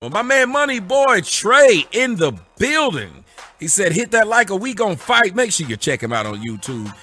Well, my man MoneyBoy Trey in the building. He said, hit that like or we gon' fight. Make sure you check him out on YouTube.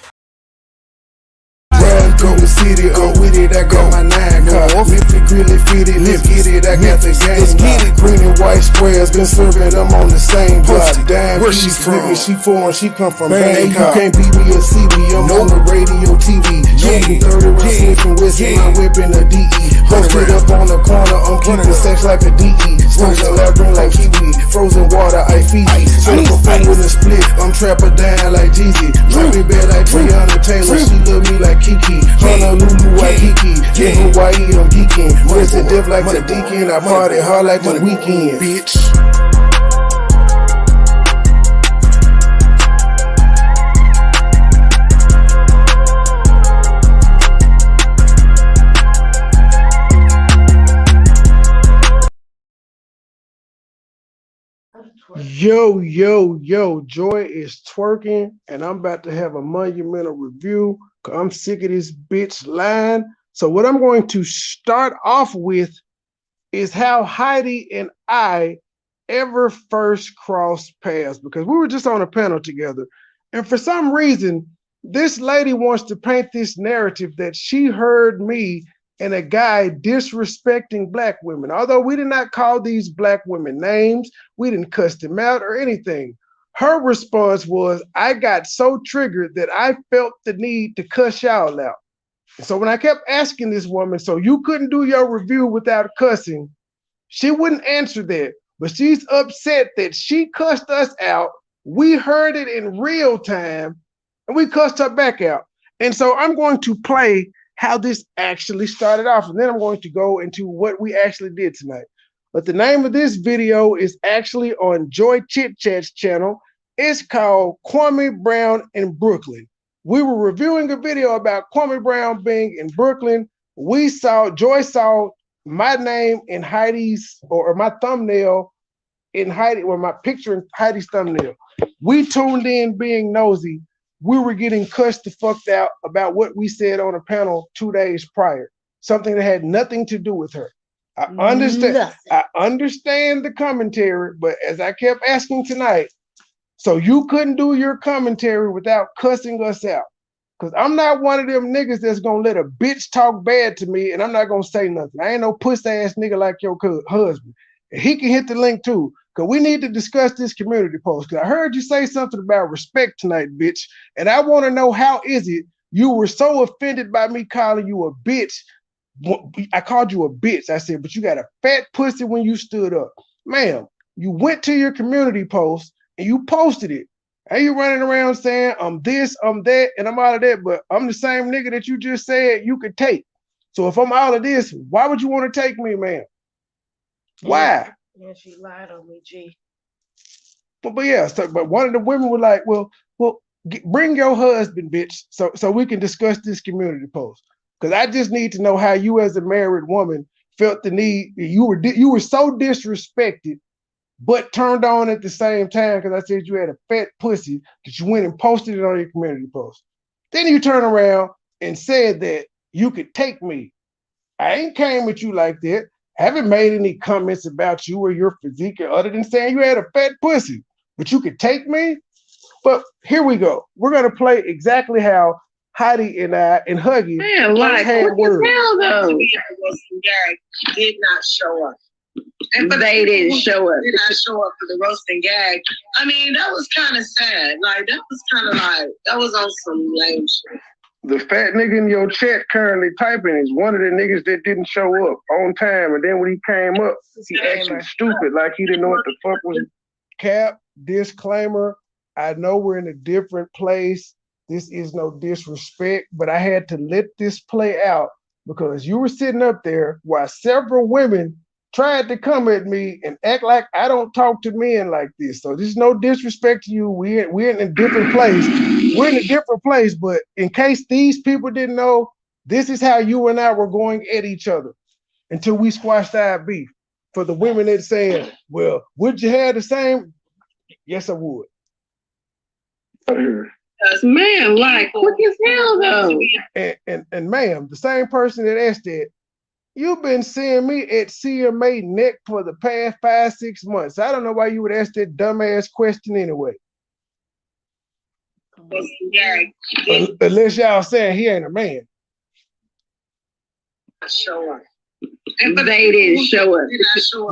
Run through the city, with it, I got my 9 car. Lift it, grill it, feed it, let's get it, I got the game. Let's get it. Green and white squares, been serving them on the same block. Damn, where she from? She foreign, she come from Bangkok. You can't beat me or see me, I'm on the radio, TV. Shooting 30 rounds, Smith and Wesson, I'm whipping a DE. Posted up on the corner, I'm keeping sex like a DE. Smoking labyrinth like Kiwi, frozen water, I Fiji. Slip a phone with a split, I'm trapper down like Jeezy. Drop it bad like Breonna Taylor, she love me like Kiki. Honolulu, Waikiki, in Hawaii, I'm geeking. Rest to death like the deacon, I party hard like the weekend, bitch. Yo, Joy is twerking, and I'm about to have a monumental review. I'm sick of this bitch lying. So what I'm going to start off with is how Heidi and I ever first crossed paths, because we were just on a panel together. And for some reason, this lady wants to paint this narrative that she heard me and a guy disrespecting black women. Although we did not call these black women names, we didn't cuss them out or anything. Her response was, I got so triggered that I felt the need to cuss y'all out. So when I kept asking this woman, so you couldn't do your review without cussing, she wouldn't answer that. But she's upset that she cussed us out. We heard it in real time, and we cussed her back out. And so I'm going to play how this actually started off, and then I'm going to go into what we actually did tonight. But the name of this video is actually on Joy Chit Chat's channel. It's called Kwame Brown in Brooklyn. We were reviewing a video about Kwame Brown being in Brooklyn. Joy saw my name in Heidi's, or my thumbnail in Heidi, or my picture in Heidi's thumbnail. We tuned in being nosy. We were getting cussed the fuck out about what we said on a panel 2 days prior, something that had nothing to do with her. I understand the commentary, but as I kept asking tonight, so you couldn't do your commentary without cussing us out. Because I'm not one of them niggas that's going to let a bitch talk bad to me, and I'm not going to say nothing. I ain't no puss-ass nigga like your husband. And he can hit the link too, because we need to discuss this community post. Because I heard you say something about respect tonight, bitch, and I want to know, how is it you were so offended by me calling you a bitch? I called you a bitch. I said, but you got a fat pussy when you stood up. Ma'am, you went to your community post and you posted it. How you running around saying, I'm this, I'm that, and I'm all of that, but I'm the same nigga that you just said you could take. So if I'm all of this, why would you want to take me, man? Why? Yeah, she lied on me, G. But yeah, but one of the women were like, well, bring your husband, bitch, so we can discuss this community post. Because I just need to know how you, as a married woman, felt the need. You were so disrespected, but turned on at the same time because I said you had a fat pussy that you went and posted it on your community post. Then you turn around and said that you could take me. I ain't came at you like that. I haven't made any comments about you or your physique other than saying you had a fat pussy, but you could take me. But here we go. We're going to play exactly how Heidi and I and Huggy had words. Hell though. Gary did not show up. And they didn't show up. Did not show up for the roast and gag. I mean, that was kind of sad. Like, that was on some lame shit. The fat nigga in your chat currently typing is one of the niggas that didn't show up on time. And then when he came up, he acted stupid, like he didn't know what the fuck was. Cap, disclaimer, I know we're in a different place. This is no disrespect, but I had to let this play out because you were sitting up there while several women tried to come at me and act like I don't talk to men like this. So there's no disrespect to you. We're in a different place. We're in a different place, but in case these people didn't know, this is how you and I were going at each other until we squashed our beef. For the women that saying, well, would you have the same? Yes, I would. Man, like, quick as hell though. And ma'am, the same person that asked that You've been seeing me at CMA neck for the past 5-6 months. I don't know why you would ask that dumbass question anyway. Unless y'all saying he ain't a man. Show up. And they didn't show up.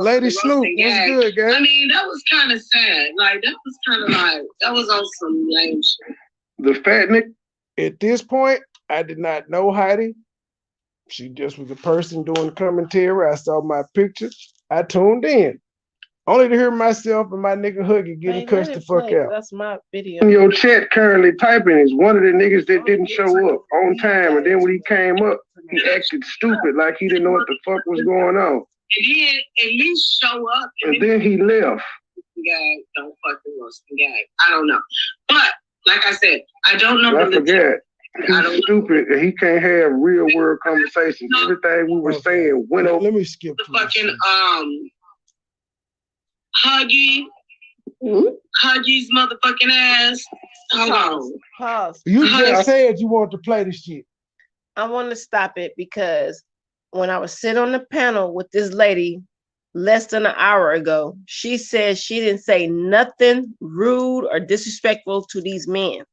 Lady Snoop, what's good, guys? I mean, that was kind of sad. Like, that was kind of like, that was on some lame shit. The fat nigga? At this point, I did not know Heidi. She just was a person doing commentary. I saw my picture. I tuned in. Only to hear myself and my nigga Huggy getting cussed the fuck out. That's my video. Your chat currently typing is one of the niggas that didn't show up on time, and then when he came up, he acted stupid like he didn't know what the fuck was going on. And then at least show up. And then he left. Guy, don't fucking roast the guy. I don't know. But, like I said, I don't know. I forget. He's stupid and he can't have real world conversations. Everything we were saying went over. Let me skip the fucking Huggy's motherfucking ass. Hold on. Pause. You just said you want to play this shit. I want to stop it because when I was sitting on the panel with this lady less than an hour ago, she said she didn't say nothing rude or disrespectful to these men.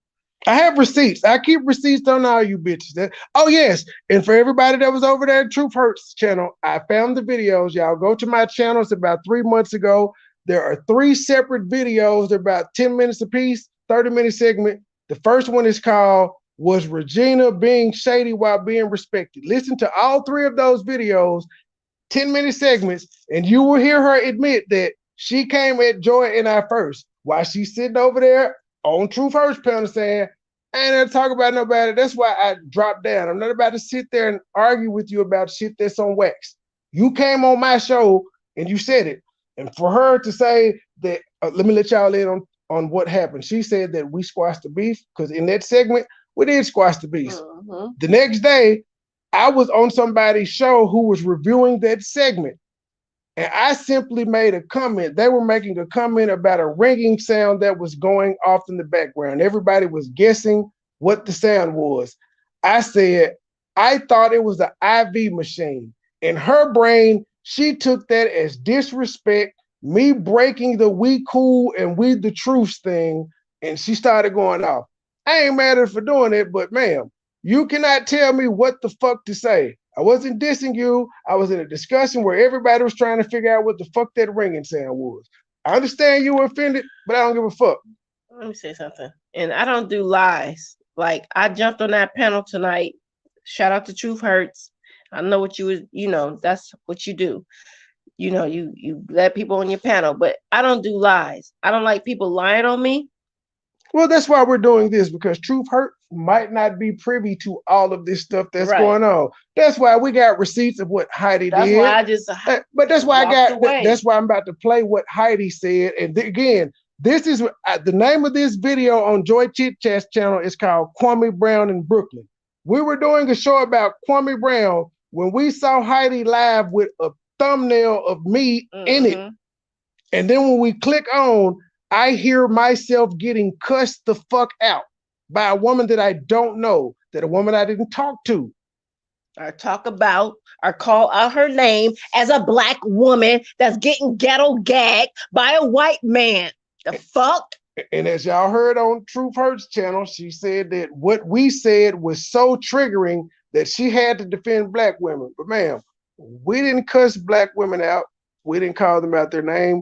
I have receipts. I keep receipts on all you bitches. Oh, yes. And for everybody that was over there at Truth Hurts channel, I found the videos. Y'all go to my channels about 3 months ago. There are 3 separate videos. They're about 10 minutes apiece, 30-minute segment. The first one is called, Was Regina Being Shady While Being Respected? Listen to all 3 of those videos, 10-minute segments, and you will hear her admit that she came at Joy and I first while she's sitting over there on Truth Hurts panel saying, I ain't gonna talk about nobody. That's why I dropped down. I'm not about to sit there and argue with you about shit that's on wax. You came on my show and you said it. And for her to say that, let me let y'all in on what happened. She said that we squashed the beef because in that segment, we did squash the beef. The next day, I was on somebody's show who was reviewing that segment. And I simply made a comment. They were making a comment about a ringing sound that was going off in the background. Everybody was guessing what the sound was. I said, I thought it was an IV machine. In her brain, she took that as disrespect, me breaking the we cool and we the truth thing, and she started going off. I ain't mad at her for doing it, but ma'am, you cannot tell me what the fuck to say. I wasn't dissing you. I was in a discussion where everybody was trying to figure out what the fuck that ringing sound was. I understand you were offended, but I don't give a fuck. Let me say something. And I don't do lies. Like, I jumped on that panel tonight. Shout out to Truth Hurts. I know what that's what you do. You let people on your panel, but I don't do lies. I don't like people lying on me. Well, that's why we're doing this, because Truth Hurt might not be privy to all of this stuff that's going on. That's why we got receipts of what Heidi did. Why I just but that's why that's why I'm about to play what Heidi said. And again, this is the name of this video on Joy Chit Chat's channel is called Kwame Brown in Brooklyn. We were doing a show about Kwame Brown when we saw Heidi live with a thumbnail of me in it. And then when we click on, I hear myself getting cussed the fuck out by a woman that I don't know, that a woman I didn't talk to. Or talk about or call out her name as a black woman that's getting ghetto gagged by a white man. The fuck? And as y'all heard on Truth Hurts channel, she said that what we said was so triggering that she had to defend black women. But ma'am, we didn't cuss black women out. We didn't call them out their name.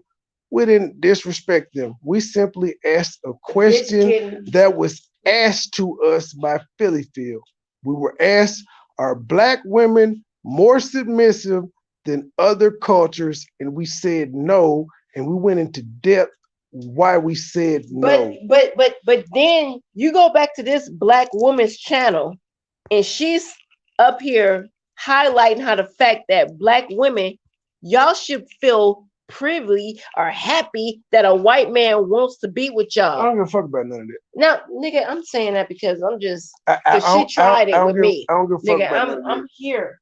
We didn't disrespect them. We simply asked a question that was asked to us by Philly Field. We were asked, are black women more submissive than other cultures? And we said no. And we went into depth why we said no. But then you go back to this black woman's channel and she's up here highlighting how the fact that black women, y'all should feel privy or happy that a white man wants to be with y'all. I don't give a fuck about none of that. Now, nigga, I'm saying that because I'm just she tried it with me. I don't give a fuck nigga, about none of that. I'm here.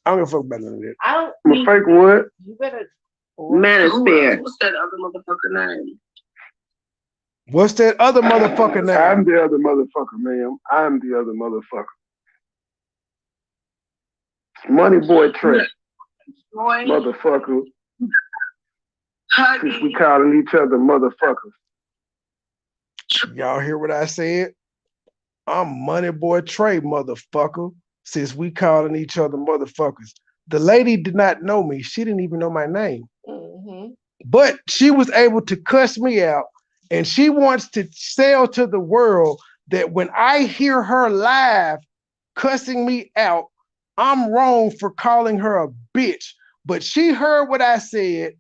I don't give a fuck about none of that. I don't I'm a fake what? You better Manosphere. What's that other motherfucker name? What's that other motherfucker name? I'm the other motherfucker, ma'am. I'm the other motherfucker. MoneyBoy Trey. Motherfucker. Since we calling each other motherfuckers. Y'all hear what I said? I'm MoneyBoy Trey, motherfucker. Since we calling each other motherfuckers. The lady did not know me. She didn't even know my name. But she was able to cuss me out. And she wants to sell to the world that when I hear her live cussing me out, I'm wrong for calling her a bitch. But she heard what I said,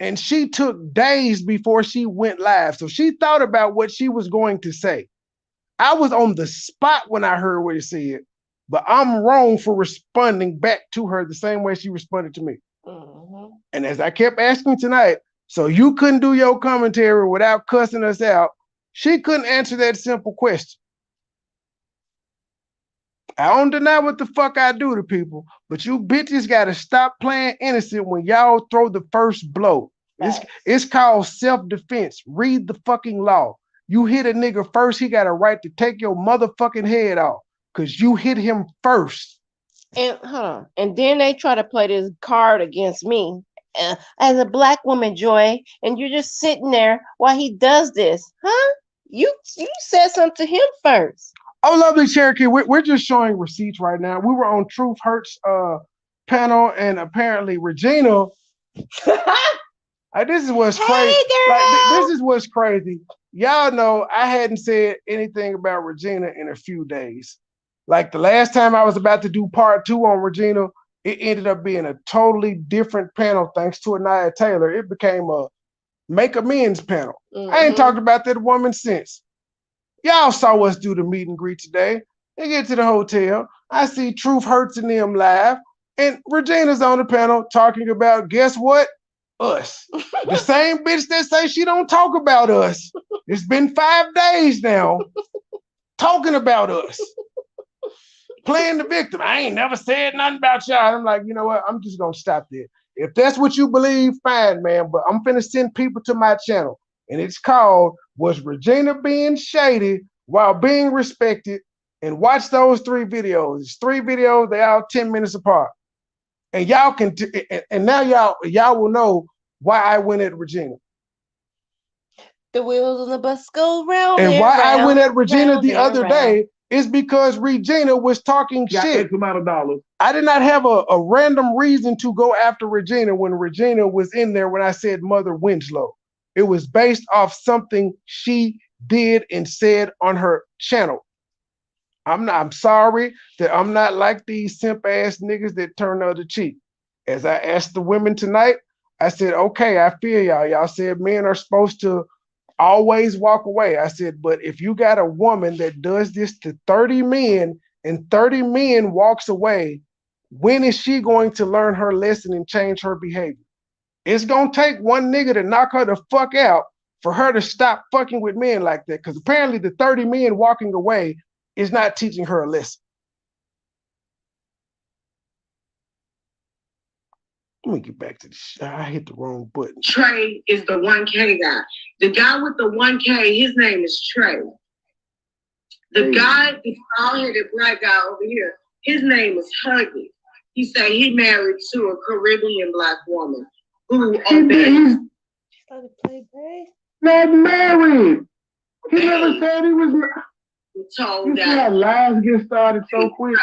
and she took days before she went live. So she thought about what she was going to say. I was on the spot when I heard what she said, but I'm wrong for responding back to her the same way she responded to me. And as I kept asking tonight, so you couldn't do your commentary without cussing us out, she couldn't answer that simple question. I don't deny what the fuck I do to people, but you bitches gotta stop playing innocent when y'all throw the first blow. It's called self-defense. Read the fucking law. You hit a nigga first, he got a right to take your motherfucking head off because you hit him first. And hold on. And then they try to play this card against me as a black woman, Joy, and you're just sitting there while he does this, huh? You said something to him first. Oh, lovely Cherokee, we're just showing receipts right now. We were on Truth Hurts panel, and apparently Regina. This is what's crazy. This is what's crazy. Y'all know I hadn't said anything about Regina in a few days. Like the last time I was about to do part 2 on Regina, it ended up being a totally different panel thanks to Anaya Taylor. It became a make amends panel. I ain't talked about that woman since. Y'all saw us do the meet and greet today. They get to the hotel. I see Truth Hurts and them live. And Regina's on the panel talking about, guess what? Us. The same bitch that say she don't talk about us. It's been 5 days now talking about us. Playing the victim. I ain't never said nothing about y'all. I'm like, you know what? I'm just going to stop there. If that's what you believe, fine, man. But I'm finna send people to my channel. And it's called, Was Regina Being Shady While Being Respected? And watch those 3 videos. It's 3 videos. They all 10 minutes apart. And y'all can, and now y'all will know why I went at Regina. The wheels on the bus go round. And why I went at Regina the other day is because Regina was talking shit. X amount of dollars. I did not have a random reason to go after Regina when Regina was in there when I said Mother Winslow. It was based off something she did and said on her channel. I'm sorry that I'm not like these simp ass niggas that turn the other cheek. As I asked the women tonight, I said, okay, I feel y'all. Y'all said men are supposed to always walk away. I said, but if you got a woman that does this to 30 men and 30 men walks away, when is she going to learn her lesson and change her behavior? It's going to take one nigga to knock her the fuck out for her to stop fucking with men like that. Because apparently the 30 men walking away is not teaching her a lesson. Let me get back to this. I hit the wrong button. Trey is the 1K guy. The guy with the 1K, his name is Trey. The guy, the bald-headed black guy over here, his name is Huggy. He said he married to a Caribbean black woman who obeys. Not married. He never said he was married. Told you that. See how lies get started so quick.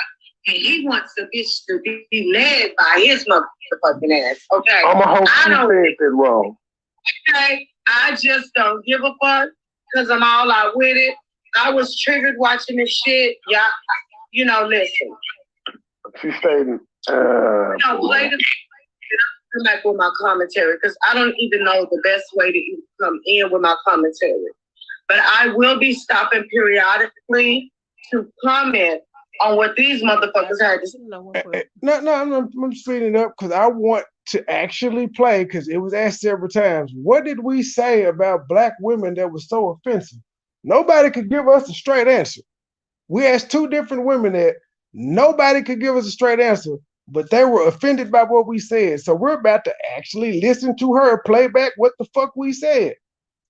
And he wants the bitch to be led by his motherfucking ass. Okay. I'm a hope he said that wrong. Okay. I just don't give a fuck because I'm all out with it. I was triggered watching this shit. Yeah. You know, listen. She stated. Play the. Come back with my commentary because I don't even know the best way to even come in with my commentary. But I will be stopping periodically to comment on what these motherfuckers had to say. I'm speeding it up because I want to actually play because it was asked several times. What did we say about black women that was so offensive? Nobody could give us a straight answer. We asked 2 different women that nobody could give us a straight answer, but they were offended by what we said. So we're about to actually listen to her play back what the fuck we said.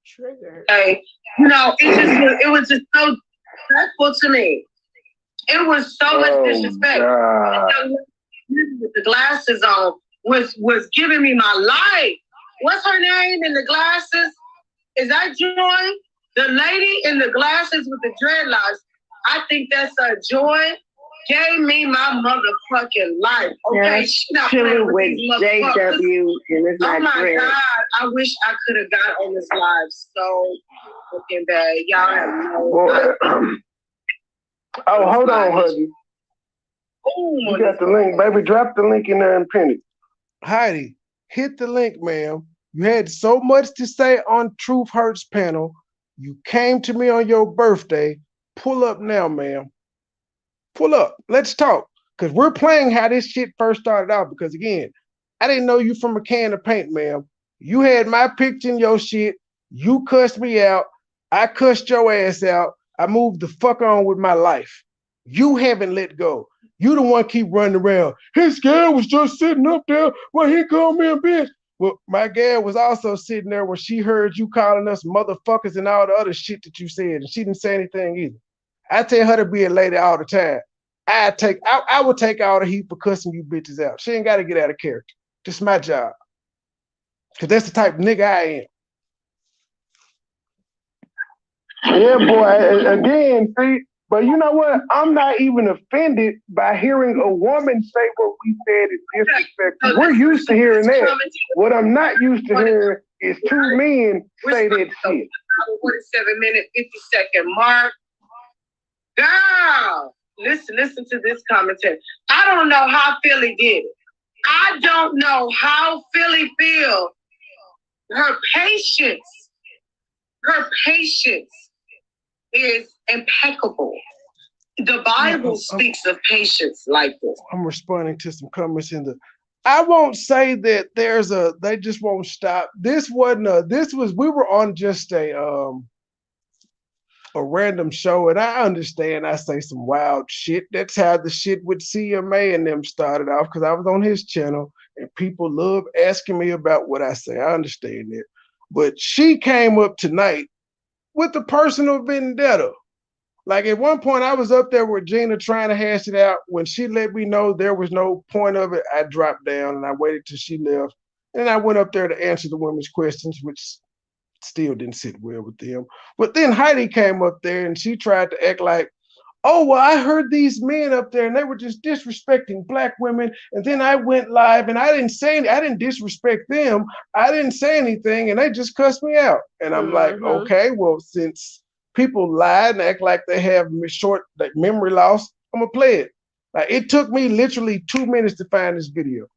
Triggered. Hey, you know, it was just so disrespectful to me. It was so much disrespect. With the glasses on, was giving me my life. What's her name in the glasses? Is that Joy? The lady in the glasses with the dreadlocks. I think that's Joy. Gave me my motherfucking life. Okay, Yeah, she not chilling playing with with these motherfuckers. JW and it's Oh not my dread. God, I wish I could have got on this live so fucking bad. Y'all have no Oh, hold on, Huggy. Ooh, You got the link, baby. Drop the link in there and pin it. Heidi, hit the link, ma'am. You had so much to say on Truth Hurts panel. You came to me on your birthday. Pull up now, ma'am. Pull up. Let's talk. Because we're playing how this shit first started out. Because again, I didn't know you from a can of paint, ma'am. You had my picture in your shit. You cussed me out. I cussed your ass out. I moved the fuck on with my life. You haven't let go. You the one keep running around. His gal was just sitting up there when he called me a bitch. Well, my gal was also sitting there when she heard you calling us motherfuckers and all the other shit that you said, and she didn't say anything either. I tell her to be a lady all the time. I would take all the heat for cussing you bitches out. She ain't got to get out of character. Just my job. Because that's the type of nigga I am. Yeah, boy. Again, see, but you know what? I'm not even offended by hearing a woman say what we said is disrespectful. We're used to hearing that. What I'm not used to hearing is two men say that shit. 47-minute, 50-second mark. Girl, listen to this commentary. I don't know how Philly did it. I don't know how Philly feels. Her patience is impeccable. The Bible speaks of patience like this. I'm responding to some comments in the. I won't say that they just won't stop. We were on just a random show, and I understand I say some wild shit. That's how the shit with CMA and them started off, because I was on his channel and people love asking me about what I say. I understand that. But she came up tonight with a personal vendetta. Like at one point I was up there with Gina trying to hash it out. When she let me know there was no point of it, I dropped down and I waited till she left. And I went up there to answer the women's questions, which still didn't sit well with them. But then Heidi came up there and she tried to act like, oh, well, I heard these men up there and they were just disrespecting black women. And then I went live and I didn't disrespect them. I didn't say anything and they just cussed me out. And I'm like, okay, well, since people lie and act like they have short memory loss, I'm gonna play it. Like it took me literally 2 minutes to find this video.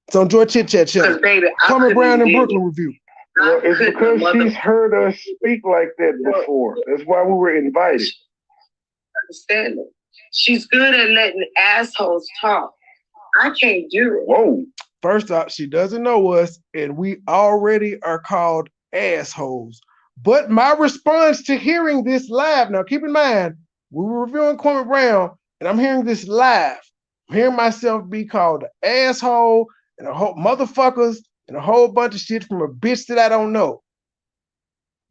So enjoy Chit Chat Channel. Plumber Brown and Brooklyn review. Well, it's because she's heard us speak like that before. That's why we were invited. Understand it. She's good at letting assholes talk. I can't do it. Whoa. First off, she doesn't know us, and we already are called assholes. But my response to hearing this live, now keep in mind, we were reviewing Kwame Brown, and I'm hearing this live. I'm hearing myself be called an asshole and a whole motherfuckers and a whole bunch of shit from a bitch that I don't know.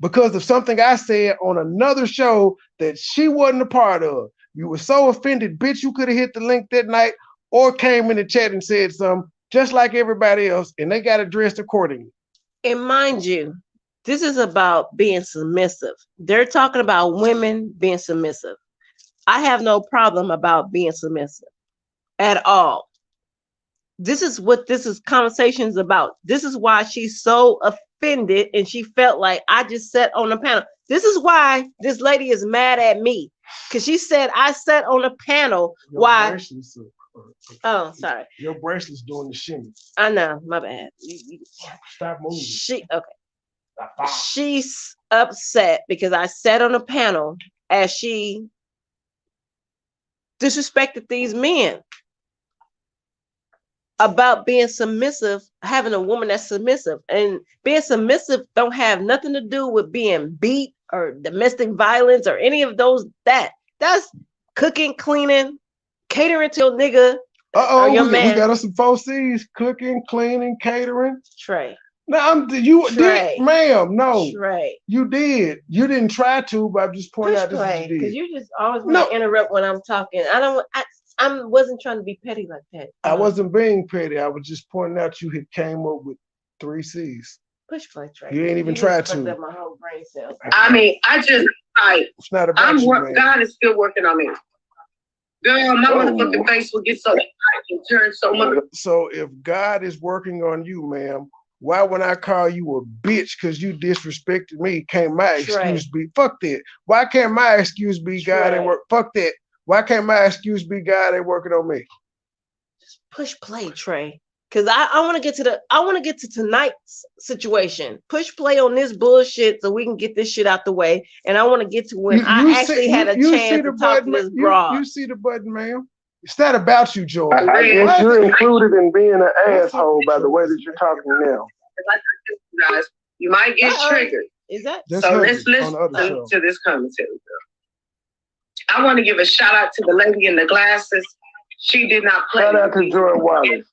Because of something I said on another show that she wasn't a part of. You were so offended, bitch, you could have hit the link that night or came in the chat and said something just like everybody else, and they got addressed accordingly. And mind you, this is about being submissive. They're talking about women being submissive. I have no problem about being submissive at all. This is what conversation is about. This is why she's so offended and she felt like I just sat on the panel. This is why this lady is mad at me, because she said I sat on the panel. Why? Oh, sorry. Your bracelet's doing the shimmy. I know, my bad. Stop moving. She's upset because I sat on the panel as she disrespected these men about being submissive, having a woman that's submissive. And being submissive don't have nothing to do with being beat or domestic violence or any of those. That's cooking, cleaning, catering to a nigga. We got us some 4 C's: cooking, cleaning, catering. Trey. No, ma'am. No, Trey. You did. You didn't try to, but I'm just pointing out this is what you did. Because you just always want to interrupt when I'm talking. wasn't trying to be petty like that. I wasn't being petty. I was just pointing out you had came up with 3 C's. Push play, Trey. You ain't even tried to. Up my whole brain cells. I mean, I just like it's not about you, man. God is still working on me. Girl, my motherfucking face will get so I can turn so much. So if God is working on you, ma'am, why when I call you a bitch because you disrespected me, can't my excuse be fuck that? Why can't my excuse be God ain't work? Fuck that. Why can't my excuse be God ain't working on me? Just push play, Trey. Cause I want to get to tonight's situation. Push play on this bullshit so we can get this shit out the way. And I want to get to when I actually had a chance to talk to this broad. You see the button, ma'am? It's not about you, Joy. I guess you're included in being an asshole by the way that you're talking now. Guys, you might get triggered. Is that so? Let's listen to this commentary. I want to give a shout out to the lady in the glasses. She did not play. Shout out to Joy Wallace.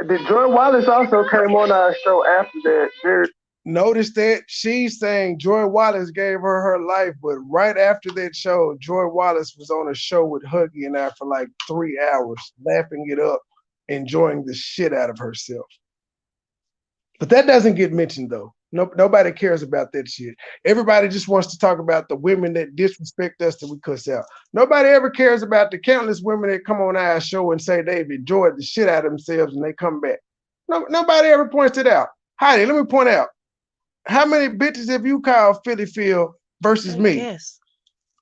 Did Joy Wallace also came on our show after that? Notice that she's saying Joy Wallace gave her life, but right after that show, Joy Wallace was on a show with Huggy and I for like 3 hours, laughing it up, enjoying the shit out of herself. But that doesn't get mentioned though. Nobody cares about that shit. Everybody just wants to talk about the women that disrespect us that we cuss out. Nobody ever cares about the countless women that come on our show and say they've enjoyed the shit out of themselves and they come back. Nobody ever points it out. Heidi, let me point out. How many bitches have you called Philly Phil versus me? Yes.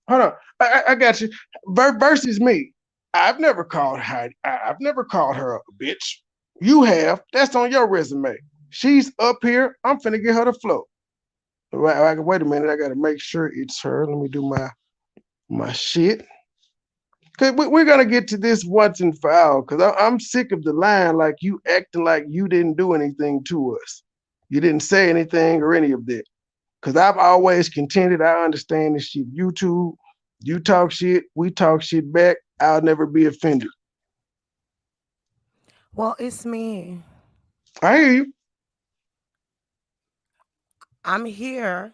Hold on. I got you. Versus me. I've never called Heidi. I've never called her a bitch. You have. That's on your resume. She's up here. I'm finna get her the flow. Wait a minute. I got to make sure it's her. Let me do my shit. Cause we're gonna get to this once and for all. Cause I'm sick of the line like you acting like you didn't do anything to us. You didn't say anything or any of that. Cause I've always contended. I understand this shit. YouTube, you talk shit, we talk shit back. I'll never be offended. Well, it's me. I hear you. I'm here.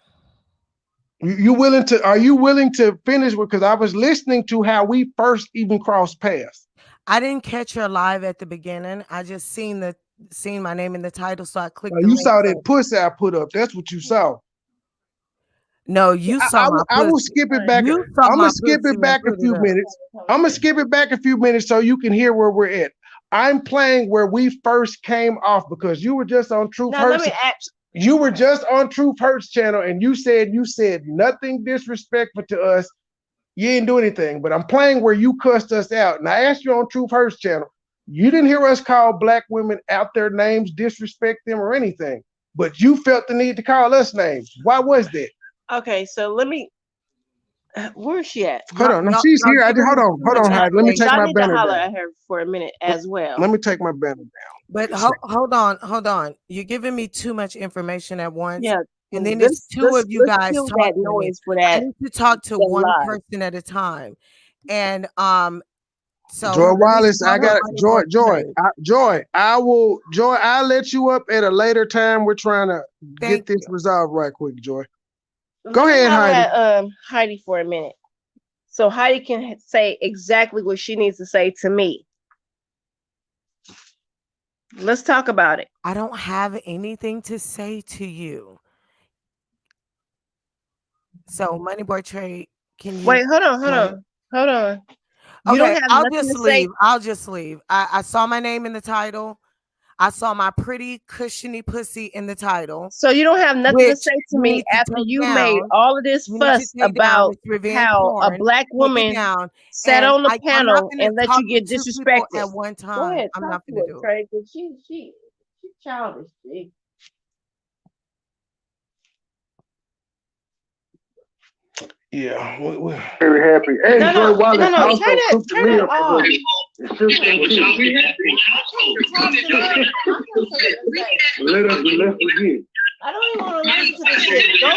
Are you willing to finish? Because I was listening to how we first even crossed paths. I didn't catch her live at the beginning. I just seen my name in the title, so I clicked. You saw that pussy I put up. That's what you saw. No, you saw my pussy. I will skip it back. I'm gonna skip it back a few minutes. I'm gonna skip it back a few minutes so you can hear where we're at. I'm playing where we first came off because you were just on Truth Hurts. You were just on Truth Hurts channel and you said nothing disrespectful to us. You didn't do anything, but I'm playing where you cussed us out. And I asked you on Truth Hurts channel, you didn't hear us call black women out their names, disrespect them or anything, but you felt the need to call us names. Why was that? Okay, so let me. Where is she at? Hold on, she's here. Hold on, Heidi. Let me take my banner down. At her for a minute as well. Let me take my banner down. But hold on. You're giving me too much information at once. Yeah. And then there's two of you guys talking noise for that. I need to talk to one person at a time. And so Joy Wallace, I got Joy. I'll let you up at a later time. We're trying to get this resolved right quick, Joy. Go ahead, Heidi. Heidi for a minute. So Heidi can say exactly what she needs to say to me. Let's talk about it. I don't have anything to say to you. So, MoneyBoy Trey, can you wait? Hold on. You don't have I'll just leave. I saw my name in the title. I saw my pretty cushiony pussy in the title. So you don't have nothing to say to me after you made all of this fuss about how a black woman sat on the panel and let you get disrespected at one time. Go ahead, I'm not going to do it. She childish. She. Yeah, we're very happy. Hey, no, turn it off. Let us forget. I don't even want to listen to this shit. Go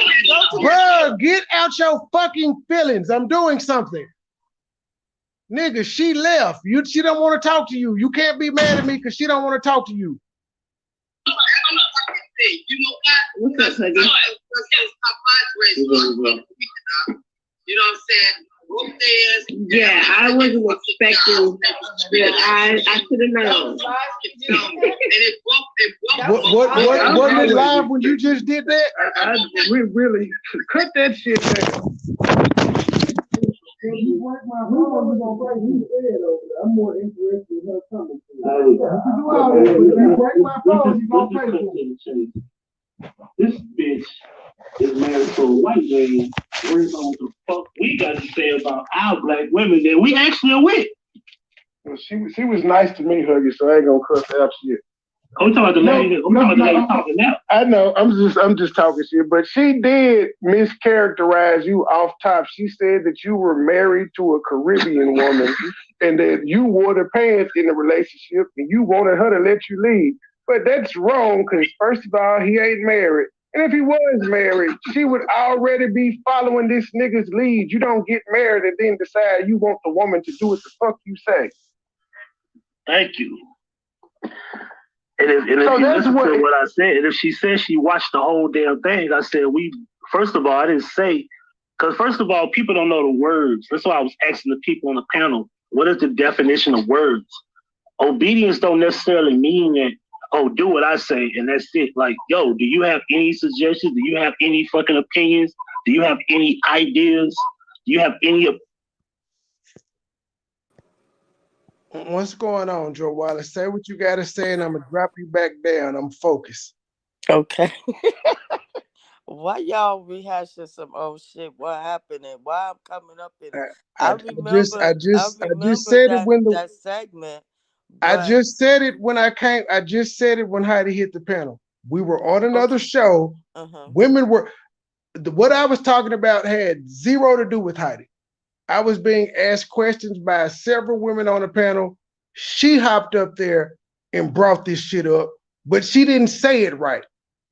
to Bro, get out your fucking feelings. I'm doing something. Nigga, she left. She don't want to talk to you. You can't be mad at me because she don't want to talk to you. You know what? Because you know what I'm saying? Yeah, I wasn't expecting that. I should have known. Wasn't it live when you just did that? We really cut that shit down. I'm more interested in her coming. This bitch is married to a white man. Where's on the fuck we got to say about our black women that we actually are with? Well, she was nice to me, Huggy, so I ain't gonna cuss out shit. I'm talking about the lady. I'm talking about the lady talking now. I know. I'm just talking shit, but she did mischaracterize you off top. She said that you were married to a Caribbean woman and that you wore the pants in the relationship and you wanted her to let you leave. But that's wrong because first of all, he ain't married. And if he was married, she would already be following this nigga's lead. You don't get married and then decide you want the woman to do what the fuck you say. Thank you. And if you listen to what I said, and if she said she watched the whole damn thing, I said first of all, I didn't say, because first of all, people don't know the words. That's why I was asking the people on the panel, what is the definition of words? Obedience don't necessarily mean that, oh, do what I say, and that's it. Like, yo, do you have any suggestions? Do you have any fucking opinions? Do you have any ideas? Do you have any... What's going on, Joe Wallace? Say what you got to say, and I'm going to drop you back down. I'm focused. Okay. Why y'all rehashing some old shit? What happened and why I'm coming up in it? I just said it when that segment. I just said it when I came. I just said it when Heidi hit the panel. We were on another show. Women were... What I was talking about had zero to do with Heidi. I was being asked questions by several women on the panel. She hopped up there and brought this shit up, but she didn't say it right.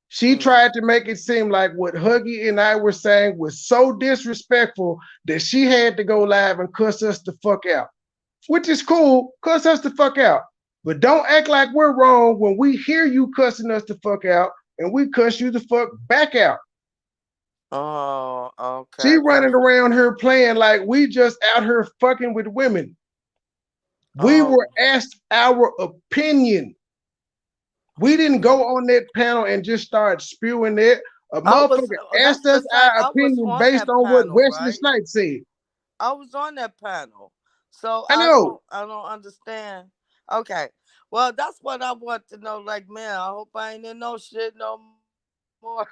She tried to make it seem like what Huggy and I were saying was so disrespectful that she had to go live and cuss us the fuck out, which is cool. Cuss us the fuck out. But don't act like we're wrong when we hear you cussing us the fuck out and we cuss you the fuck back out. Oh, okay. She running around here playing like we just out here fucking with women. We were asked our opinion. We didn't go on that panel and just start spewing it. A motherfucker asked us our opinion based on what Wesley Snipes said. I was on that panel. So I know. I don't understand. Okay. Well, that's what I want to know. Like, man, I hope I ain't in no shit no more.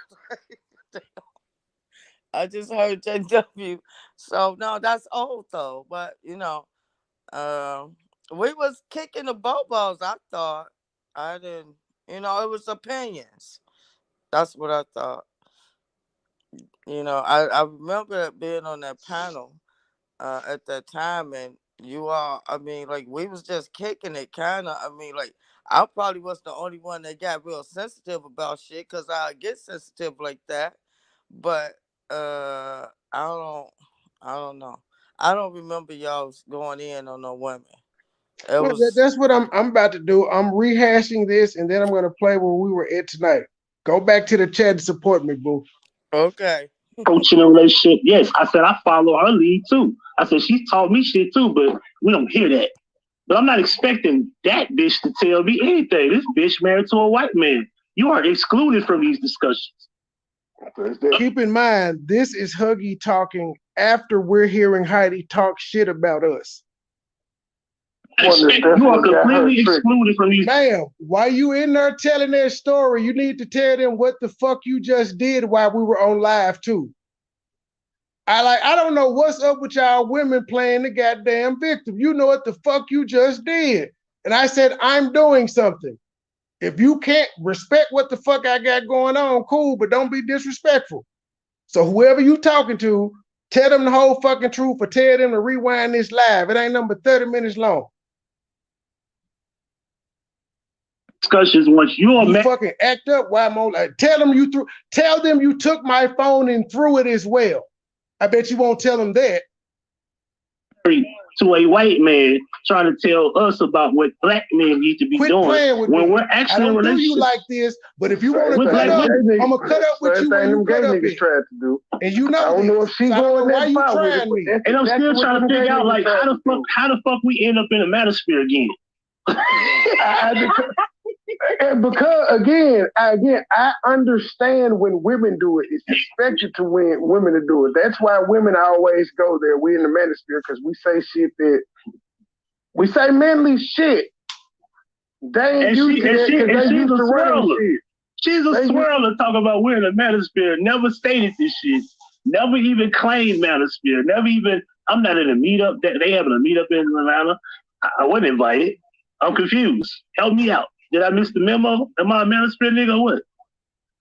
I just heard JW. So no, that's old though. But we was kicking the bobos, I thought. I didn't, it was opinions. That's what I thought. I remember being on that panel at that time, and you all, we was just kicking it kinda. I probably was the only one that got real sensitive about shit because I get sensitive like that. But I don't know. I don't remember y'all going in on no women. That's what I'm about to do. I'm rehashing this, and then I'm going to play where we were at tonight. Go back to the chat and support me, boo. Okay. Coaching a relationship. Yes, I said I follow her lead too. I said she taught me shit too, but we don't hear that. But I'm not expecting that bitch to tell me anything. This bitch married to a white man. You are excluded from these discussions. Keep in mind, this is Huggy talking after we're hearing Heidi talk shit about us. You are completely excluded from these. Ma'am, while you in there telling their story, you need to tell them what the fuck you just did while we were on live too. I don't know what's up with y'all women playing the goddamn victim. You know what the fuck you just did. And I said, I'm doing something. If you can't respect what the fuck I got going on, cool, but don't be disrespectful. So whoever you talking to, tell them the whole fucking truth or tell them to rewind this live. It ain't number 30 minutes long. Discussions once you fucking act up, why I'm on like tell them you took my phone and threw it as well. I bet you won't tell them that. to a white man trying to tell us about what black men need to be doing when we're actually in relationships. You like this, but if you want to cut up, I'm gonna cut up with you when you cut up it. Tried to do. And you know, I don't know if she's going why you trying me. And I'm still trying to figure out like how the fuck we end up in a manosphere again. And because again, I understand when women do it. It's expected to women to do it. That's why women always go there. We in the manosphere because we say shit that we say manly shit. They ain't used to that because they used to run shit. She's a swirler talking about we're in the manosphere. Never stated this shit. Never even claimed manosphere. Never even. I'm not in a meetup. They having a meetup in Atlanta. I wasn't invited. I'm confused. Help me out. Did I miss the memo? Am I a manosphere nigga or what?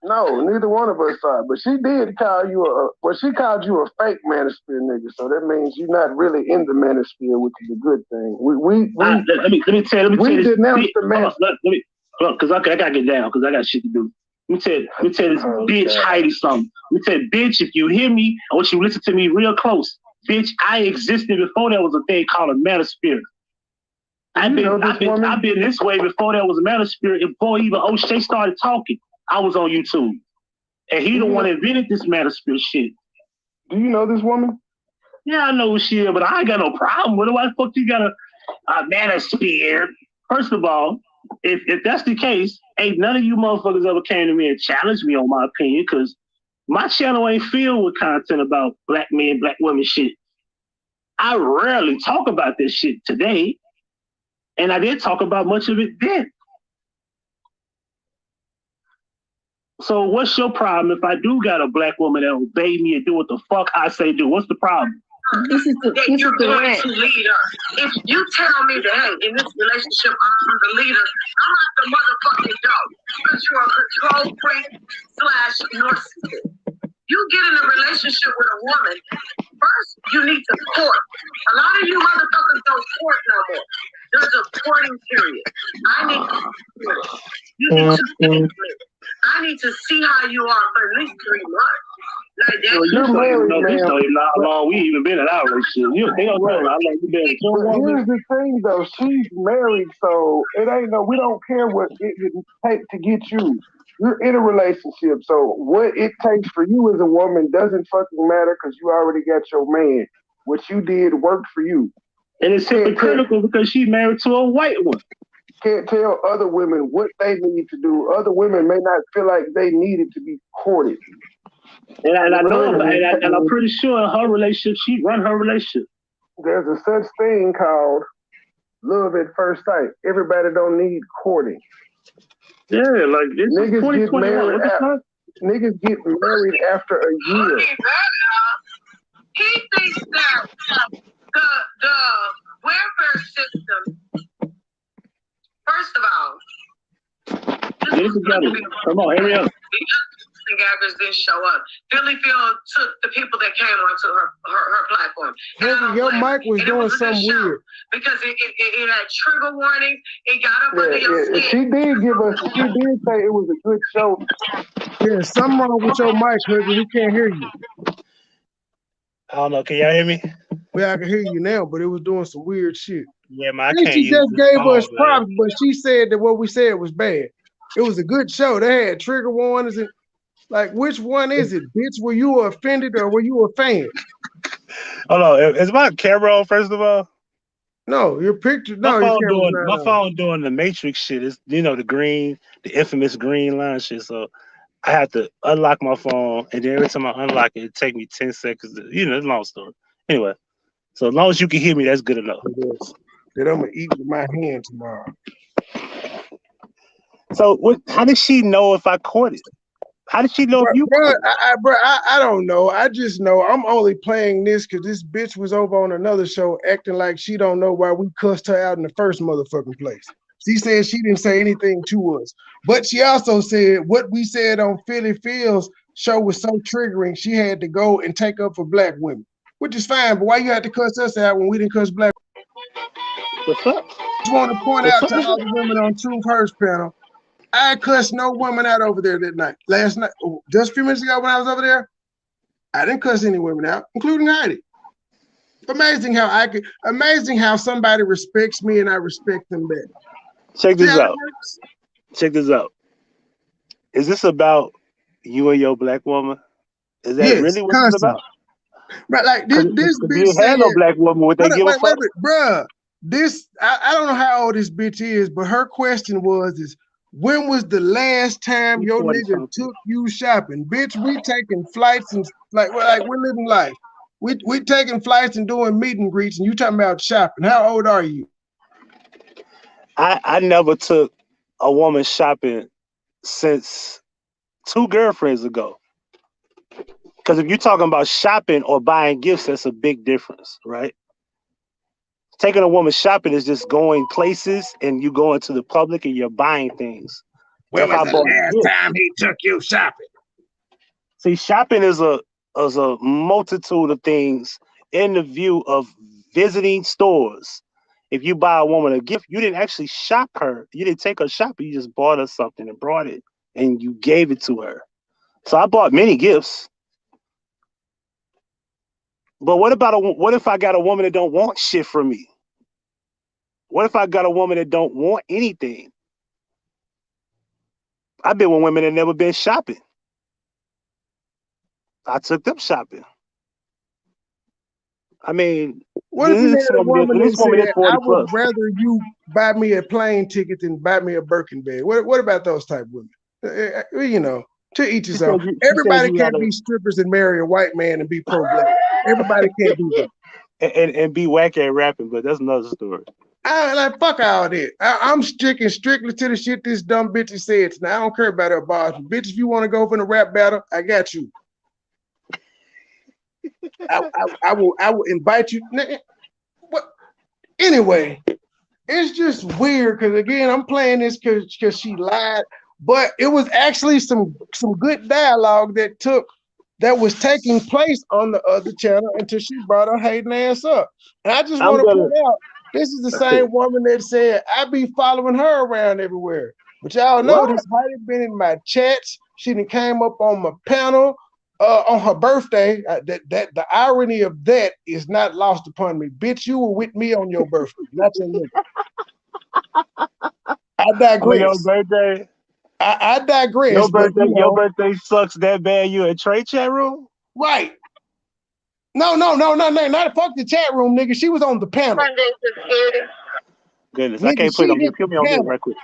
No, neither one of us are. But she did call you she called you a fake manosphere nigga. So that means you're not really in the manosphere, which is a good thing. Let me tell you. We denounced the manosphere. Look, because I gotta get down because I got shit to do. Let me tell this bitch Heidi something. Let me tell you, bitch, if you hear me, I want you to listen to me real close. Bitch, I existed before there was a thing called a manosphere. I've been this way before there was a manosphere. And before even O'Shea started talking, I was on YouTube. And he the one that invented this manosphere shit. Do you know this woman? Yeah, I know who she is, but I ain't got no problem with it. Why the fuck you got a manosphere? First of all, if that's the case, ain't none of you motherfuckers ever came to me and challenged me on my opinion, because my channel ain't filled with content about black men, black women shit. I rarely talk about this shit today, and I didn't talk about much of it then. So what's your problem if I do got a black woman that obey me and do what the fuck I say do? What's the problem? This is the going to lead us. If you tell me that, hey, in this relationship, I'm the leader, I'm not the motherfucking dog. Because you're a control freak / narcissist. You get in a relationship with a woman, first you need to court. A lot of you motherfuckers don't court no more. There's a courting period. I need to court. You need to I need to see how you are for at least 3 months. Like that. Well, you don't even know how long we even been in our relationship. They don't know how long we been. Here's the thing, though. She's married, so it ain't we don't care what it would take to get you. You're in a relationship, so what it takes for you as a woman doesn't fucking matter because you already got your man. What you did worked for you. And it's hypocritical because she's married to a white one. Can't tell other women what they need to do. Other women may not feel like they needed to be courted. And I know, and I'm pretty sure in her relationship, she run her relationship. There's a such thing called love at first sight. Everybody don't need courting. Yeah, like this niggas get married. Niggas get married after a year. He thinks that the welfare system. First of all, get it together. Come on, hurry up. Gathers didn't show up. Philly Phil took the people that came onto her platform. Your mic was doing something weird. Because it had trigger warnings. It got up under your skin. She did say it was a good show. Yeah, something wrong with your mic, Huggy. We can't hear you. I don't know. Can y'all hear me? Well, I can hear you now, but it was doing some weird shit. Yeah, man, I can't she use just this gave phone, us props, but she said that what we said was bad. It was a good show. They had trigger warnings. Like, which one is it, bitch? Were you offended or were you a fan? Hold on. Is my camera on, first of all? No, your picture. No, my phone doing the Matrix shit. It's, the infamous green line shit. So I have to unlock my phone, and then every time I unlock it, it take me 10 seconds. It's a long story. Anyway, so as long as you can hear me, that's good enough. That I'm gonna eat with my hand tomorrow. So how did she know if I caught it? How did she know if you caught it? I don't know. I just know I'm only playing this because this bitch was over on another show acting like she don't know why we cussed her out in the first motherfucking place. She said she didn't say anything to us. But she also said what we said on Philly Phil's show was so triggering, she had to go and take up for black women, which is fine. But why you had to cuss us out when we didn't cuss black women? What's up? I just want to point out to all the women on Truth Hurts panel, I cussed no women out over there that night. Last night, just a few minutes ago when I was over there, I didn't cuss any women out, including Heidi. Amazing how somebody respects me and I respect them back. Check this out. Check this out. Is this about you and your black woman? Is that really what it's about? Right, like this bitch said, no black woman, would they give a fuck? Bruh, I don't know how old this bitch is, but her question is when was the last time your nigga took you shopping? Bitch, we taking flights and like we're living life. We taking flights and doing meet and greets, and you talking about shopping. How old are you? I never took a woman shopping since 2 girlfriends ago. Because if you're talking about shopping or buying gifts, that's a big difference, right? Taking a woman shopping is just going places and you go into the public and you're buying things. When was the last time he took you shopping? See, shopping is a multitude of things in the view of visiting stores. If you buy a woman a gift, you didn't actually shop her. You didn't take her shopping. You just bought her something and brought it and you gave it to her. So I bought many gifts. But what if I got a woman that don't want shit from me? What if I got a woman that don't want anything? I've been with women that never been shopping. I took them shopping. I mean, what if you had a woman that said, I would plus. rather you buy me a plane ticket than buy me a Birkin bag? What about those type of women? You know, to each his own. Everybody can't be strippers and marry a white man and be pro-black. Everybody can't do that. And be wacky at rapping, but that's another story. Fuck all that. I'm sticking strictly to the shit this dumb bitch said. Now I don't care about her bars. Bitch, if you want to go for the rap battle, I got you. I will invite you. What? Anyway, it's just weird because again, I'm playing this because she lied, but it was actually some good dialogue that was taking place on the other channel until she brought her hating ass up. And I just want to point out, this is the same woman that said, I be following her around everywhere. But y'all know this Heidi been in my chats. She done came up on my panel on her birthday. That the irony of that is not lost upon me. Bitch, you were with me on your birthday, not your nigga. I digress. On your birthday? I digress. Your birthday sucks that bad. You in Trey chat room? Right. No, not fuck the chat room, nigga. She was on the panel. Goodness, nigga, I can't put it on mute. Put me on mute right quick.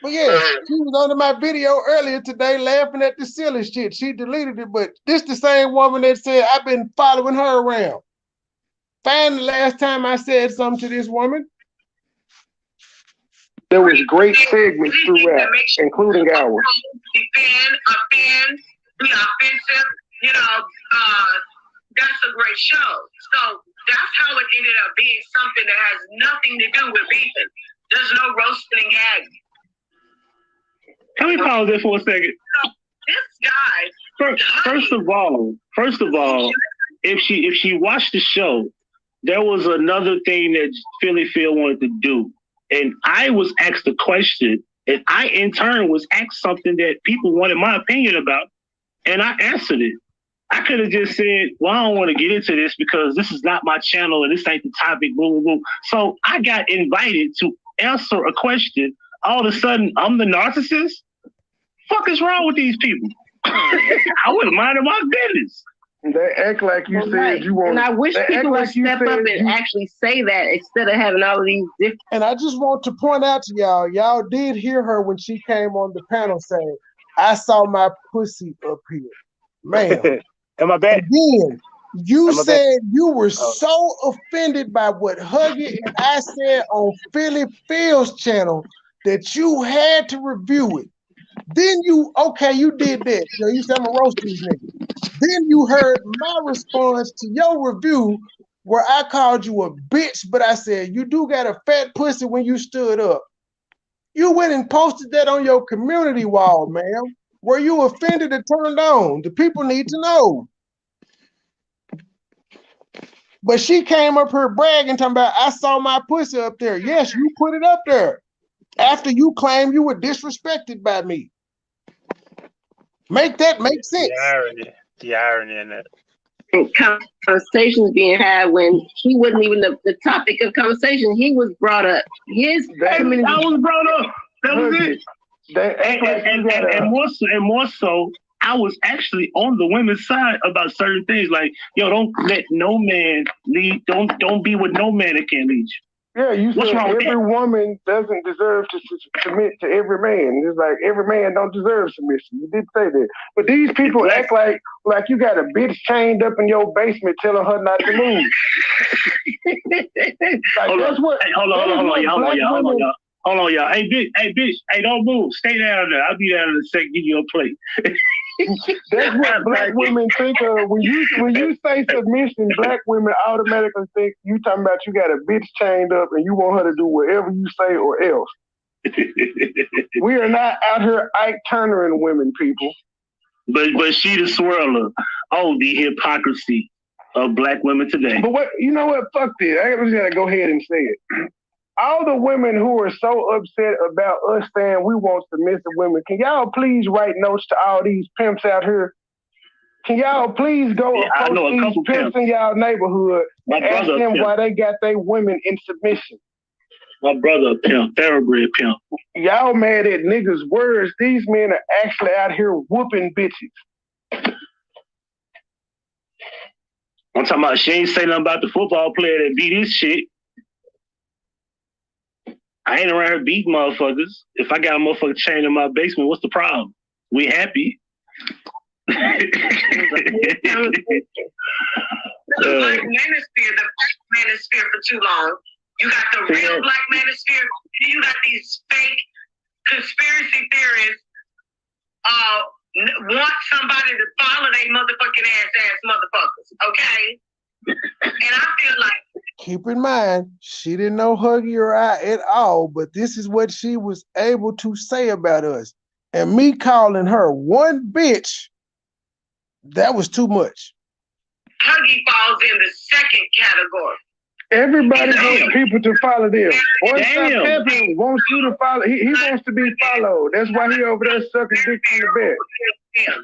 But yeah, she was under my video earlier today laughing at the silly shit. She deleted it, but this the same woman that said I've been following her around. Find the last time I said something to this woman. There was great segments throughout, including ours. Offend, be offensive, that's a great show. So that's how it ended up being something that has nothing to do with beefing. There's no roasting and gagging. Can we pause there for a second? So this guy. First of all, if she watched the show, there was another thing that Philly Phil wanted to do. And I was asked a question, and I in turn was asked something that people wanted my opinion about, and I answered it. I could have just said, well, I don't want to get into this because this is not my channel and this ain't the topic, boom, boom, boom. So I got invited to answer a question. All of a sudden, I'm the narcissist? Fuck is wrong with these people? I wouldn't mind my business. They act like you said you want. And I wish people would step up and actually say that instead of having all of these different. And I just want to point out to y'all did hear her when she came on the panel saying, I saw my pussy up here. Man. Am I bad? Again, you said you were so offended by what Huggy and I said on Philly Phil's channel that you had to review it. Then you did that. You said I'm gonna roast these niggas. Then you heard my response to your review where I called you a bitch, but I said, you do got a fat pussy when you stood up. You went and posted that on your community wall, ma'am. Were you offended or turned on? The people need to know. But she came up here bragging, talking about, I saw my pussy up there. Yes, you put it up there after you claimed you were disrespected by me. Make that make sense. The irony in that. And conversations being had when he wasn't even the topic of conversation. He was brought up. I was brought up. That was it. And more so, I was actually on the women's side about certain things. Like, yo, don't let no man lead. Don't be with no man that can't lead you. Yeah, you said every woman doesn't deserve to submit to every man. It's like every man don't deserve submission. You did say that. But these people act like you got a bitch chained up in your basement telling her not to move. Hold on, y'all. Hold on, y'all. Hey, bitch. Hey, don't move. Stay down there. I'll be down in a second. Give you a plate. That's what black women think of. When you say submission, black women automatically think you talking about you got a bitch chained up and you want her to do whatever you say or else. We are not out here Ike Turnering women, people. But she the swirler. Oh, the hypocrisy of black women today. But you know what? Fuck this. I just gotta go ahead and say it. All the women who are so upset about us saying we want submissive women, can y'all please write notes to all these pimps out here? Can y'all please go approach these pimps in y'all neighborhood and ask them why they got their women in submission? My brother a pimp, thoroughbred pimp. Y'all mad at niggas' words. These men are actually out here whooping bitches. I'm talking about she ain't say nothing about the football player that beat his shit. I ain't around here beating motherfuckers. If I got a motherfucker chained in my basement, what's the problem? We happy. The black manosphere, the black manosphere for too long. You got the real black manosphere, and you got these fake conspiracy theorists want somebody to follow they motherfucking ass motherfuckers, okay? And I feel like, keep in mind, she didn't know Huggy or I at all, but this is what she was able to say about us. And me calling her one bitch, that was too much. Huggy falls in the second category. Everybody wants people to follow them. Boy, Stop Pimpin' wants you to follow. He wants to be followed. That's why he over there sucking dick in the bed. Fair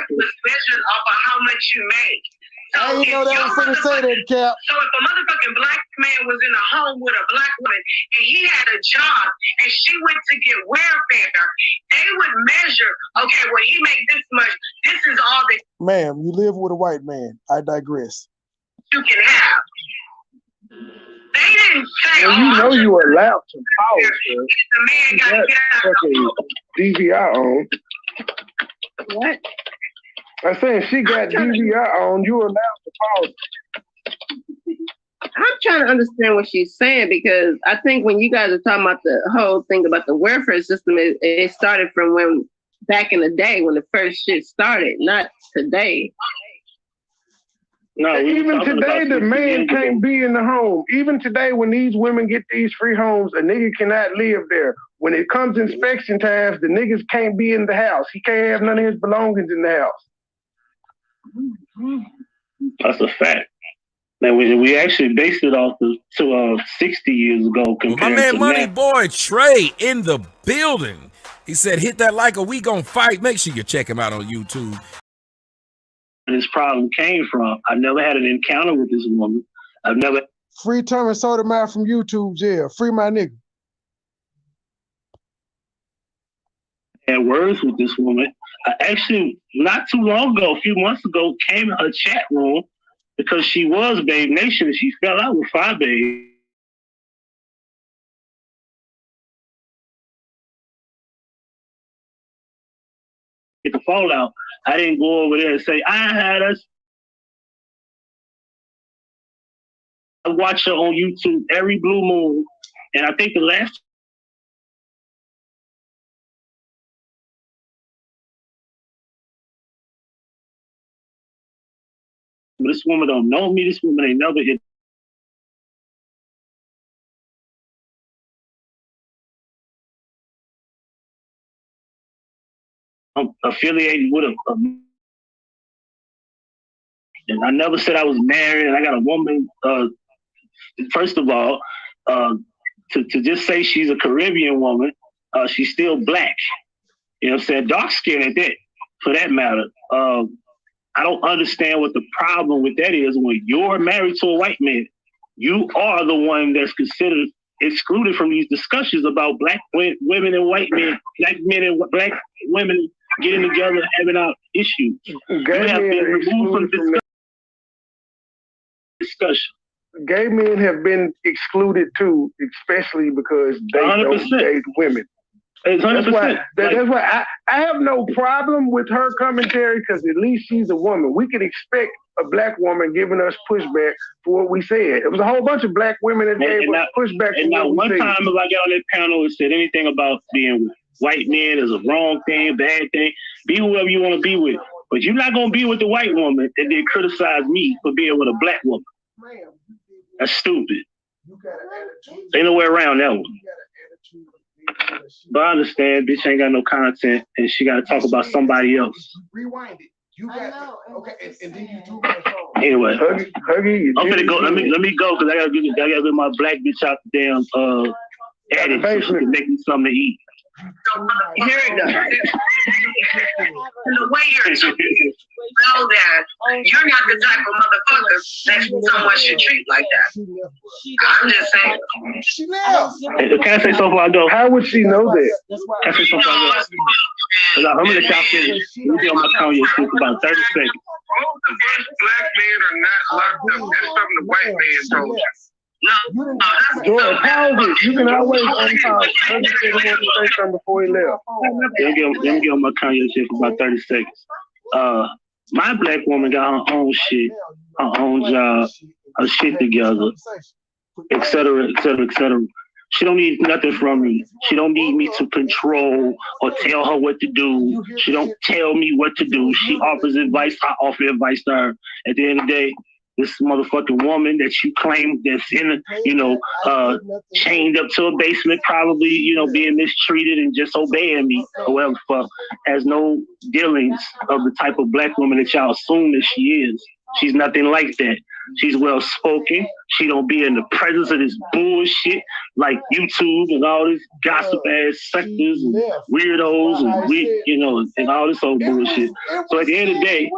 was measured off of how much you make. So I didn't know that was finna say that, Cap. So if a motherfucking black man was in a home with a black woman and he had a job and she went to get welfare, they would measure, okay, well, he made this much. This is all that. Ma'am, you live with a white man. I digress. You can have. They didn't say, well, you know you were allowed to power, sir. The man got to get out of the DVR on. What? I'm saying she got DVR on. You were allowed to pause. I'm trying to understand what she's saying because I think when you guys are talking about the whole thing about the welfare system, it started from when back in the day when the first shit started, not today. No, even today the man can't be in the home. Even today when these women get these free homes, a nigga cannot live there. When it comes inspection times, the niggas can't be in the house. He can't have none of his belongings in the house. That's a fact. Now we actually based it off to 60 years ago. My man MoneyBoy Trey in the building. He said, hit that like or we gonna fight. Make sure you check him out on YouTube. This problem came from. I never had an encounter with this woman. I've never. Free Thomas Sotomayor from YouTube, yeah. Free my nigga. Had words with this woman. I actually, not too long ago, a few months ago, came in her chat room because she was Babe Nation and she fell out with Five Babe. Get the fallout. I didn't go over there and say, I had us. I watch her on YouTube every blue moon. And I think the last this woman don't know me. This woman ain't never hit. I'm affiliated with a and I never said I was married and I got a woman. First of all, to just say she's a Caribbean woman, she's still black. You know what I'm saying? Dark skin at that, for that matter. I don't understand what the problem with that is. When you're married to a white man, you are the one that's considered excluded from these discussions about black women and white men, black men and black women getting together, having our issues. You have been removed from discussion. Gay men have been excluded too, especially because they 100%. Don't date women. That's why I have no problem with her commentary, because at least she's a woman. We can expect a black woman giving us pushback for what we said. It was a whole bunch of black women that gave us pushback. And not one time have I got on that panel and said anything about being white men is a wrong thing, bad thing. Be whoever you want to be with. But you're not going to be with the white woman and then criticize me for being with a black woman. That's stupid. Ain't no way around that one. But I understand, bitch ain't got no content, and she got to talk about somebody else. Rewind it. You got okay, and then you do my phone. Anyway, Huggy, I'm gonna go. Let me go, because I gotta get my black bitch out the damn attic so she can make me something to eat. Here it goes. The way you're know that you're not the type of motherfucker that someone should treat like that. I'm just saying. She left. Can I say something before I go? How would she know that? Can I say something before I go? I'm gonna let y'all finish. Let me be on my Kanye shit for about 30 seconds. Most of us black men are not locked up. That's something the white man told us. Jordan, pause it. You can always unpause. Huggy said he wanted to say something before he left. Let me get on my Kanye shit for about 30 seconds. My black woman got her own shit, her own job, her shit together, etc., etc., etc. She don't need nothing from me. She don't need me to control or tell her what to do. She don't tell me what to do. She offers advice. I offer advice to her. At the end of the day, this motherfucking woman that you claim that's in, chained up to a basement, probably, being mistreated and just obeying me or whatever the fuck, has no dealings of the type of black woman that y'all assume that she is. She's nothing like that. She's well spoken. She don't be in the presence of this bullshit like YouTube and all these gossip ass sectors and weirdos and and all this old bullshit. So at the end of the day,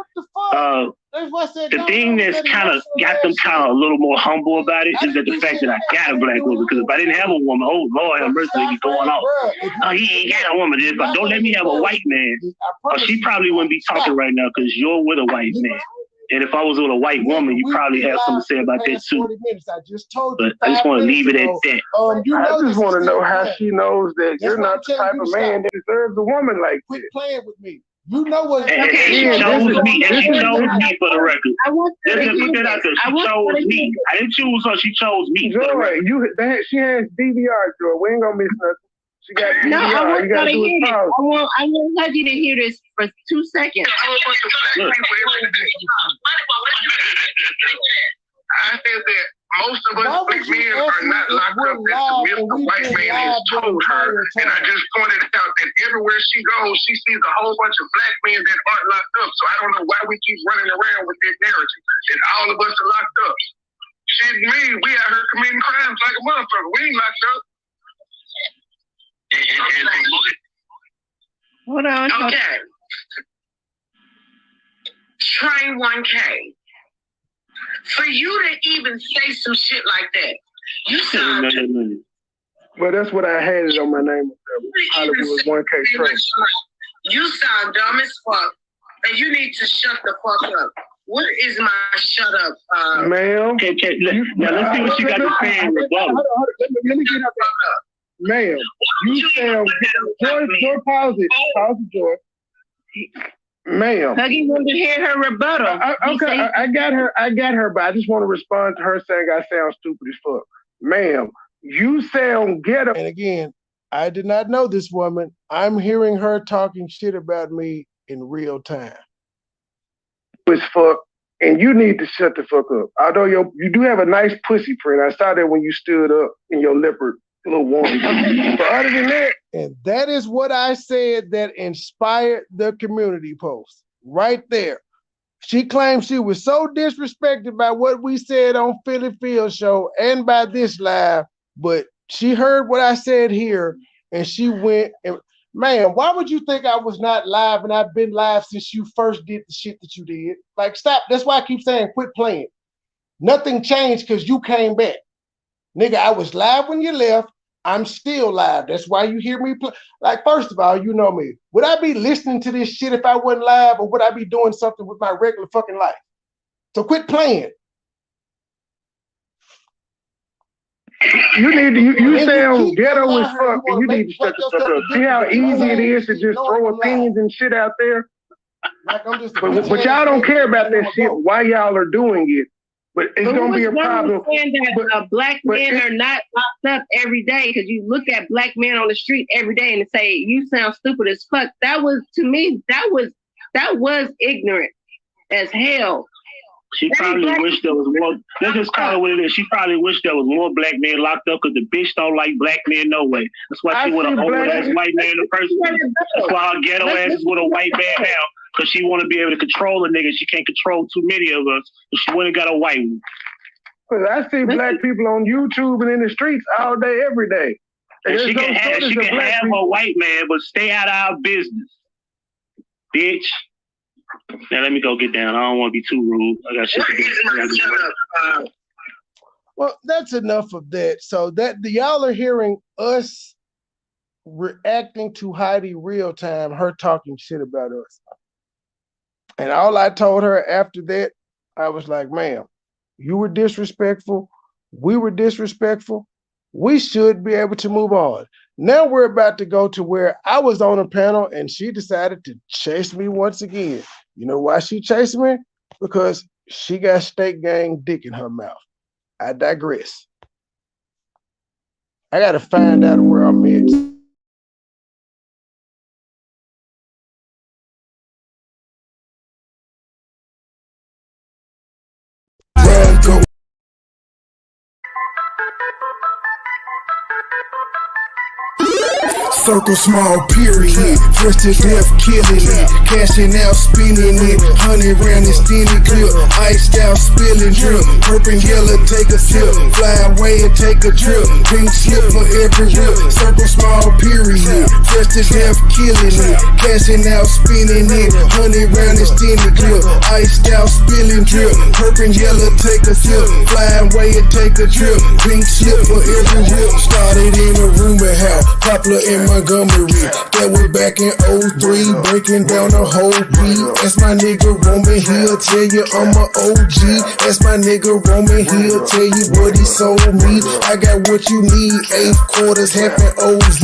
the thing that's kind of got them kind of a little more humble about it is that the fact that I got a black woman. Because if I didn't have a woman, oh Lord have mercy, they'd be going off. He ain't got a woman. If I don't let me have a white man, she probably wouldn't be talking right now because you're with a white man. And if I was with a white woman, you probably have something to say about that too. But I just want to leave it at that. I just want to know how she knows that you're not the type of man that deserves a woman like that. Quit playing with me. You know what? And she chose me. And she chose me for the record. Let's just put that out there. She chose me. I didn't choose her. She chose me. Joy, she has DVR, Joy. We ain't gonna miss nothing. She got DVR. No, I want to hear this. I want Huggy to hear this for 2 seconds. I said that most of us black men are not locked up. That's the myth the white man has told her. And I just pointed out that everywhere she goes, she sees a whole bunch of black men that aren't locked up. So I don't know why we keep running around with that narrative that all of us are locked up. Shit, we out here committing crimes like a motherfucker. We ain't locked up. Hold on. Okay. Train 1K. For you to even say some shit like that, you sound. Well, that's what I had it on my name. Hollywood 1K Train. You sound dumb as fuck, and you need to shut the fuck up. What is my shut up? Ma'am. Now let's see what you got to say in rebuttal. Let me get up there. Ma'am, you sound. George, pause it. Pause it, George. Ma'am. Huggy wanted to hear her rebuttal. Okay, I got her, but I just want to respond to her saying I sound stupid as fuck. Ma'am, you sound ghetto. And again, I did not know this woman. I'm hearing her talking shit about me in real time. As fuck, and you need to shut the fuck up. Although you do have a nice pussy print. I saw that when you stood up in your leopard little woman. But other than that, and that is what I said that inspired the community post right there. She claimed she was so disrespected by what we said on Philly Field Show and by this live, but she heard what I said here and she went and Man, why would you think I was not live and I've been live since you first did the shit that you did? Like, stop. That's why I keep saying quit playing. Nothing changed because you came back. Nigga, I was live when you left. I'm still live. That's why you hear me play. Like, first of all, you know me. Would I be listening to this shit if I wasn't live, or would I be doing something with my regular fucking life? So quit playing. You need to, you sound ghetto as fuck, and you need to shut the fuck up. See how easy it is to just throw opinions and shit out there? Like, I'm just but y'all don't care about that shit. Why y'all are doing it? But it's gonna be a problem. That black men are not locked up every day, because you look at black men on the street every day and say you sound stupid as fuck. That was, to me, that was ignorant as hell. She probably wished there was more. Let's just call it what it is. She probably wished there was more black men locked up, because the bitch don't like black men no way. That's why she want an old ass white man in the first place. That's why her ghetto ass is with a white man now, because she want to be able to control a nigga. She can't control too many of us, but she went and got a white one. Cause I see black people on YouTube and in the streets all day, every day. And she can have a white man, but stay out of our business, bitch. Now let me go get down. I don't want to be too rude. I got shit to do. Well, that's enough of that. So that y'all are hearing us reacting to Heidi real time, her talking shit about us. And all I told her after that, I was like, ma'am, you were disrespectful. We were disrespectful. We should be able to move on. Now we're about to go to where I was on a panel and she decided to chase me once again. You know why she chased me? Because she got State Gang dick in her mouth. I digress. I got to find out where I'm at. Circle small period, fresh to death killing it, cashing out spinning it, 100 round extended clip, iced out spilling drip, purple yellow take a sip, fly away and take a trip, pink slip for every whip. Circle small period, fresh to death killing it, cashing out spinning it, 100 round extended clip, iced out spilling drip, purple yellow take a sip, fly away and take a trip, pink slip for every whip. Started in a rumor house, popular in Montgomery, that was back in 03, breaking down the whole beat. That's my nigga Roman, he'll tell you I'm a OG. That's my nigga Roman, he'll tell you what he sold me. I got what you need, 8 quarters, half an OZ.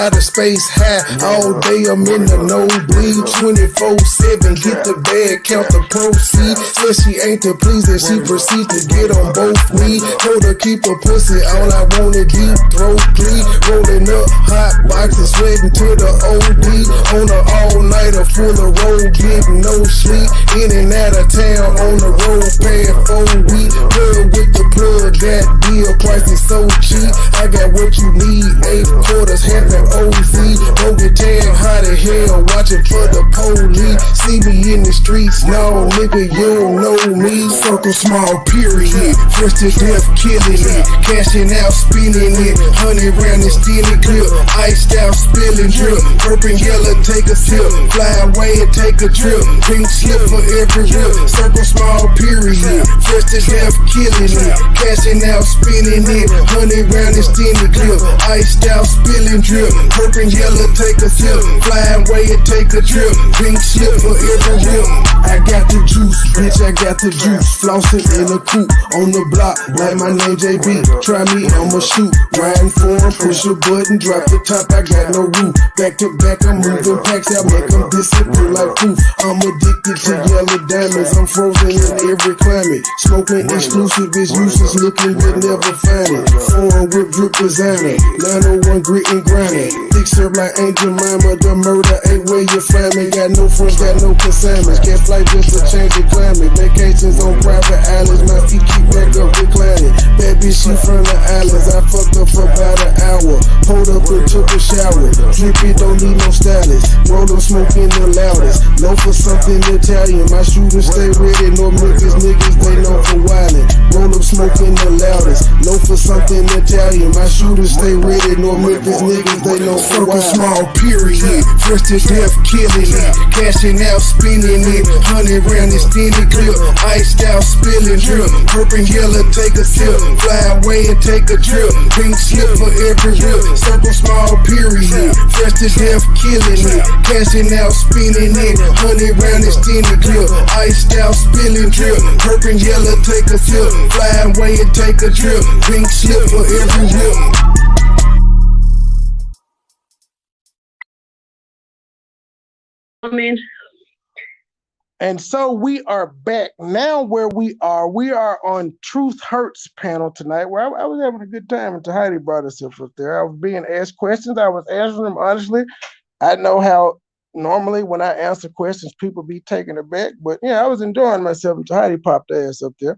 Out of space high, all day I'm in the nosebleed. 24/7, get the bag, count the proceeds. Said she ain't to please and she proceed to get on both knees. Told her keep her pussy, all I wanted deep throat clean. Rolling up hot boxes, sweating to the OD. On a all-nighter full of road, getting no sleep. In and out of town on the road, paying 4 weeks. Plug with the plug, that deal price is so cheap. I got what you need, 8 quarters, half an OZ. Don't get tagged hot as hell, watching for the police. See me in the streets, no nigga, you don't know me. Circle small period, fresh to death killing it, cashing out spinning it, 100 round extended clip, iced out spilling drip, purple yellow take a sip, fly away and take a trip, pink slip for every whip. Circle small period, fresh to death killing it, cashing out spinning it, 100 round extended clip, iced out spilling drip, purple yellow take a sip, fly away and take a trip, pink slip for every whip. I got the juice, bitch, I got the juice, flossing in a coupe, on the block, like my name JB, try me, I'ma shoot, riding for him, push a button, drop the top, I got no roof, back to back, I'm moving packs out, make them disappear like poof. I'm addicted to yellow diamonds, I'm frozen in every climate, smoking exclusive is useless, looking but never find it, foreign whip drip designer, 901 grit and grinding, thick serve like Angel Mama, the murder ain't where you find me, got no friends, got no consignments, can't fly just to change the climate, vacations on private islands, my feet keep back up reclining, bad bitch she from the islands, I fucked up for about an hour, pulled up and took a shower, flip it, don't need no stylist. Roll up smoking the loudest. Know for something Italian. My shooters stay ready. North Memphis niggas, they know for wildin'. Roll up smoking the loudest. Know for something Italian. My shooters stay ready. North Memphis niggas, they know for wildin'. Circle small period. Fresh to death, killing it. Cashing out, spinning it. 100 round extended clip. Iced out, spilling drip. Purple yellow, take a sip. Fly away and take a trip. Pink slip for every rip. Circle small period. Fresh to death, killing it. Cashing out, spinning it. 100 round extended clip. Iced out, spilling drip. Purple yellow, take a sip. Fly away and take a trip. Pink slip for every rip. And so we are back now where we are on Truth Hurts panel tonight, where I was having a good time until Heidi brought herself up there. I was being asked questions. I was answering them honestly. I know how normally when I answer questions, people be taken aback, but yeah, I was enjoying myself until Heidi popped her ass up there.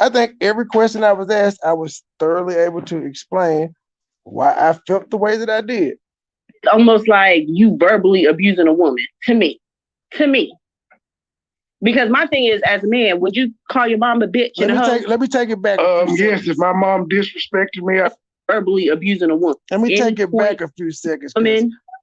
I think every question I was asked, I was thoroughly able to explain why I felt the way that I did. It's almost like you verbally abusing a woman, to me. Because my thing is, as a man, would you call your mom a bitch? Let me take it back. Yes, if my mom disrespected me, I verbally abusing a woman. Let me take it back a few seconds.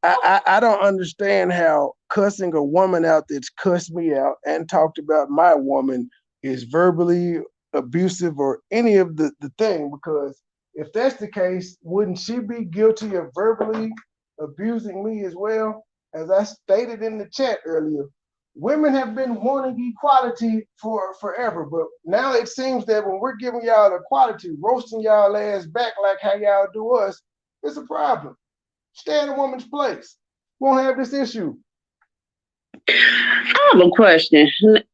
I don't understand how cussing a woman out that's cussed me out and talked about my woman is verbally abusive or any of the thing, because if that's the case, wouldn't she be guilty of verbally abusing me as well? As I stated in the chat earlier, women have been wanting equality for forever, but now it seems that when we're giving y'all equality, roasting y'all ass back like how y'all do us, it's a problem. Stay in a woman's place. Won't have this issue. I have a question.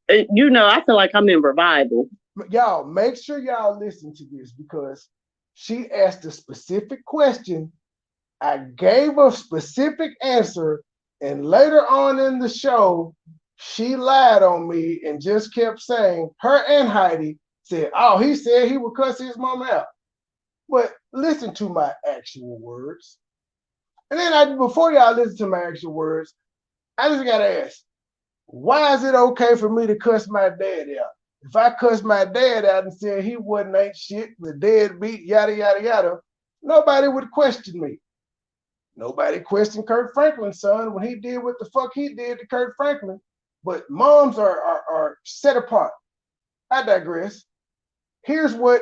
I feel like I'm in revival. Y'all, make sure y'all listen to this, because she asked a specific question. I gave a specific answer, and later on in the show, she lied on me and just kept saying, her and Heidi said, oh, he said he would cuss his mom out. But listen to my actual words. And then before y'all listen to my actual words, I just gotta ask, why is it okay for me to cuss my dad out? If I cuss my dad out and said he ain't shit, the deadbeat, yada, yada, yada, nobody would question me. Nobody questioned Kirk Franklin's son when he did what the fuck he did to Kirk Franklin. But moms are set apart. I digress. This is why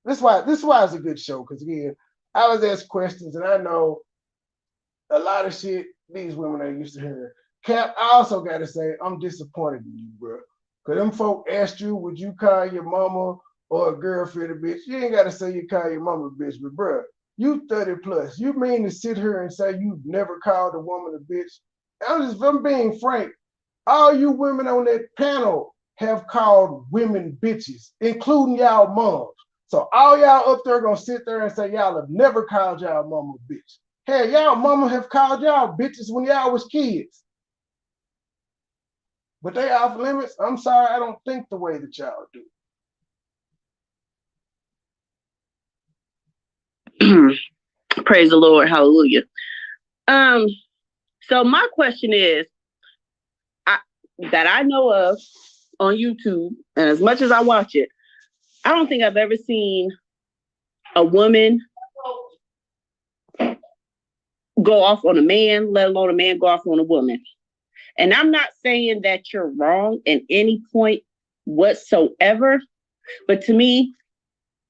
it's a good show, because again, I was asked questions, and I know a lot of shit these women are used to hearing. Cap, I also gotta say, I'm disappointed in you, bro. Because them folk asked you, would you call your mama or a girlfriend a bitch? You ain't gotta say you call your mama a bitch, but bro, you 30 plus. You mean to sit here and say you've never called a woman a bitch? If I'm being frank, all you women on that panel have called women bitches, including y'all moms. So all y'all up there gonna sit there and say y'all have never called y'all mama a bitch. Hell, y'all mama have called y'all bitches when y'all was kids. But they off limits. I'm sorry, I don't think the way that y'all do. Praise the Lord, hallelujah. So my question is, that I know of on YouTube, and as much as I watch it, I don't think I've ever seen a woman go off on a man, let alone a man go off on a woman. And I'm not saying that you're wrong in any point whatsoever, but to me,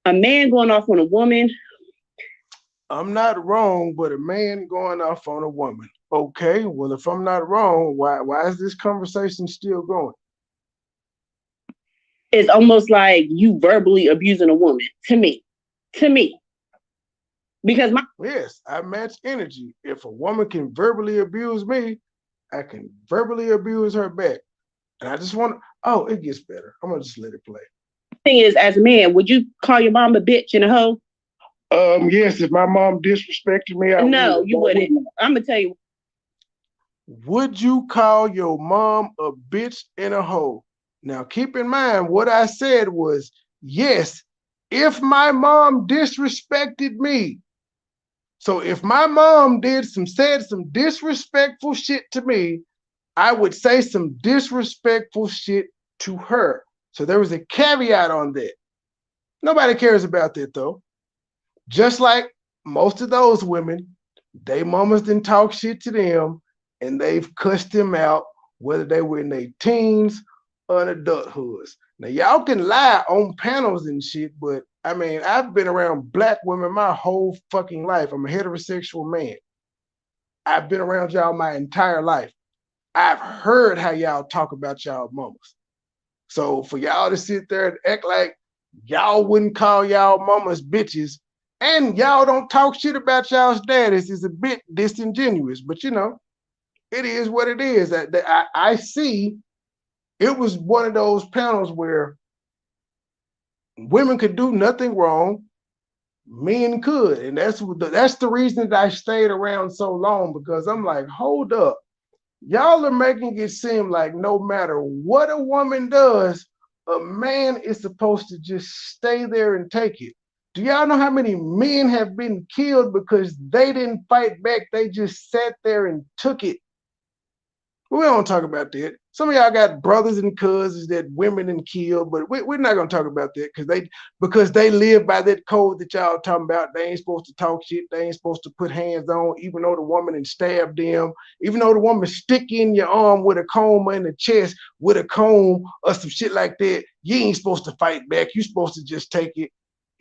a man going off on a woman. I'm not wrong, but a man going off on a woman. Okay, well, if I'm not wrong, why is this conversation still going? It's almost like you verbally abusing a woman, to me. Because yes, I match energy. If a woman can verbally abuse me, I can verbally abuse her back. And I just want to, it gets better. I'm going to just let it play. Thing is, as a man, would you call your mom a bitch and a hoe? Yes, if my mom disrespected me, I No, you wouldn't. I'm going to tell you. Would you call your mom a bitch and a hoe? Now, keep in mind, what I said was, yes, if my mom disrespected me, So if my mom said some disrespectful shit to me, I would say some disrespectful shit to her. So there was a caveat on that. Nobody cares about that though. Just like most of those women, they mamas didn't talk shit to them and they've cussed them out, whether they were in their teens or in adulthoods. Now, y'all can lie on panels and shit, but I mean, I've been around black women my whole fucking life. I'm a heterosexual man. I've been around y'all my entire life. I've heard how y'all talk about y'all mamas. So for y'all to sit there and act like y'all wouldn't call y'all mamas bitches and y'all don't talk shit about y'all's daddies is a bit disingenuous, but you know, it is what it is. I see it was one of those panels where women could do nothing wrong, men could. And that's the reason that I stayed around so long, because I'm like, hold up. Y'all are making it seem like no matter what a woman does, a man is supposed to just stay there and take it. Do y'all know how many men have been killed because they didn't fight back? They just sat there and took it. We don't talk about that. Some of y'all got brothers and cousins that women didn't kill, but we're not gonna talk about that because they live by that code that y'all talking about. They ain't supposed to talk shit. They ain't supposed to put hands on, even though the woman and stab them, even though the woman stick in your arm with a comb or in the chest with a comb or some shit like that. You ain't supposed to fight back. You supposed to just take it.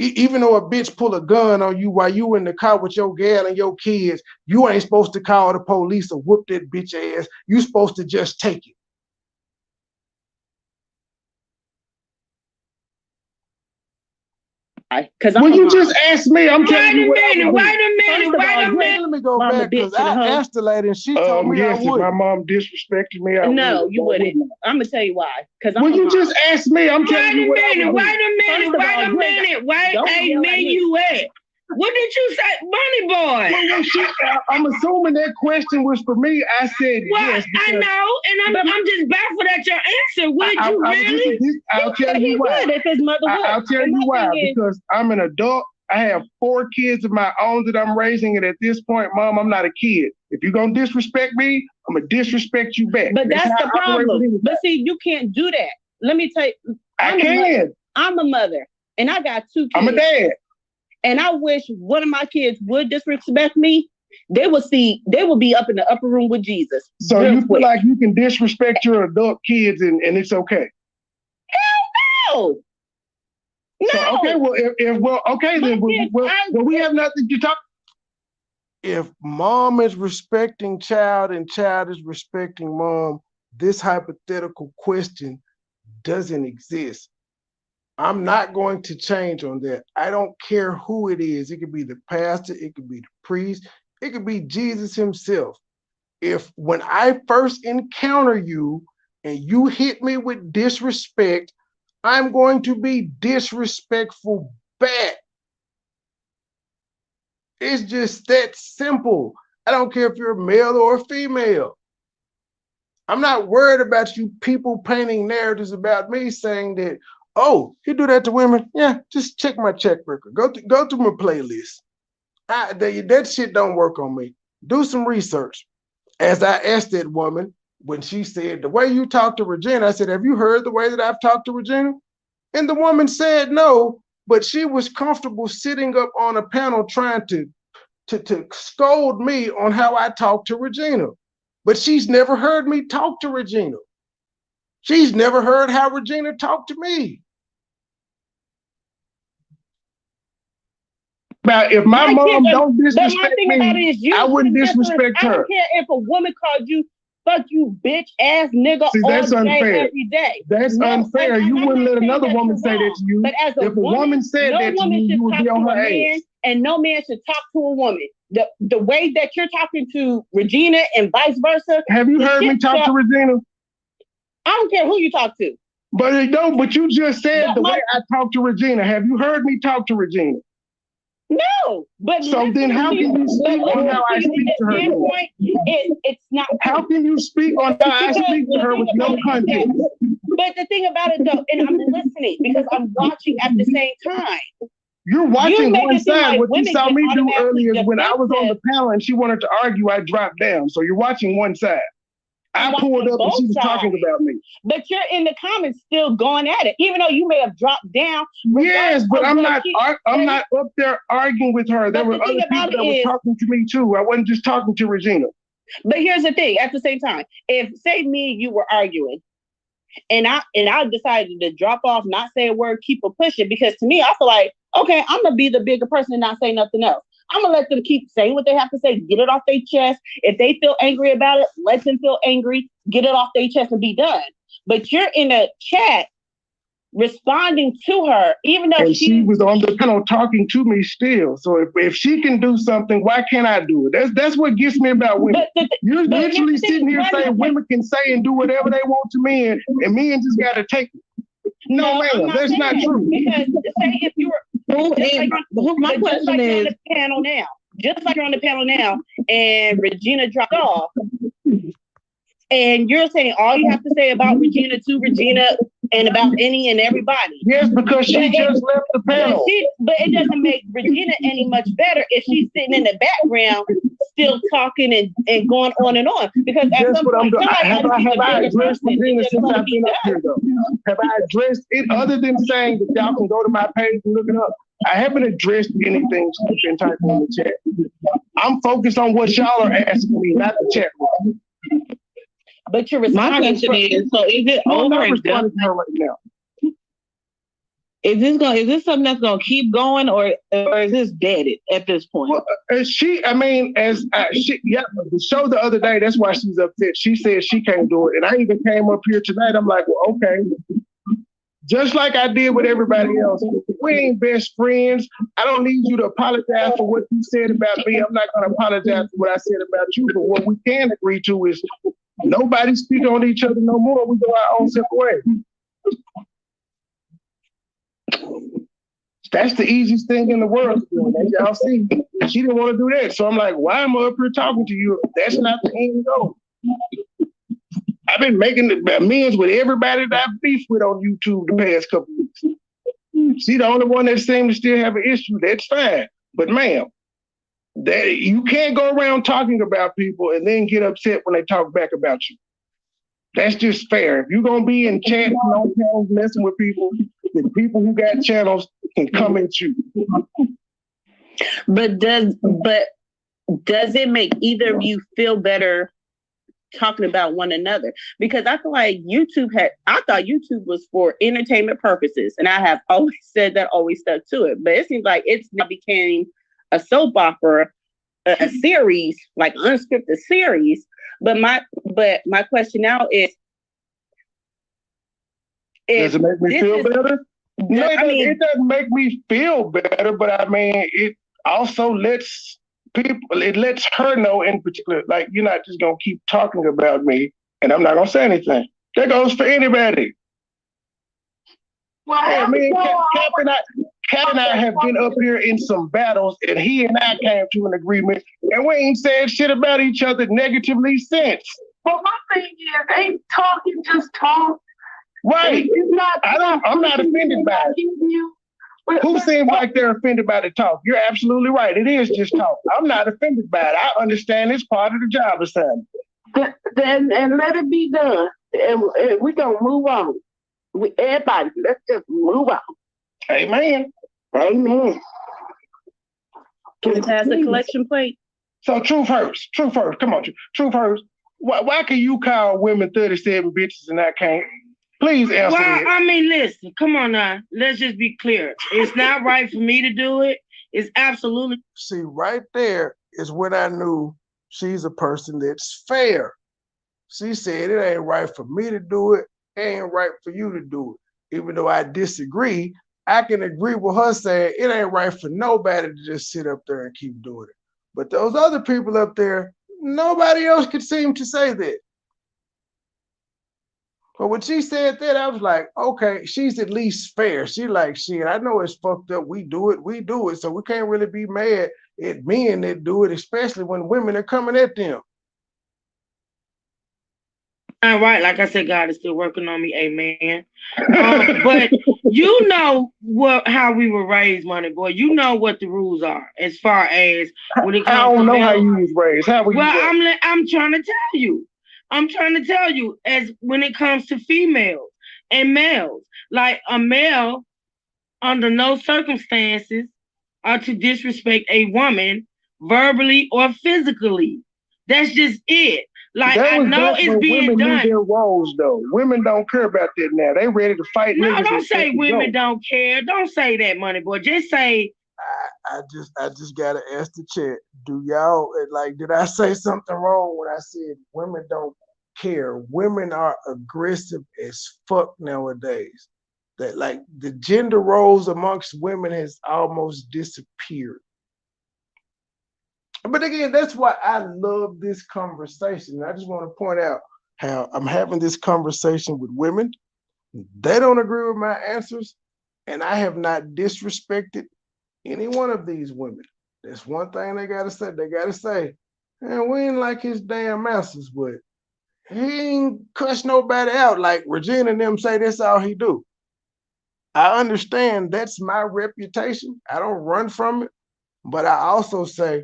Even though a bitch pull a gun on you while you in the car with your gal and your kids, you ain't supposed to call the police or whoop that bitch ass. You supposed to just take it. Because you just asked me, I'm telling you. Wait a minute. Let me go back because I asked the lady and she told me yes, I would. If my mom disrespected me, No, you wouldn't. I'm gonna tell you why. Because you just asked me, I'm telling you. Wait a minute. Hey, man, you at? What did you say, MoneyBoy? I'm assuming that question was for me. I said yes. I know, and I'm just baffled at your answer. Would you really? I'll tell you why. If his mother would. I'll tell you why. Because I'm an adult. I have 4 kids of my own that I'm raising, and at this point, Mom, I'm not a kid. If you're gonna disrespect me, I'm gonna disrespect you back. But that's the problem. But see, you can't do that. Let me tell you. I can. I'm a mother, and I got 2 kids. I'm a dad. And I wish one of my kids would disrespect me. They will be up in the upper room with Jesus. So you feel like you can disrespect your adult kids and it's okay? Hell no. No. So, okay, then we have nothing to talk. If mom is respecting child and child is respecting mom, this hypothetical question doesn't exist. I'm not going to change on that. I don't care who it is. It could be the pastor, it could be the priest, it could be Jesus himself. If when I first encounter you and you hit me with disrespect, I'm going to be disrespectful back. It's just that simple. I don't care if you're a male or a female. I'm not worried about you people painting narratives about me saying that, oh, you do that to women? Yeah, just check my check record. Go to my playlist. That shit don't work on me. Do some research. As I asked that woman, when she said, the way you talk to Regina, I said, have you heard the way that I've talked to Regina? And the woman said no, but she was comfortable sitting up on a panel trying to scold me on how I talk to Regina. But she's never heard me talk to Regina. She's never heard how Regina talked to me. Now, if my mom don't disrespect me, I wouldn't disrespect her. I don't care if a woman called you, fuck you, bitch, ass, nigga, see, that's all unfair. day, every day. That's unfair. You wouldn't let another woman say that to you. But as if a woman said that to you, you would be on her ass. And no man should talk to a woman. The way that you're talking to Regina and vice versa. Have you heard me talk to Regina? I don't care who you talk to. But you just said the way I talk to Regina. Have you heard me talk to Regina? No, but so then how can you speak on how I speak to her? It's not. How can you speak on how I speak to her with no context? But the thing about it though, and I'm listening because I'm watching at the same time. You're watching one side. What you saw me do earlier is when I was on the panel and she wanted to argue, I dropped down. So you're watching one side. I pulled up and she was talking about me. But you're in the comments still going at it, even though you may have dropped down. Yes, but I'm not up there arguing with her. There were other people that were talking to me too. I wasn't just talking to Regina. But here's the thing: at the same time, if say me and you were arguing, and I decided to drop off, not say a word, keep it pushing, because to me, I feel like, okay, I'm gonna be the bigger person and not say nothing else. I'm gonna let them keep saying what they have to say, get it off their chest. If they feel angry about it, let them feel angry, get it off their chest and be done. But you're in a chat responding to her, even though she was on the panel talking to me still. So if she can do something, why can't I do it? That's what gets me about women. You're literally sitting here saying women can say and do whatever they want to men, and men just gotta take it. No, ma'am, that's not true. Because say if you were my question is, just like you're on the panel now, and Regina dropped off, and you're saying all you have to say about Regina to Regina and about any and everybody. Yes, because she just left the panel. But it doesn't make Regina any much better if she's sitting in the background still talking and going on and on. Because at some point, have I addressed Regina since I've been up here though? Have I addressed it other than saying that y'all can go to my page and look it up? I haven't addressed anything she's been typing in the chat. I'm focused on what y'all are asking me, not the chat room. But your response my question is, so is it over and done right now? Is this something that's gonna keep going, or is this deaded at this point? Well, the show the other day, that's why she's upset. She said she can't do it. And I even came up here tonight. I'm like, well, okay. Just like I did with everybody else. We ain't best friends. I don't need you to apologize for what you said about me. I'm not gonna apologize for what I said about you. But what we can agree to is nobody speak on each other no more. We go our own separate way. That's the easiest thing in the world to do. As y'all see, she didn't want to do that. So I'm like, why am I up here talking to you? That's not the end goal. I've been making amends with everybody that I've beefed with on YouTube the past couple weeks. She the only one that seems to still have an issue. That's fine. But ma'am, that you can't go around talking about people and then get upset when they talk back about you. That's just fair. If you're gonna be in chat on channels messing with people, then people who got channels can come at you. But does it make either of you feel better talking about one another? Because I feel like I thought YouTube was for entertainment purposes, and I have always said that, always stuck to it. But it seems like it's now became a soap opera, a series, like unscripted series. But my question now is, does it make me feel better? No, it doesn't make me feel better, but I mean, it also lets her know in particular, like, you're not just gonna keep talking about me and I'm not gonna say anything. That goes for anybody. Well, hey, man, Cap and I have been up here in some battles, and he and I came to an agreement, and we ain't said shit about each other negatively since. Well, my thing is, ain't talking just talk. Right. I'm not offended by it. Who seems like they're offended by the talk? You're absolutely right. It is just talk. I'm not offended by it. I understand it's part of the job assignment. And let it be done. And we're going to move on. Everybody, let's just move on. Amen. Amen. Can we pass the collection plate? So truth hurts. Come on, truth hurts. Why can you call women 37 bitches and I can't? Please answer it. I mean, listen, come on now. Let's just be clear. It's not right for me to do it. It's absolutely. See, right there is when I knew she's a person that's fair. She said it ain't right for me to do it. It ain't right for you to do it. Even though I disagree, I can agree with her saying it ain't right for nobody to just sit up there and keep doing it. But those other people up there, nobody else could seem to say that. But when she said that, I was like, okay, she's at least fair. She like, shit, I know it's fucked up. We do it. So we can't really be mad at men that do it, especially when women are coming at them. All right, like I said, God is still working on me. Amen. But you know how we were raised, money boy. You know what the rules are as far as when it comes. I don't know how you was raised. How were you raised? I'm trying to tell you. I'm trying to tell you as when it comes to females and males, like a male under no circumstances are to disrespect a woman verbally or physically. That's just it. Like I know it's being done. Women their roles though. Women don't care about that now. They ready to fight. No, don't say women don't care. Don't say that, money boy. Just say. I just gotta ask the chat. Do y'all did I say something wrong when I said women don't care? Women are aggressive as fuck nowadays. That like the gender roles amongst women has almost disappeared. But again, that's why I love this conversation. I just want to point out how I'm having this conversation with women. They don't agree with my answers, and I have not disrespected any one of these women. That's one thing they gotta say. They gotta say, man, we ain't like his damn answers, but he ain't cuss nobody out like Regina and them say that's all he do. I understand that's my reputation. I don't run from it, but I also say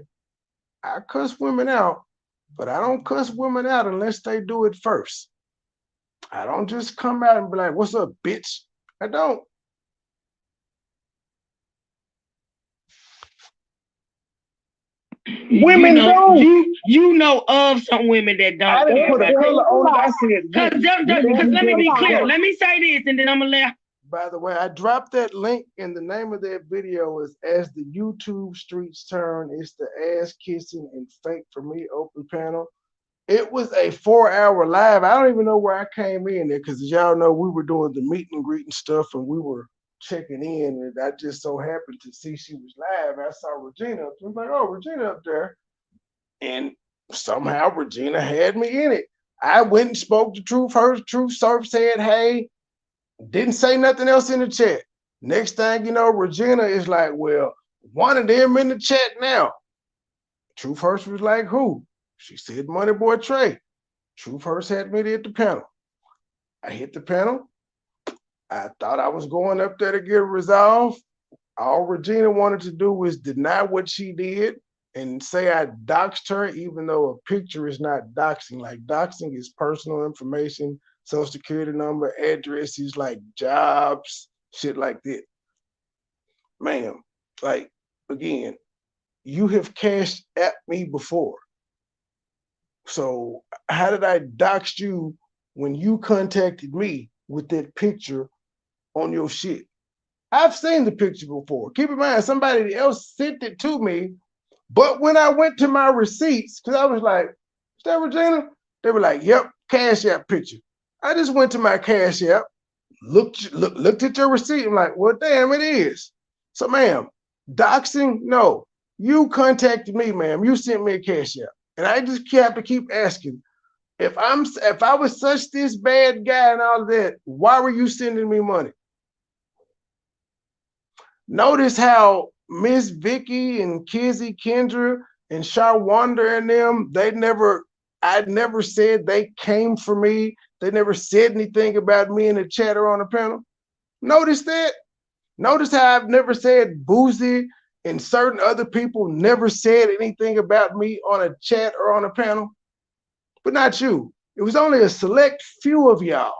I cuss women out, but I don't cuss women out unless they do it first. I don't just come out and be like, what's up, bitch? I don't. Women don't. You know of some women that don't. I didn't put a color on it. I said, because let me be clear. Let me say this, and then I'm gonna let. By the way, I dropped that link, and the name of that video is "As the YouTube Streets Turn." It's the ass kissing and fake for me open panel. It was a 4-hour live. I don't even know where I came in there because, as y'all know, we were doing the meet and greet and stuff, and we were checking in, and I just so happened to see she was live. I saw Regina. I was like, oh, Regina up there. And somehow Regina had me in it. I went and spoke to Truth. Her Truth Surf said, hey, didn't say nothing else in the chat. Next thing you know, Regina is like, well, one of them in the chat now. Truth Hurst was like, who? She said, MoneyBoy Trey. Truth Hurst had me to hit the panel. I hit the panel. I thought I was going up there to get it resolved. All Regina wanted to do was deny what she did and say I doxed her, even though a picture is not doxing. Like doxing is personal information, social security number, addresses, like jobs, shit like that. Ma'am, like, again, you have cashed at me before. So how did I dox you when you contacted me with that picture on your shit? I've seen the picture before. Keep in mind, somebody else sent it to me, but when I went to my receipts, because I was like, is that Regina? They were like, yep, Cash App picture. I just went to my Cash App, looked at your receipt. I'm like, well, damn, it is. So, ma'am, doxing? No. You contacted me, ma'am. You sent me a Cash App. And I just have to keep asking, if I was such this bad guy and all of that, why were you sending me money? Notice how Miss Vicky and Kizzy Kendra and Shawanda and them, I never said they came for me. They never said anything about me in the chat or on the panel. Notice that? Notice how I've never said Boozy and certain other people never said anything about me on a chat or on a panel, but not you. It was only a select few of y'all.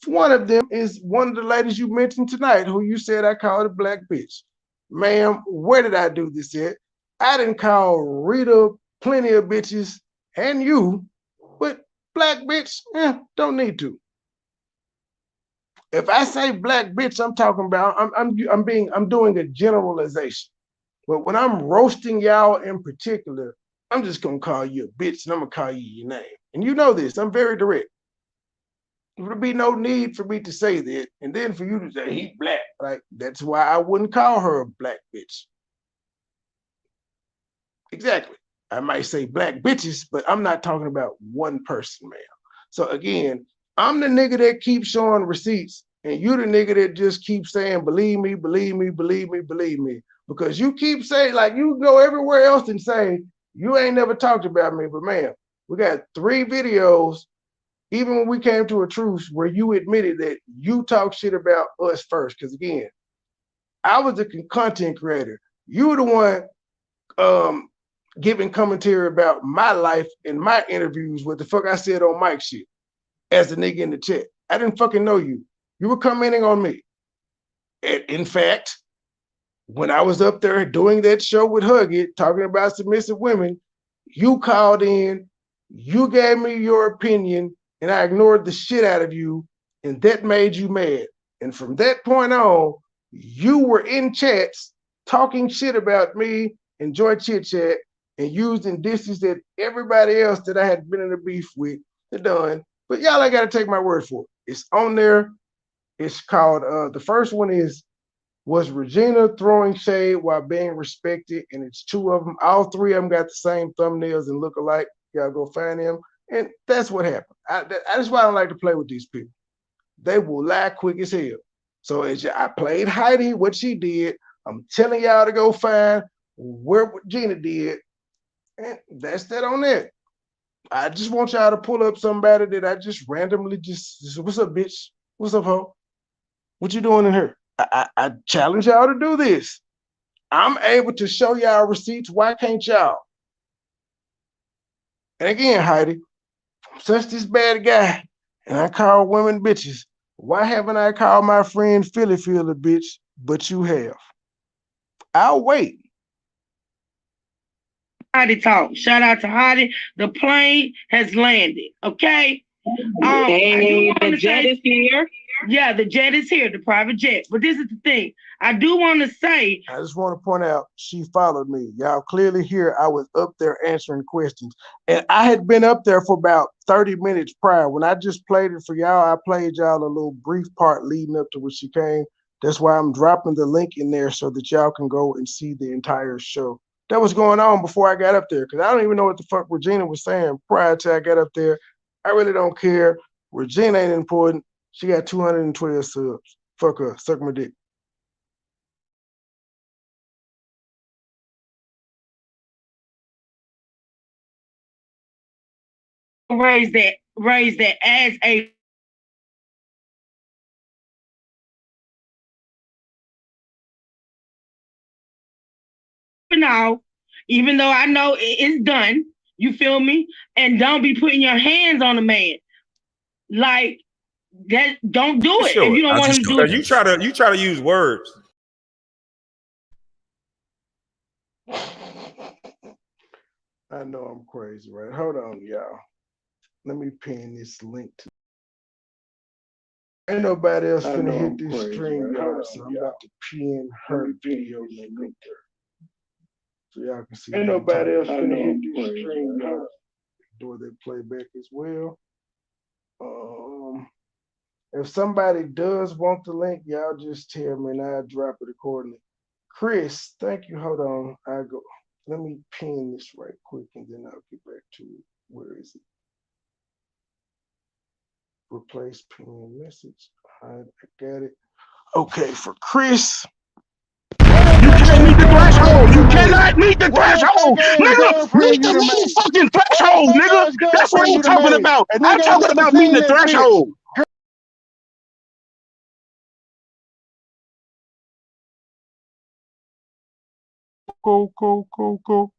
One of them is one of the ladies you mentioned tonight, who you said I called a black bitch. Ma'am, where did I do this at? I didn't call Rita plenty of bitches and you, but black bitch, don't need to. If I say black bitch, I'm talking about I'm doing a generalization. But when I'm roasting y'all in particular, I'm just gonna call you a bitch and I'm gonna call you your name. And you know this, I'm very direct. There would be no need for me to say that, and then for you to say he's black. Like, that's why I wouldn't call her a black bitch. Exactly. I might say black bitches, but I'm not talking about one person, ma'am. So again, I'm the nigga that keeps showing receipts, and you the nigga that just keeps saying, believe me, believe me, believe me, believe me. Because you keep saying, like, you go everywhere else and say, you ain't never talked about me, but ma'am, we got 3 videos even when we came to a truce where you admitted that you talk shit about us first, because again, I was the content creator. You were the one giving commentary about my life in my interviews, what the fuck I said on Mike shit, as the nigga in the chat. I didn't fucking know you. You were commenting on me. And in fact, when I was up there doing that show with Huggy, talking about submissive women, you called in, you gave me your opinion, and I ignored the shit out of you, and that made you mad. And from that point on, you were in chats talking shit about me, enjoy chit chat, and using disses that everybody else that I had been in a beef with had done. But y'all ain't got to take my word for it. It's on there. It's called, the first one was Regina throwing shade while being respected, and it's two of them. All three of them got the same thumbnails and look alike. Y'all go find them, and that's what happened. That's why I don't like to play with these people. They will lie quick as hell. So as I played Heidi, what she did, I'm telling y'all to go find where Gina did, and that's that on that. I just want y'all to pull up somebody that I just randomly just what's up, bitch? What's up, ho? What you doing in here? I challenge y'all to do this. I'm able to show y'all receipts. Why can't y'all? And again, Heidi, I'm such this bad guy, and I call women bitches. Why haven't I called my friend Philly Phil a bitch, but you have? I'll wait. Heidi talk. Shout out to Heidi. The plane has landed. Okay. Hey, the jet is here. Yeah, the jet is here, the private jet. But this is the thing. I do want to say. I just want to point out, she followed me. Y'all clearly hear I was up there answering questions. And I had been up there for about 30 minutes prior. When I just played it for y'all, I played y'all a little brief part leading up to when she came. That's why I'm dropping the link in there so that y'all can go and see the entire show. That was going on before I got up there, because I don't even know what the fuck Regina was saying prior to I got up there. I really don't care. Regina ain't important. She got 212 subs. Fuck her. Suck my dick. Raise that as a now, even though I know it's done, you feel me? And don't be putting your hands on a man. Like that, don't do it if you don't want him to do it. You try to use words. I know I'm crazy, right? Hold on, y'all. Let me pin this link to. Ain't nobody else finna hit this stream, y'all. So I'm about to pin her video link up there, so y'all can see. Ain't nobody else finna hit this stream, y'all. Do that playback as well. If somebody does want the link, y'all just tell me and I'll drop it accordingly. Chris, thank you. Hold on. I go. Let me pin this right quick and then I'll get back to it. Where is it? Replace pin message. I got it. Okay, for Chris. You can't meet the threshold. You cannot meet the threshold. Nigga, meet the motherfucking threshold, nigga. That's what I'm talking about. I'm talking about meeting the threshold. Cool.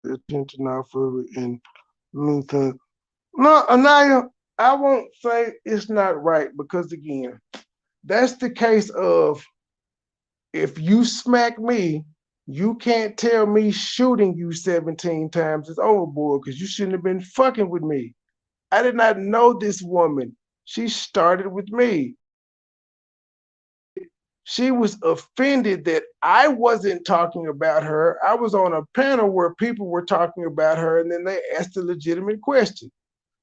Attention now further in meantime. No, Anaya, I won't say it's not right because again, that's the case of if you smack me, you can't tell me shooting you 17 times is overboard because you shouldn't have been fucking with me. I did not know this woman. She started with me. She was offended that I wasn't talking about her. I was on a panel where people were talking about her and then they asked a legitimate question.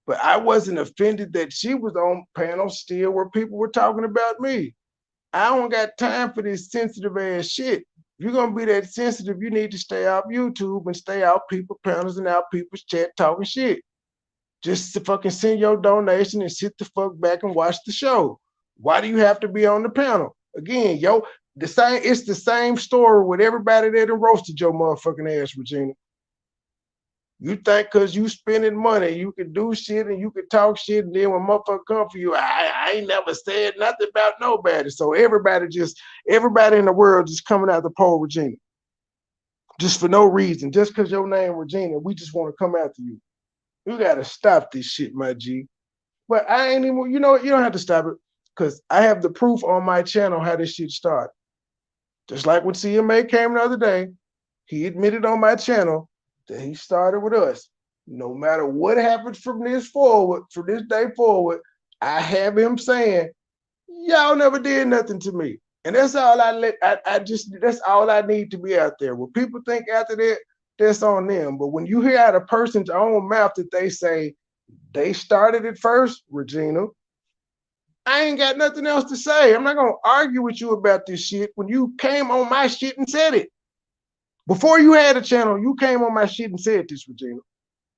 But I wasn't offended that she was on panel still where people were talking about me. I don't got time for this sensitive ass shit. If you're gonna be that sensitive, you need to stay off YouTube and stay out people panels and out people's chat talking shit. Just to fucking send your donation and sit the fuck back and watch the show. Why do you have to be on the panel? Again, It's the same story with everybody that done roasted your motherfucking ass, Regina. You think because you spending money, you can do shit and you can talk shit, and then when motherfucker come for you, I ain't never said nothing about nobody. So everybody in the world just coming out the pole, Regina. Just for no reason. Just because your name Regina, we just want to come after you. You gotta stop this shit, my G. But I ain't even, you know what? You don't have to stop it. Because I have the proof on my channel how this shit started. Just like when CMA came the other day, he admitted on my channel that he started with us. No matter what happens from this day forward, I have him saying, y'all never did nothing to me. And that's all that's all I need to be out there. What people think after that, that's on them. But when you hear out a person's own mouth that they say they started it first, Regina, I ain't got nothing else to say. I'm not gonna argue with you about this shit when you came on my shit and said it. Before you had a channel, you came on my shit and said this, Regina.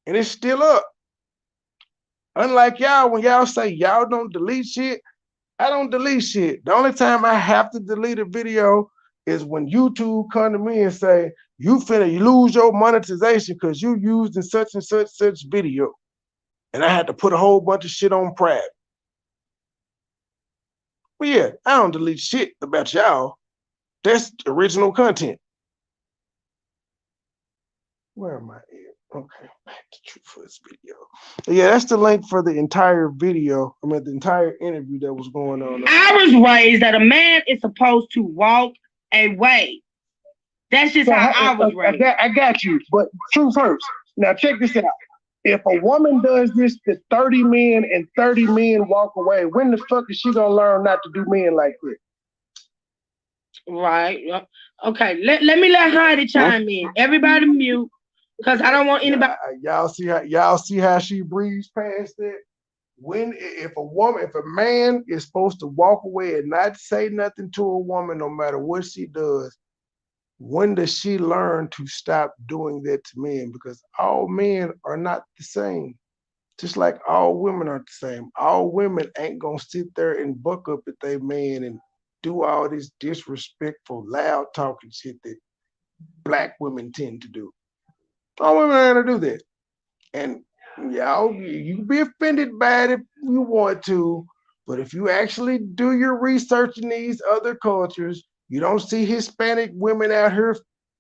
And it's still up. Unlike y'all, when y'all say y'all don't delete shit, I don't delete shit. The only time I have to delete a video is when YouTube come to me and say, you finna lose your monetization because you used in such and such video. And I had to put a whole bunch of shit on private. But yeah, I don't delete shit about y'all. That's original content. Where am I at? Okay, back to True for this video. Yeah, that's the link for the entire video. I mean, the entire interview that was going on. I was raised that a man is supposed to walk away. That's just how I was raised. I got you, but true first. Now check this out. If a woman does this to 30 men and 30 men walk away, when the fuck is she gonna learn not to do men like that? Right. Okay. Let me let Heidi chime in. Everybody mute, because I don't want anybody. Y'all see how she breezed past that? If a man is supposed to walk away and not say nothing to a woman, no matter what she does, when does she learn to stop doing that to men? Because all men are not the same. Just like all women aren't the same. All women ain't gonna sit there and buck up at their man and do all this disrespectful, loud talking shit that black women tend to do. All women are gonna do that. And y'all, you can be offended by it if you want to, but if you actually do your research in these other cultures, you don't see Hispanic women out here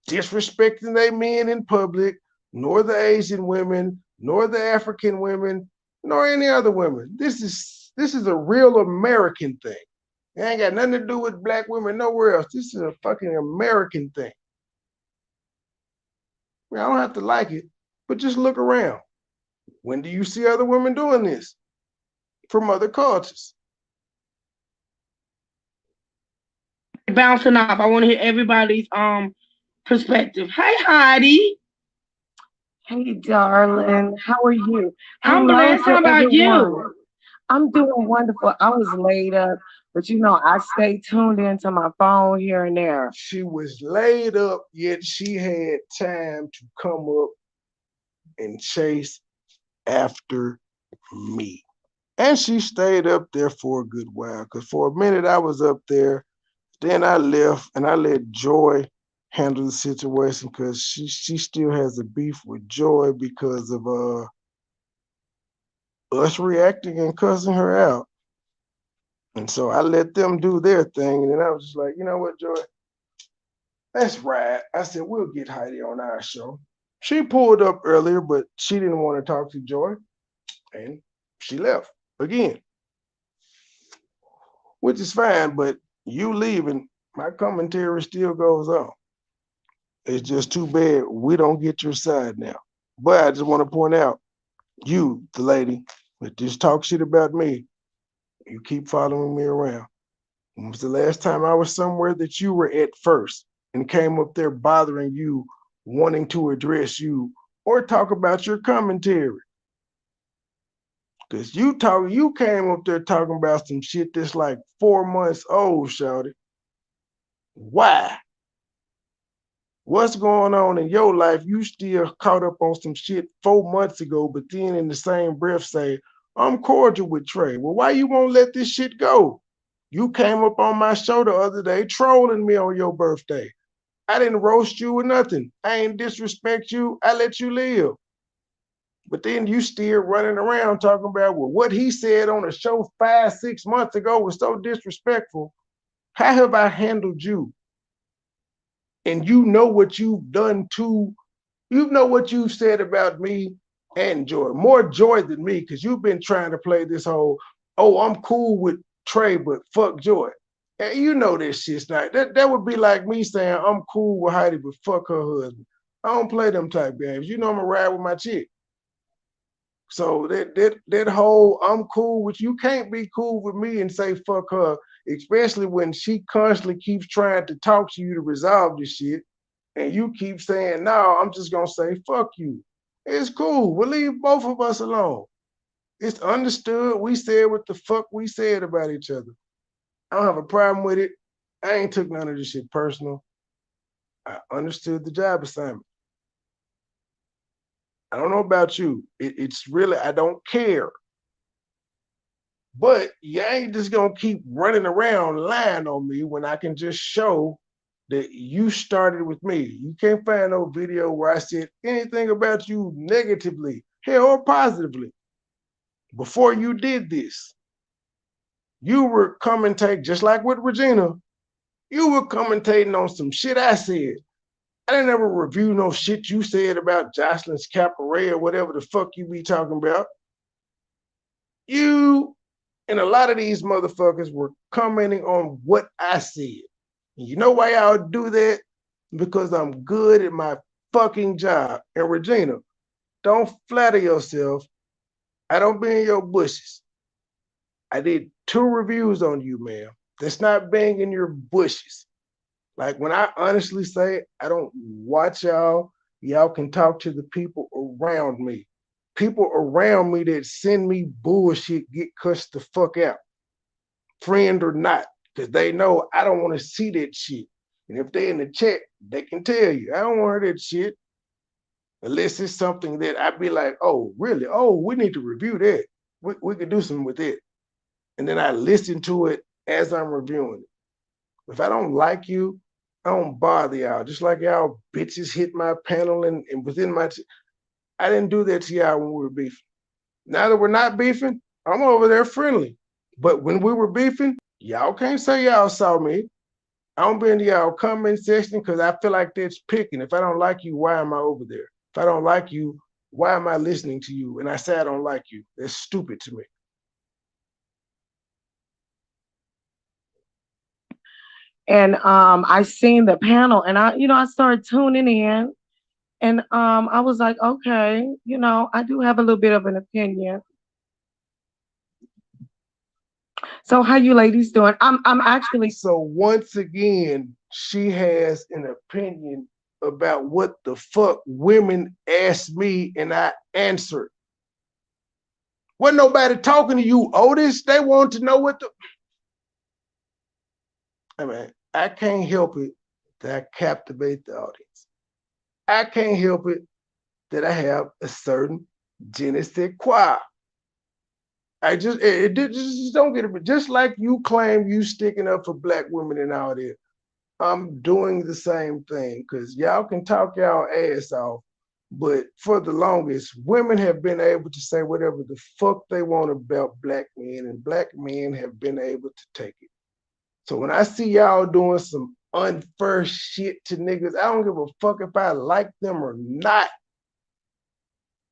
disrespecting their men in public, nor the Asian women, nor the African women, nor any other women. This is a real American thing. It ain't got nothing to do with black women nowhere else. This is a fucking American thing. I mean, I don't have to like it, but just look around. When do you see other women doing this from other cultures? Bouncing off. I want to hear everybody's perspective. Hey, Heidi. Hey, darling. How are you? I'm blessed. How about you? I'm doing wonderful. I was laid up, but you know, I stay tuned into my phone here and there. She was laid up, yet she had time to come up and chase after me. And she stayed up there for a good while, because for a minute I was up there, then I left and I let Joy handle the situation, because she still has a beef with Joy because of us reacting and cussing her out. And so I let them do their thing, and then I was just like, you know what, Joy? Let's ride. I said, we'll get Heidi on our show. She pulled up earlier, but she didn't want to talk to Joy, and she left again, which is fine, but you leaving, my commentary still goes on. It's just too bad we don't get your side now. But I just want to point out, you, the lady, that just talk shit about me, you keep following me around. When was the last time I was somewhere that you were at first and came up there bothering you, wanting to address you or talk about your commentary? Because you came up there talking about some shit that's like 4 months old, shawty. Why? What's going on in your life? You still caught up on some shit 4 months ago, but then in the same breath say, I'm cordial with Trey. Well, why you won't let this shit go? You came up on my show the other day trolling me on your birthday. I didn't roast you or nothing. I ain't disrespect you. I let you live. But then you still running around talking about, well, what he said on a show 5-6 months ago was so disrespectful. How have I handled you? And you know what you've done to, you know what you've said about me and Joy. More Joy than me, because you've been trying to play this whole, oh, I'm cool with Trey, but fuck Joy. And you know this shit's not, that would be like me saying I'm cool with Heidi, but fuck her husband. I don't play them type games. You know I'm gonna ride with my chick. So that whole I'm cool with you can't be cool with me and say fuck her, especially when she constantly keeps trying to talk to you to resolve this shit, and you keep saying no. I'm just gonna say fuck you. It's cool. We'll leave both of us alone. It's understood. We said what the fuck we said about each other. I don't have a problem with it. I ain't took none of this shit personal. I understood the job assignment. I don't know about you. It's really, I don't care. But you ain't just gonna keep running around lying on me when I can just show that you started with me. You can't find no video where I said anything about you negatively, hell, or positively. Before you did this, you were commentating, just like with Regina, you were commentating on some shit I said. I didn't ever review no shit you said about Jocelyn's Cabaret or whatever the fuck you be talking about. You and a lot of these motherfuckers were commenting on what I said. And you know why y'all do that? Because I'm good at my fucking job. And Regina, don't flatter yourself. I don't be in your bushes. I did 2 reviews on you, ma'am. That's not being in your bushes. Like when I honestly say I don't watch y'all, y'all can talk to the people around me. People around me that send me bullshit get cussed the fuck out. Friend or not, because they know I don't want to see that shit. And if they in the chat, they can tell you, I don't want that shit. Unless it's something that I'd be like, oh, really? Oh, we need to review that. We could do something with it. And then I listen to it as I'm reviewing it. If I don't like you, I don't bother y'all. Just like y'all bitches hit my panel and within my, I didn't do that to y'all when we were beefing. Now that we're not beefing, I'm over there friendly. But when we were beefing, y'all can't say y'all saw me. I don't be in y'all comment section because I feel like that's picking. If I don't like you, why am I over there? If I don't like you, why am I listening to you? And I say I don't like you. That's stupid to me. And I seen the panel and I started tuning in and I was like, okay, I do have a little bit of an opinion. So how you ladies doing? I'm actually. So once again, she has an opinion about what the fuck women asked me and I answered. Wasn't nobody talking to you, Otis. They want to know what the, I mean, I can't help it that I captivate the audience. I can't help it that I have a certain je ne sais quoi. I just don't get it. Just like you claim you sticking up for black women and all that, I'm doing the same thing because y'all can talk y'all ass off, but for the longest, women have been able to say whatever the fuck they want about black men, and black men have been able to take it. So when I see y'all doing some unfair shit to niggas, I don't give a fuck if I like them or not.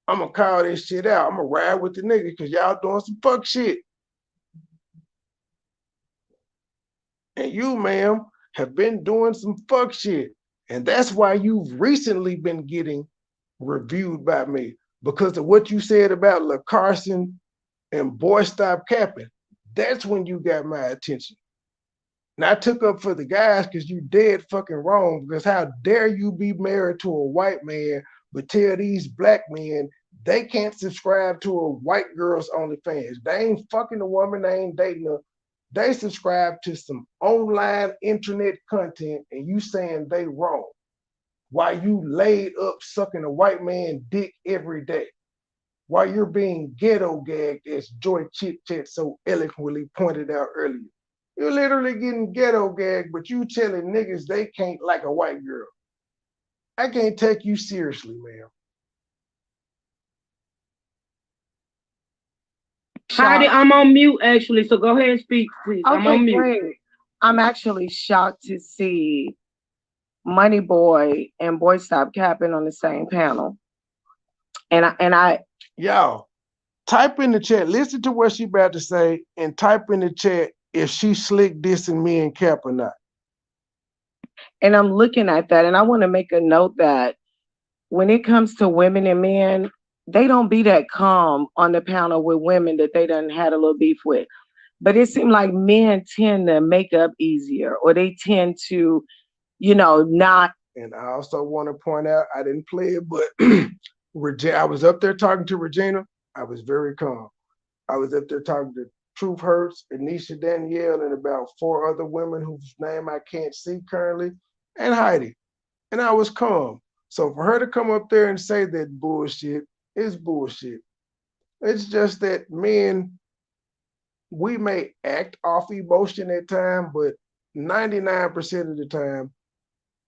I'm gonna call this shit out. I'm gonna ride with the niggas because y'all doing some fuck shit. And you, ma'am, have been doing some fuck shit. And that's why you've recently been getting reviewed by me because of what you said about La Carson and Boy Stop Capping. That's when you got my attention. And I took up for the guys because you dead fucking wrong, because how dare you be married to a white man but tell these black men they can't subscribe to a white girl's OnlyFans. They ain't fucking a woman, they ain't dating her. They subscribe to some online internet content and you saying they wrong while you laid up sucking a white man dick every day, while you're being ghetto gagged, as Joy Chit Chat so eloquently pointed out earlier. You're literally getting ghetto gagged, but you telling niggas they can't like a white girl. I can't take you seriously, ma'am. Heidi, I'm on mute actually, so go ahead and speak, please. Okay, I'm on mute. great. I'm actually shocked to see MoneyBoy and Boy Stop Capping on the same panel. And I y'all type in the chat, listen to what she about to say, and type in the chat if she slick dissing me and Cap or not. And I'm looking at that, and I want to make a note that when it comes to women and men, they don't be that calm on the panel with women that they done had a little beef with. But it seemed like men tend to make up easier, or they tend to, not. And I also want to point out, I didn't play it, but I was up there talking to Regina. I was very calm. I was up there talking to Truth Hurts, Anisha Danielle, and about 4 other women whose name I can't see currently, and Heidi. And I was calm. So for her to come up there and say that bullshit is bullshit. It's just that men, we may act off emotion at times, but 99% of the time,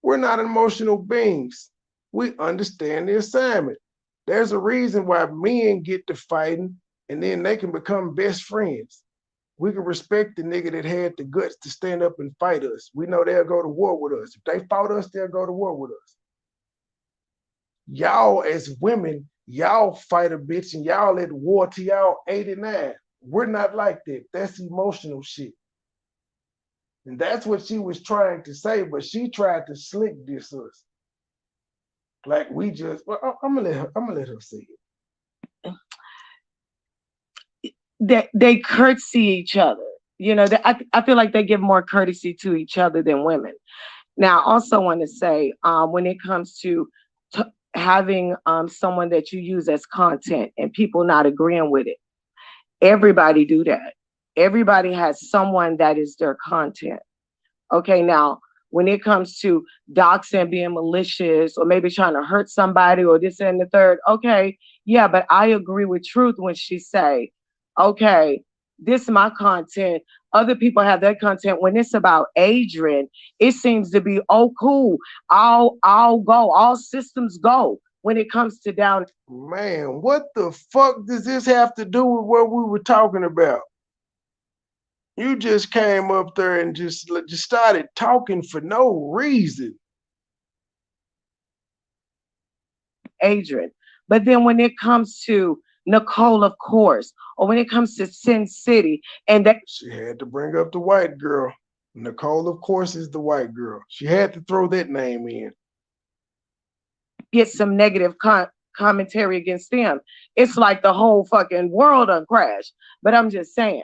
we're not emotional beings. We understand the assignment. There's a reason why men get to fighting and then they can become best friends. We can respect the nigga that had the guts to stand up and fight us. We know they'll go to war with us. If they fought us, they'll go to war with us. Y'all as women, y'all fight a bitch and y'all at war till y'all 89. We're not like that. That's emotional shit. And that's what she was trying to say, but she tried to slick diss us. Like we just, well, I'm gonna let her say it. They curtsy each other. I feel like they give more courtesy to each other than women. Now, I also want to say, when it comes to having someone that you use as content and people not agreeing with it, everybody do that. Everybody has someone that is their content. Okay, now, when it comes to doxing, being malicious, or maybe trying to hurt somebody or this and the third, okay, yeah, but I agree with Truth when she say, okay, this is my content. Other people have their content. When it's about Adrian, it seems to be, oh, cool. I'll go. All systems go when it comes to down. Man, what the fuck does this have to do with what we were talking about? You just came up there and just started talking for no reason. Adrian. But then when it comes to Nicole, of course, or when it comes to Sin City, and that she had to bring up the white girl. Nicole, of course, is the white girl. She had to throw that name in. Get some negative commentary against them. It's like the whole fucking world uncrashed. But I'm just saying.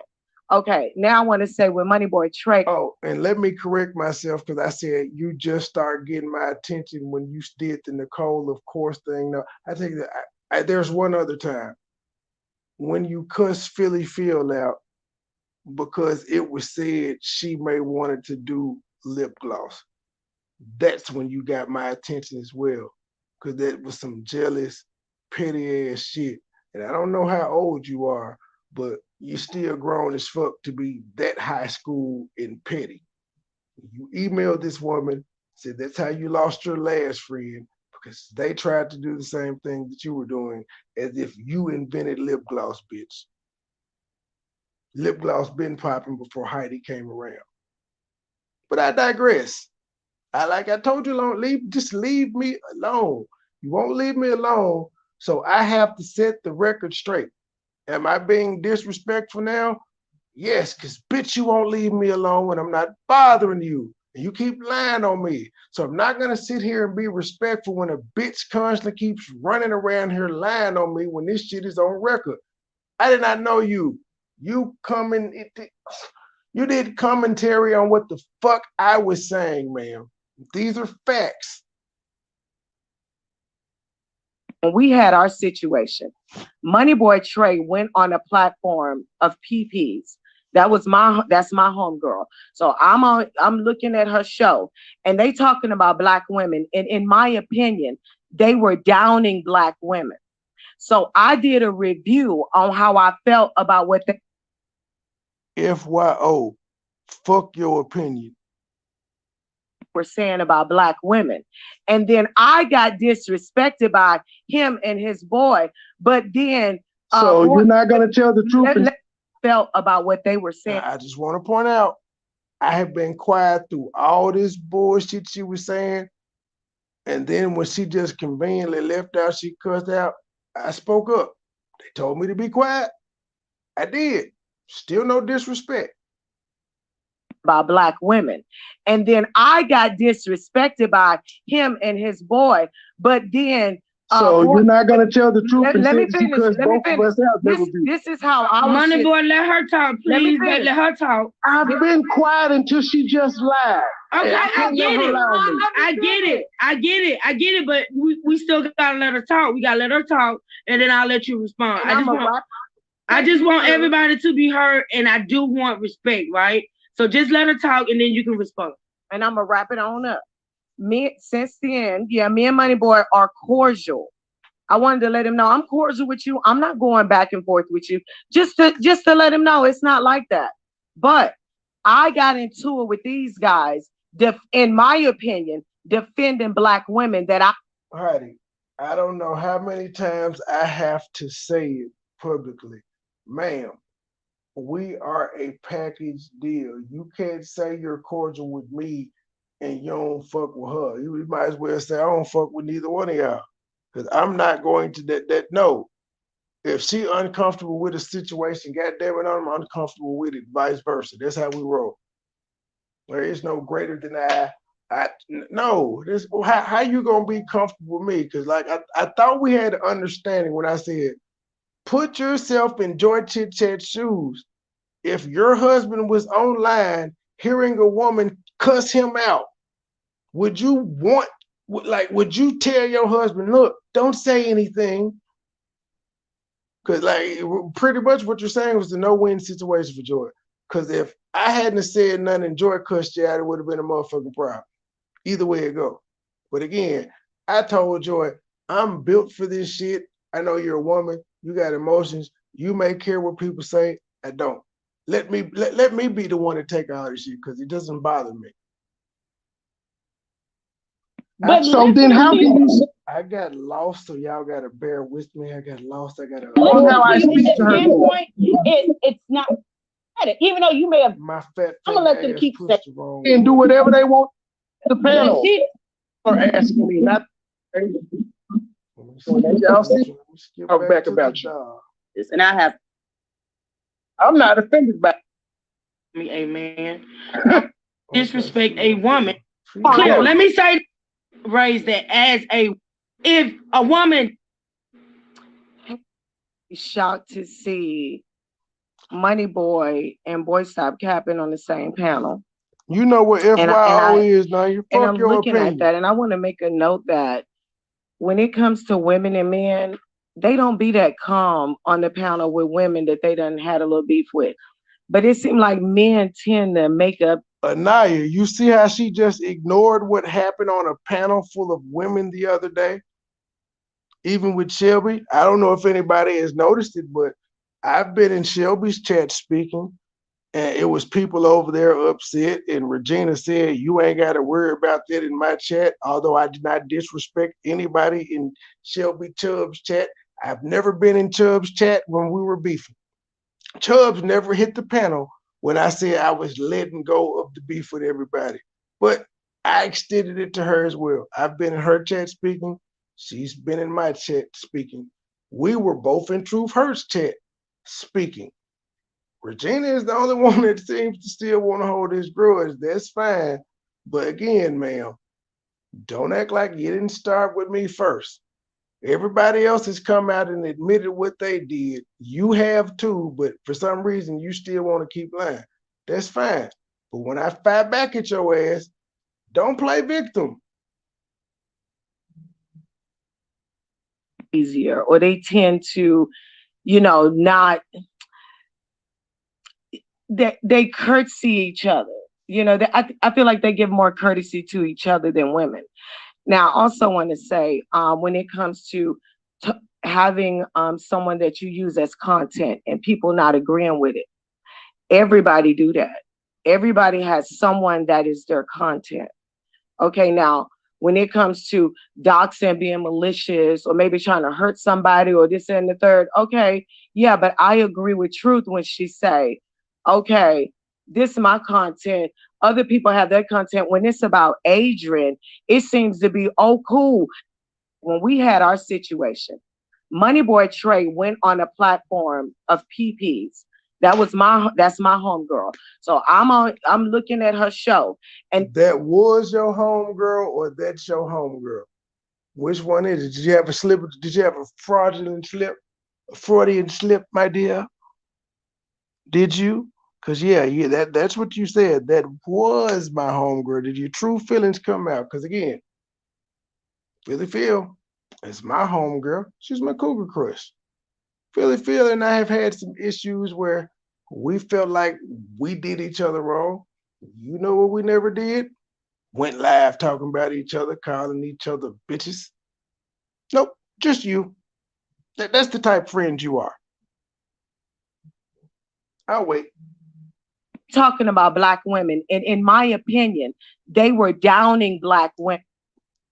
Okay, now I want to say with MoneyBoy Trey. Oh, and let me correct myself because I said you just start getting my attention when you did the Nicole, of course thing. No, I think that there's one other time when you cuss Philly Phil out because it was said she may wanted to do lip gloss. That's when you got my attention as well, because that was some jealous, petty ass shit. And I don't know how old you are, but you're still grown as fuck to be that high school and petty. You emailed this woman, said that's how you lost your last friend, because they tried to do the same thing that you were doing, as if you invented lip gloss, bitch. Lip gloss been popping before Heidi came around. But I digress. Like I told you, just leave me alone. You won't leave me alone, so I have to set the record straight. Am I being disrespectful now? Yes, because bitch, you won't leave me alone when I'm not bothering you. And you keep lying on me. So I'm not going to sit here and be respectful when a bitch constantly keeps running around here lying on me when this shit is on record. I did not know you. You did commentary on what the fuck I was saying, ma'am. These are facts. We had our situation. MoneyBoy Trey went on a platform of PPs. That's my homegirl. So I'm looking at her show, and they talking about Black women. And in my opinion, they were downing Black women. So I did a review on how I felt about what they. FYO, Fuck your opinion. We're saying about black women. And then I got disrespected by him and his boy. But then so you're not gonna tell the truth. Felt about what they were saying. I just want to point out, I have been quiet through all this bullshit she was saying. And then when she just conveniently left out, she cussed out, I spoke up. They told me to be quiet. I did. Still no disrespect. By black women. And then I got disrespected by him and his boy. But then so you're not gonna tell the truth. Let me finish. This is how I was. MoneyBoy, let her talk, please. Let her talk. I've been quiet until she just lied. Okay, I get it. I get it. But we still gotta let her talk. We gotta let her talk, and then I'll let you respond. I just want everybody to be heard, and I do want respect, right? So just let her talk, and then you can respond. And I'm gonna wrap it on up. Since then, me and MoneyBoy are cordial. I wanted to let him know I'm cordial with you. I'm not going back and forth with you. Just to let him know it's not like that. But I got into it with these guys, in my opinion, defending black women Heidi, I don't know how many times I have to say it publicly. Ma'am, we are a package deal. You can't say you're cordial with me and you don't fuck with her. You might as well say I don't fuck with neither one of y'all. Because I'm not going to no. If she uncomfortable with a situation, goddamn it, I'm uncomfortable with it, vice versa. That's how we roll. There is no greater than no. How you gonna be comfortable with me? Because like I thought we had an understanding when I said, put yourself in Joy Chit Chat's shoes. If your husband was online hearing a woman cuss him out, would you tell your husband, look, don't say anything? Because like pretty much what you're saying was a no-win situation for Joy. Because if I hadn't said nothing and Joy cussed you out, it would have been a motherfucking problem. Either way it go. But again, I told Joy, I'm built for this shit. I know you're a woman. You got emotions. You may care what people say. I don't. Let me be the one to take all this shit because it doesn't bother me. But so then how can you? I got lost, so y'all gotta bear with me. I got lost. I gotta. How I speak to her. It's not. Even though you may have. My fat. I'm gonna let them keep saying and do whatever they want. The panel are asking me not. Y'all see? Talk back about you. And I have. I'm not offended by me, amen. Disrespect a woman. Clear. Let me say, raise that if a woman. Shocked to see MoneyBoy and Boy Stop Capping on the same panel. You know what FYO is now. You fuck I'm your looking opinion. at that, and I want to make a note that when it comes to women and men, they don't be that calm on the panel with women that they done had a little beef with. But it seemed like men tend to make up. Anaya, you see how she just ignored what happened on a panel full of women the other day? Even with Shelby. I don't know if anybody has noticed it, but I've been in Shelby's chat speaking, and it was people over there upset, and Regina said, you ain't got to worry about that in my chat, although I did not disrespect anybody in Shelby Chubb's chat. I've never been in Chubb's chat when we were beefing. Chubbs never hit the panel when I said I was letting go of the beef with everybody. But I extended it to her as well. I've been in her chat speaking. She's been in my chat speaking. We were both in Truth Hurts chat speaking. Regina is the only one that seems to still want to hold this grudge. That's fine. But again, ma'am, don't act like you didn't start with me first. Everybody else has come out and admitted what they did. You have too, but for some reason, you still want to keep lying. That's fine. But when I fight back at your ass, don't play victim. Easier, or they tend to, not, they curtsy each other. I feel like they give more courtesy to each other than women. Now, I also want to say, when it comes to having someone that you use as content and people not agreeing with it, everybody do that. Everybody has someone that is their content. Okay, now when it comes to doxing, being malicious, or maybe trying to hurt somebody, or this and the third, okay, yeah, but I agree with Truth when she say, okay, this is my content. Other people have their content. When it's about Adrian, it seems to be, oh, cool. When we had our situation, MoneyBoy Trey went on a platform of PPs. That's my homegirl. So I'm looking at her show. And that was your homegirl or that's your homegirl? Which one is it? Did you have a slip? Did you have a fraudulent slip? A Freudian slip, my dear? Did you? Because yeah, that's what you said. That was my homegirl. Did your true feelings come out? Because again, Philly Phil is my homegirl. She's my cougar crush. Philly Phil and I have had some issues where we felt like we did each other wrong. You know what we never did? Went live talking about each other, calling each other bitches. Nope, just you. That's the type of friend you are. I'll wait. Talking about Black women, and in my opinion, they were downing Black women.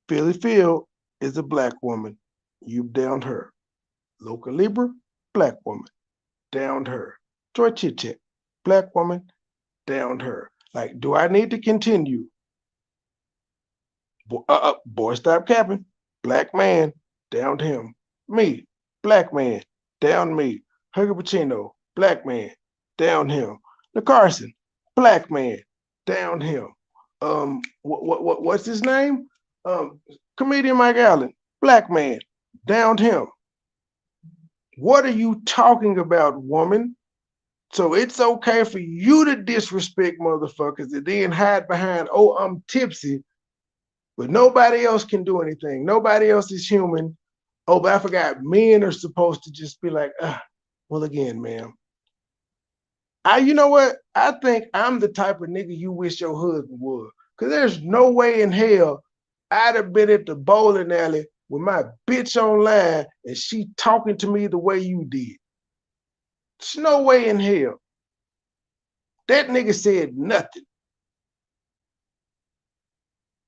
Philly Phil is a Black woman. You downed her. Local Libra, Black woman. Downed her. Joy Chit Chat, Black woman. Downed her. Like, do I need to continue? Boy, stop capping. Black man, downed him. Me, Black man, downed me. Huggy Pacino, Black man, downed him. The Carson, Black man, downed him. What's his name? Comedian Mike Allen, Black man, downed him. What are you talking about, woman? So it's okay for you to disrespect motherfuckers and then hide behind, oh, I'm tipsy, but nobody else can do anything. Nobody else is human. Oh, but I forgot, men are supposed to just be like, well, again, ma'am. You know what? I think I'm the type of nigga you wish your husband was. Because there's no way in hell I'd have been at the bowling alley with my bitch online and she talking to me the way you did. There's no way in hell. That nigga said nothing.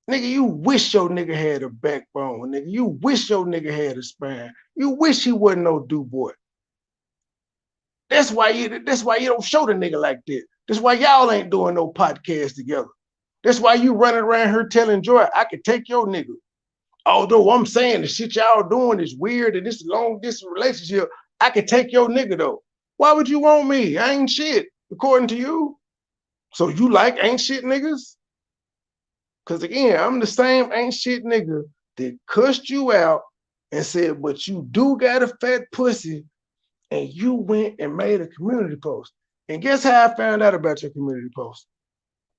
Nigga, you wish your nigga had a backbone, nigga. You wish your nigga had a spine. You wish he wasn't no do-boy. That's why you don't show the nigga like that. That's why y'all ain't doing no podcast together. That's why you running around here telling Joy, I could take your nigga. Although I'm saying the shit y'all doing is weird and this long distance relationship, I could take your nigga though. Why would you want me? I ain't shit, according to you. So you like ain't shit niggas? Because again, I'm the same ain't shit nigga that cussed you out and said, but you do got a fat pussy, and you went and made a community post. And guess how I found out about your community post?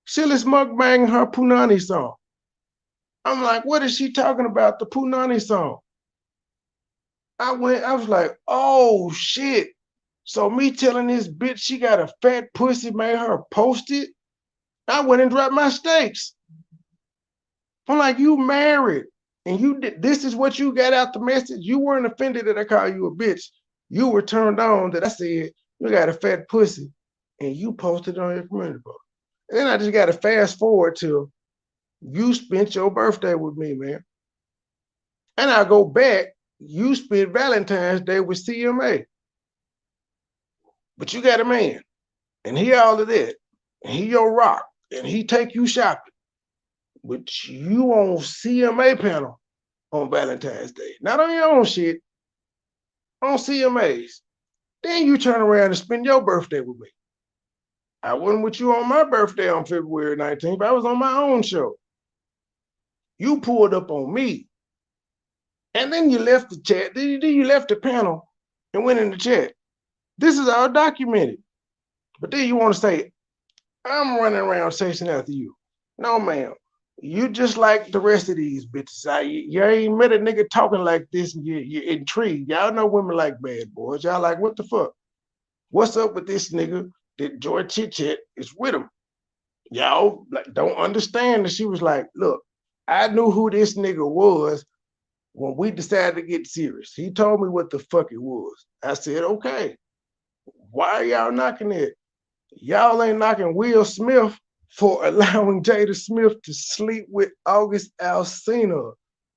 Silly's mukbang her Punani song. I'm like, what is she talking about? The Punani song. I was like, oh shit. So me telling this bitch she got a fat pussy made her post it. I went and dropped my stakes. I'm like, you married. And you did this is what you got out the message. You weren't offended that I called you a bitch. You were turned on that I said you got a fat pussy and you posted it on your community post. And then I just got to fast forward to you spent your birthday with me, man. And I go back, you spent Valentine's Day with CMA. But you got a man, and he all of that, and he your rock, and he take you shopping. But you on CMA panel on Valentine's Day. Not on your own shit, on CMA's. Then you turn around and spend your birthday with me. I wasn't with you on my birthday on February 19th. I was on my own show. You pulled up on me. And then you left the chat. Then you left the panel and went in the chat. This is all documented. But then you want to say, I'm running around chasing after you. No, ma'am. You just like the rest of these bitches. You ain't met a nigga talking like this and you're intrigued. Y'all know women like bad boys. Y'all like, what the fuck? What's up with this nigga that Joy Chit Chat is with him? Y'all like don't understand that she was like, look, I knew who this nigga was when we decided to get serious. He told me what the fuck it was. I said, okay, why are y'all knocking it? Y'all ain't knocking Will Smith for allowing Jada Smith to sleep with August Alsina.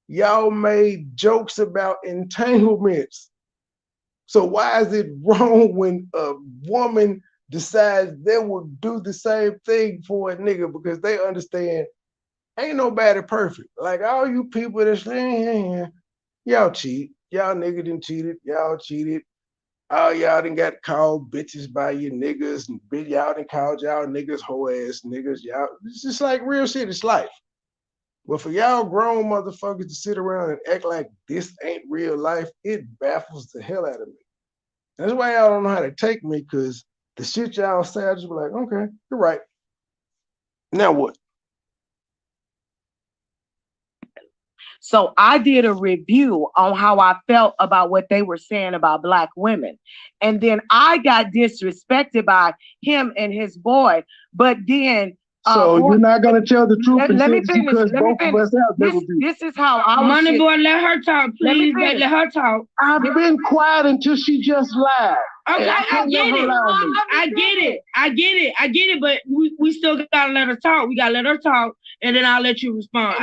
Y'all made jokes about entanglements. So why is it wrong when a woman decides they will do the same thing for a nigga because they understand ain't nobody perfect. Like all you people that say, y'all cheat. Y'all nigga done cheated. Y'all cheated. Oh, y'all done got called bitches by your niggas, and y'all done called y'all niggas hoe ass niggas. Y'all, it's just like real shit. It's life. But for y'all grown motherfuckers to sit around and act like this ain't real life, it baffles the hell out of me. That's why y'all don't know how to take me, because the shit y'all say, I just be like, okay, you're right. Now what? So I did a review on how I felt about what they were saying about Black women. And then I got disrespected by him and his boy. But then so you're not gonna tell the truth let me finish. Because both of us have this is how I was. Money boy, let her talk, please. Let her talk. I've been quiet until she just lied. Okay, I get it. I get it. But we still gotta let her talk. We gotta let her talk, and then I'll let you respond.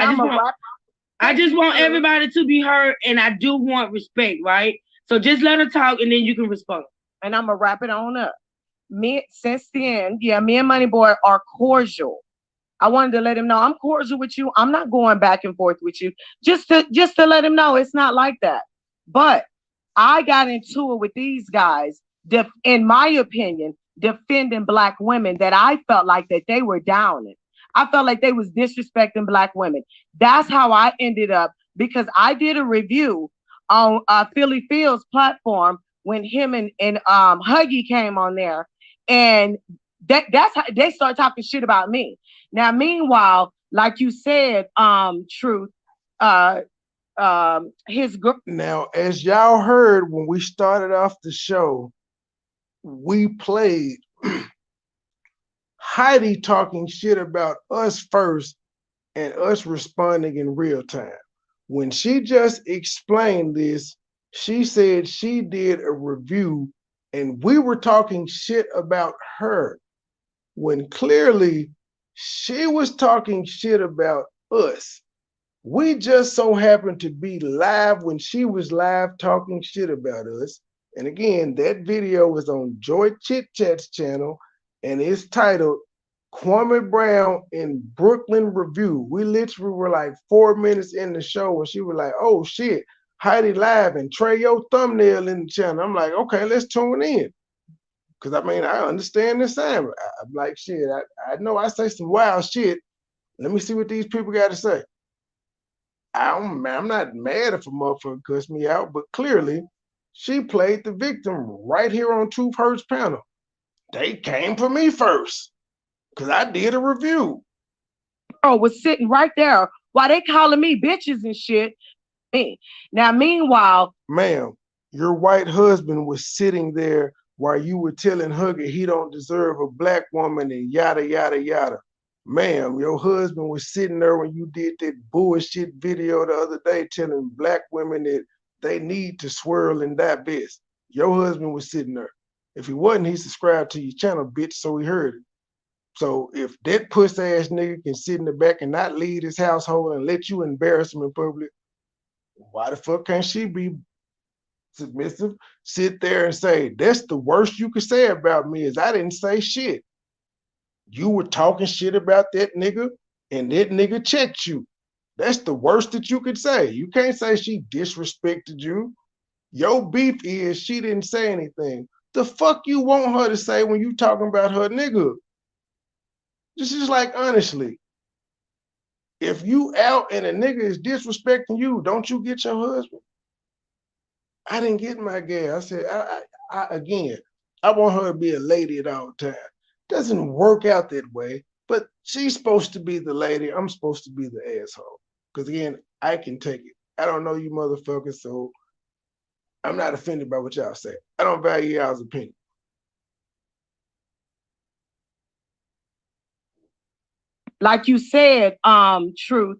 I just want everybody to be heard, and I do want respect, right? So just let her talk, and then you can respond. And I'm gonna wrap it on up. Since then, me and MoneyBoy are cordial. I wanted to let him know I'm cordial with you. I'm not going back and forth with you. Just to let him know it's not like that. But I got into it with these guys, in my opinion, defending Black women that I felt like that they were downing. I felt like they was disrespecting Black women. That's how I ended up, because I did a review on Philly Field's platform when him and Huggy came on there, and that's how they start talking shit about me. Now, meanwhile, like you said, Truth, his girl. Now, as y'all heard when we started off the show, we played Heidi talking shit about us first and us responding in real time. When she just explained this, she said she did a review and we were talking shit about her, when clearly she was talking shit about us. We just so happened to be live when she was live talking shit about us. And again, that video was on Joy Chit Chat's channel, and it's titled Kwame Brown in Brooklyn Review. We literally were like 4 minutes in the show, and she was like, oh shit, Heidi live and Trey your thumbnail in the channel. I'm like, okay, let's tune in. Because I mean, I understand the sound. I'm like, shit, I know I say some wild shit. Let me see what these people got to say. I'm not mad if a motherfucker cussed me out, but clearly she played the victim right here on Truth Hurts panel. They came for me first because I did a review. Oh, was sitting right there while they calling me bitches and shit. Now, meanwhile, ma'am, your white husband was sitting there while you were telling Huggy he don't deserve a Black woman and yada, yada, yada. Ma'am, your husband was sitting there when you did that bullshit video the other day telling Black women that they need to swirl and die best. Your husband was sitting there. If he wasn't, he subscribed to your channel, bitch, so he heard it. So if that puss ass nigga can sit in the back and not lead his household and let you embarrass him in public, why the fuck can't she be submissive, sit there and say, that's the worst you could say about me is I didn't say shit. You were talking shit about that nigga and that nigga checked you. That's the worst that you could say. You can't say she disrespected you. Your beef is she didn't say anything. The fuck you want her to say when you talking about her nigga? This is like, honestly, if you out and a nigga is disrespecting you, don't you get your husband? I didn't get my gal. I said, again, I want her to be a lady at all times. Doesn't work out that way, but she's supposed to be the lady. I'm supposed to be the asshole. Because again, I can take it. I don't know you motherfuckers, so I'm not offended by what y'all say. I don't value y'all's opinion. Like you said, Truth,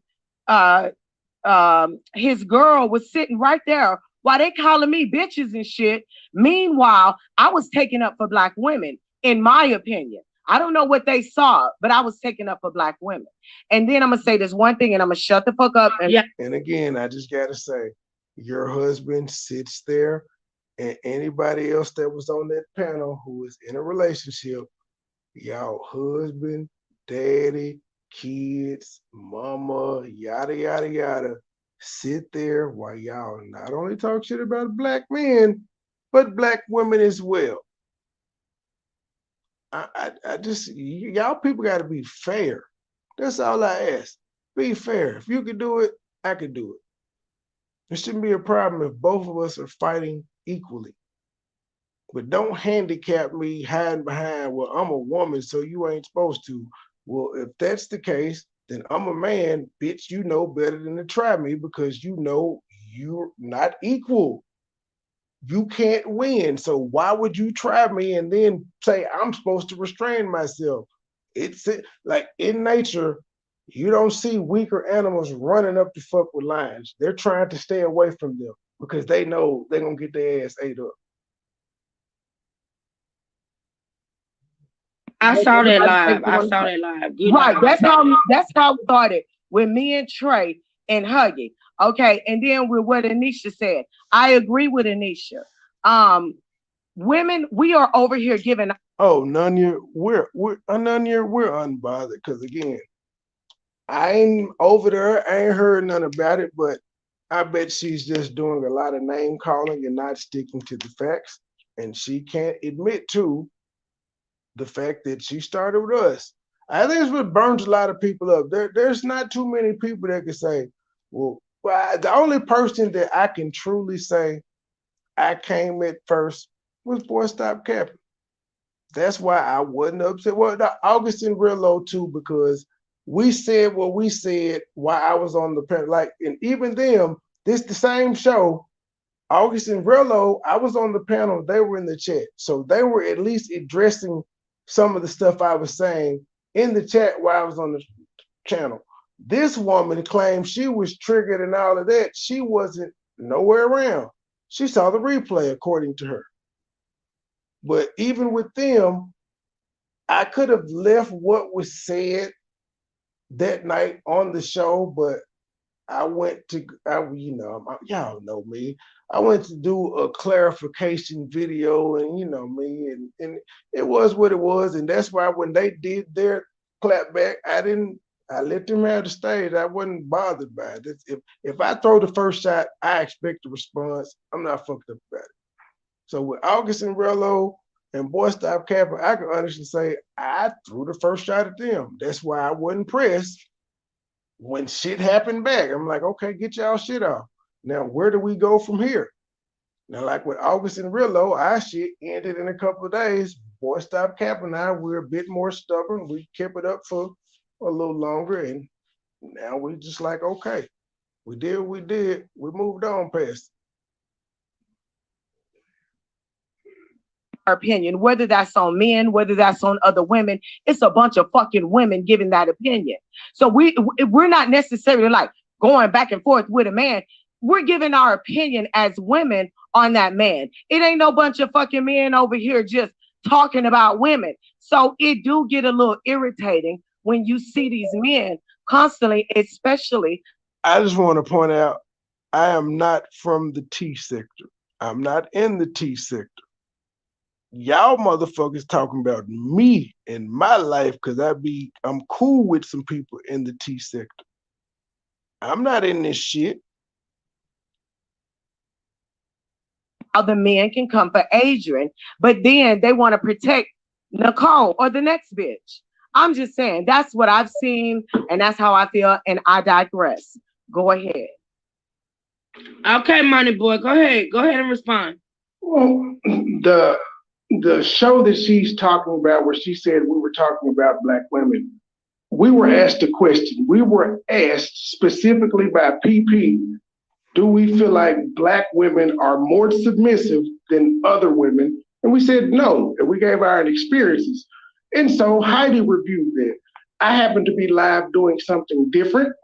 his girl was sitting right there while they calling me bitches and shit. Meanwhile, I was taking up for Black women. in my opinion. I don't know what they saw, but I was taking up for black women. And then I'm gonna say this one thing, and I'm gonna shut the fuck up. And again, I just gotta say, your husband sits there, and anybody else that was on that panel who is in a relationship, y'all husband, daddy, kids, mama, yada yada yada, sit there while y'all not only talk shit about black men, but black women as well. I just, y'all people got to be fair. That's all I ask. Be fair. If you can do it, I can do it. There shouldn't be a problem if both of us are fighting equally. But don't handicap me hiding behind, well, I'm a woman, so you ain't supposed to. Well, if that's the case, then I'm a man, bitch, you know better than to try me because you know you're not equal. You can't win. So why would you try me and then say I'm supposed to restrain myself? It's like in nature, you don't see weaker animals running up to fuck with lions. They're trying to stay away from them because they know they're gonna get their ass ate up. I saw that live. Good right. live. That's how it started with me and Trey and Huggy. Okay, and then with what Anisha said, I agree with Anisha. Women, we are over here giving. Oh, Nunya, we're unbothered because again, I ain't over there. I ain't heard none about it, but I bet she's just doing a lot of name calling and not sticking to the facts, and she can't admit to the fact that she started with us. I think it's what burns a lot of people up. There's not too many people that can say, well, the only person that I can truly say I came at first was Boy Stop Capping. That's why I wasn't upset. Well, Augustine Rillo too, because we said what we said while I was on the panel. Like, and even them, this the same show. Augustine Rillo, I was on the panel, they were in the chat. So they were at least addressing some of the stuff I was saying in the chat while I was on the channel. This woman claimed she was triggered and all of that. She wasn't nowhere around. She saw the replay, according to her. But even with them, I could have left what was said that night on the show, but I went to, y'all know me. I went to do a clarification video, and you know me, and it was what it was, and that's why when they did their clapback, I let them have the stage. I wasn't bothered by it. If I throw the first shot, I expect a response. I'm not fucked up about it. So with Augustine Rello and Boy Stop Capping, I can honestly say I threw the first shot at them. That's why I wasn't pressed when shit happened back. I'm like, okay, get y'all shit off. Now, where do we go from here? Now, like with Augustine Rillo, our shit ended in a couple of days. Boy Stop Capping and I, we're a bit more stubborn. We kept it up for a little longer, and now we just like, okay, we did what we did. We moved on past. Our opinion, whether that's on men, whether that's on other women, it's a bunch of fucking women giving that opinion. So we're not necessarily like going back and forth with a man. We're giving our opinion as women on that man. It ain't no bunch of fucking men over here just talking about women. So it do get a little irritating when you see these men constantly, especially. I just want to point out, I am not from the T sector. I'm not in the T sector. Y'all motherfuckers talking about me and my life because I'm cool with some people in the T sector. I'm not in this shit. Other men can come for Adrian, but then they want to protect Nicole or the next bitch. I'm just saying, that's what I've seen, and that's how I feel, and I digress. Go ahead. Okay, MoneyBoy, go ahead and respond. Well, the show that she's talking about, where she said we were talking about black women, we were asked a question. We were asked specifically by PP, do we feel like black women are more submissive than other women? And we said no, and we gave our experiences. And so Heidi reviewed it. I happened to be live doing something different.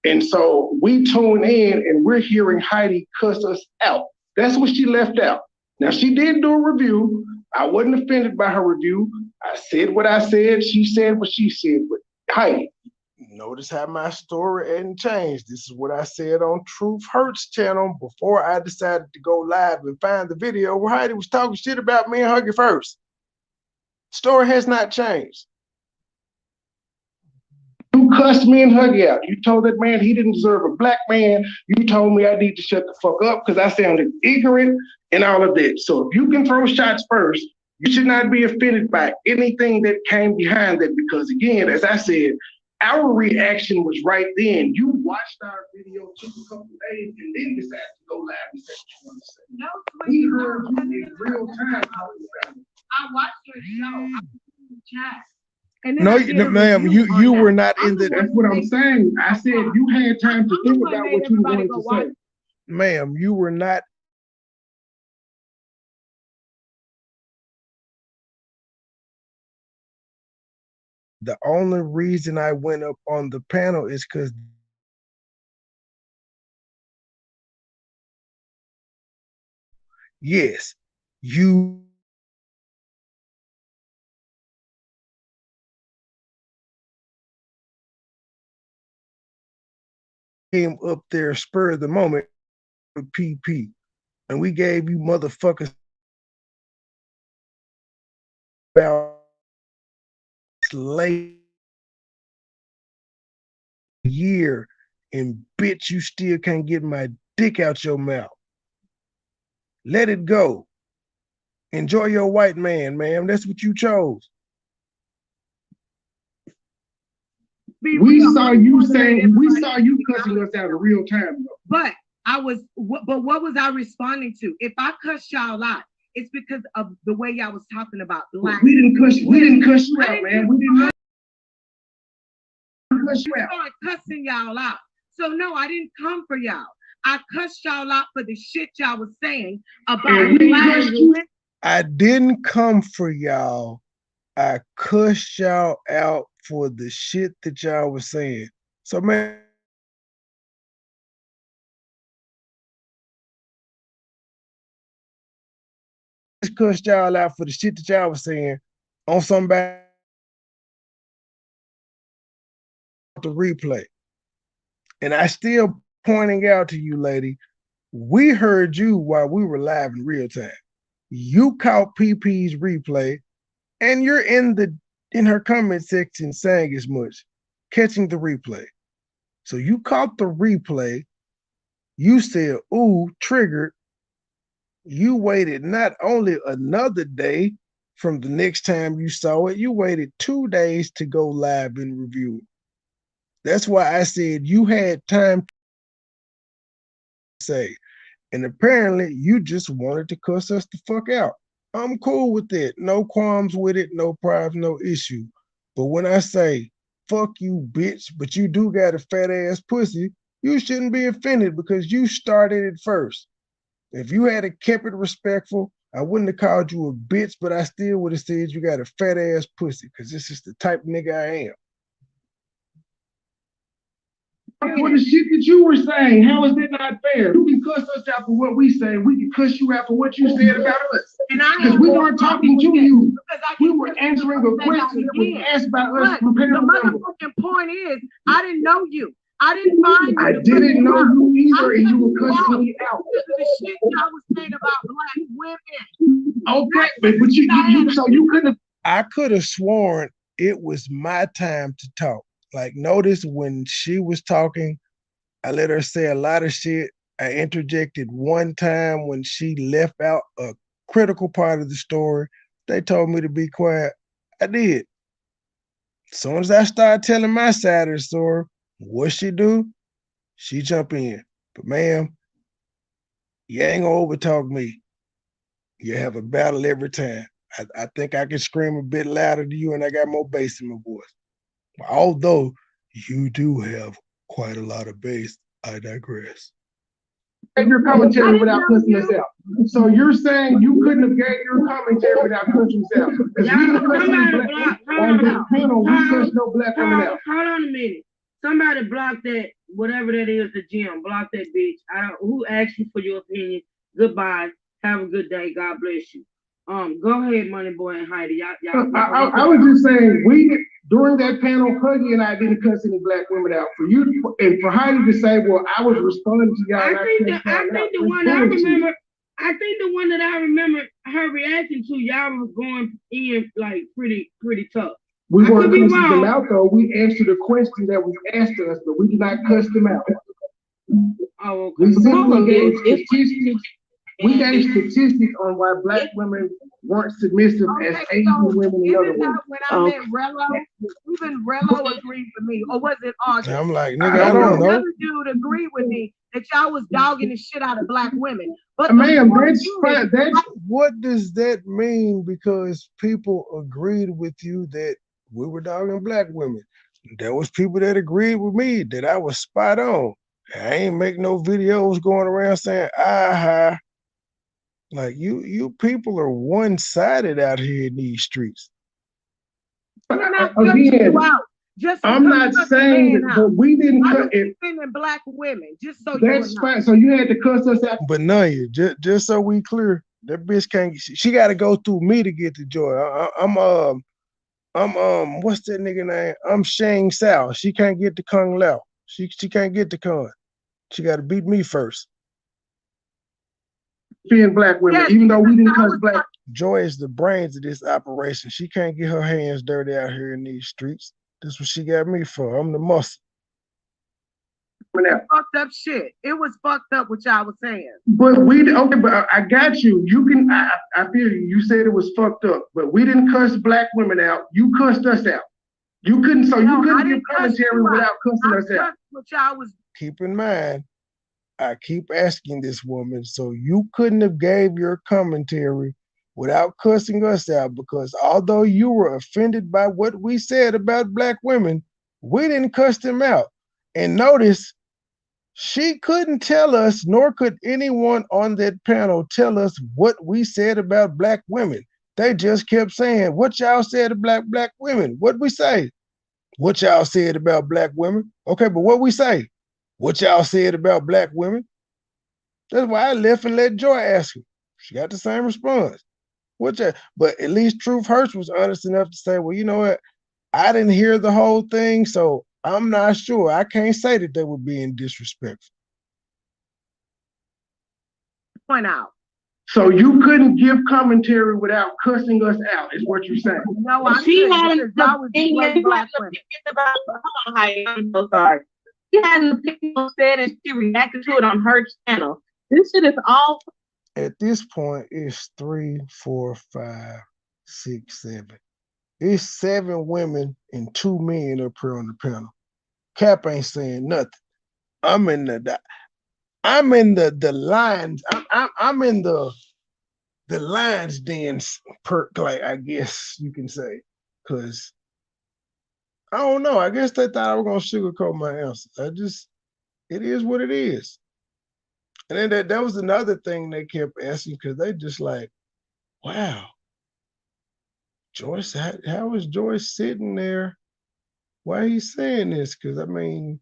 And so we tune in and we're hearing Heidi cuss us out. That's what she left out. Now, she did do a review. I wasn't offended by her review. I said what I said. She said what she said. But hey, notice how my story hadn't changed. This is what I said on Truth Hurts channel before I decided to go live and find the video where Heidi was talking shit about me and Huggy first. Story has not changed. You cussed me and Huggy out. You told that man he didn't deserve a black man. You told me I need to shut the fuck up because I sounded ignorant and all of that. So if you can throw shots first, you should not be offended by anything that came behind that because, again, as I said, our reaction was right then. You watched our video, took a couple days, and then decided to go live and say what you want to say. No, we heard you in real time. I watched your show. I was in the chat. No, ma'am, you were not in the. That's what I'm saying. I said you had time to think about what you wanted to say. Ma'am, you were not. The only reason I went up on the panel is because yes, you came up there spur of the moment with PP, and we gave you motherfuckers about late year, and bitch, you still can't get my dick out your mouth. Let it go. Enjoy your white man, ma'am. That's what you chose. We saw you cussing us out in real time. But what was I responding to? If I cussed y'all out, it's because of the way y'all was talking about black. We didn't cuss you out, man. We didn't cuss you out. I started cussing y'all out. So no, I didn't come for y'all. I cussed y'all out for the shit y'all was saying about black. I didn't come for y'all. I cussed y'all out for the shit that y'all was saying. So, man, just cussed y'all out for the shit that y'all was saying on somebody the replay. And I still pointing out to you, lady, we heard you while we were live in real time. You caught PP's replay, and you're in her comment section saying as much, catching the replay. So you caught the replay. You said, ooh, triggered. You waited not only another day from the next time you saw it, you waited 2 days to go live and review it. That's why I said you had time to say. And apparently you just wanted to cuss us the fuck out. I'm cool with it. No qualms with it, no problems, no issue. But when I say, fuck you, bitch, but you do got a fat ass pussy, you shouldn't be offended because you started it first. If you had kept it respectful, I wouldn't have called you a bitch, but I still would have said you got a fat ass pussy because this is the type of nigga I am. For the shit that you were saying, how is that not fair? You can cuss us out for what we say. We can cuss you out for what you said about us. Because we weren't talking to you. We were answering a question that was asked by us. The motherfucking point is, I didn't know you. I didn't find you. I didn't know you either, and you were cussing me out. The shit y'all was saying about black women. Okay, but you couldn't have. I could have sworn it was my time to talk. Like, notice when she was talking, I let her say a lot of shit. I interjected one time when she left out a critical part of the story. They told me to be quiet. I did. As soon as I started telling my side of the story, what she do? She jump in. But ma'am, you ain't gonna overtalk me. You have a battle every time. I think I can scream a bit louder than you, and I got more bass in my voice. Although you do have quite a lot of bass, I digress. Your commentary without cussing us out. So you're saying you couldn't have gave your commentary without cussing us out? Hold on a minute. Somebody block that, whatever that is, the gym. Block that bitch. Who asked you for your opinion? Goodbye. Have a good day. God bless you. Go ahead, Money Boy and Heidi. Y'all. I was just saying, during that panel, Huggy and I didn't cuss any black women out. For you and for Heidi to say, well, I was responding to y'all. I think the one that I remember her reacting to, y'all was going in like pretty tough. We weren't cussing them out though. We answered the question that was asked us, but we did not cuss them out. Oh, okay. We simply gave statistics. We gave statistics on why black women weren't submissive as Asian women and other women. When I met Rello, even Rello agreed with me, or was it August? I'm like, nigga, I don't know. Another dude agreed with me that y'all was dogging the shit out of black women. But ma'am, what does that mean? Because people agreed with you that we were dogging black women. There was people that agreed with me that I was spot on. I ain't make no videos going around saying, aha. Like you people are one-sided out here in these streets. Again, I'm not saying that, but we didn't cut it. Black women, just so that's fine. So you had to cuss us out. But Nanya, just so we clear, that bitch can't. She got to go through me to get the joy. I'm what's that nigga name? I'm Shang Sao. She can't get the Kung Lao. She can't get the Kung. She got to beat me first. Being black women, even though we didn't cuss black. Joy is the brains of this operation. She can't get her hands dirty out here in these streets. That's what she got me for. I'm the muscle. Fucked up shit. It was fucked up what y'all was saying. But but I got you. You can. I feel you. You said it was fucked up, but we didn't cuss black women out. You cussed us out. You couldn't. So you couldn't give commentary without cussing us out. What y'all was. Keep in mind, I keep asking this woman, so you couldn't have gave your commentary without cussing us out, because although you were offended by what we said about black women, we didn't cuss them out. And notice, she couldn't tell us, nor could anyone on that panel tell us what we said about black women. They just kept saying, what y'all said about black women? What'd we say? What y'all said about black women? Okay, but what we say? What y'all said about black women? That's why I left and let Joy ask her. She got the same response. But at least Truth Hurts was honest enough to say, well, you know what? I didn't hear the whole thing, so I'm not sure. I can't say that they were being disrespectful. Point out. So you couldn't give commentary without cussing us out, is what you're saying. No, I couldn't, because I was black women. I'm so sorry. She had an opinion said and she reacted to it on her channel. This shit is all. At this point, it's 3, 4, 5, 6, 7. It's 7 women and 2 men up here on the panel. Cap ain't saying nothing. I'm in the lines. I'm in the lines dance perk, like I guess you can say, because I don't know. I guess they thought I was gonna sugarcoat my answers. It is what it is. And then that was another thing they kept asking, because they just like, wow, Joyce, how is Joyce sitting there? Why he saying this? Because I mean,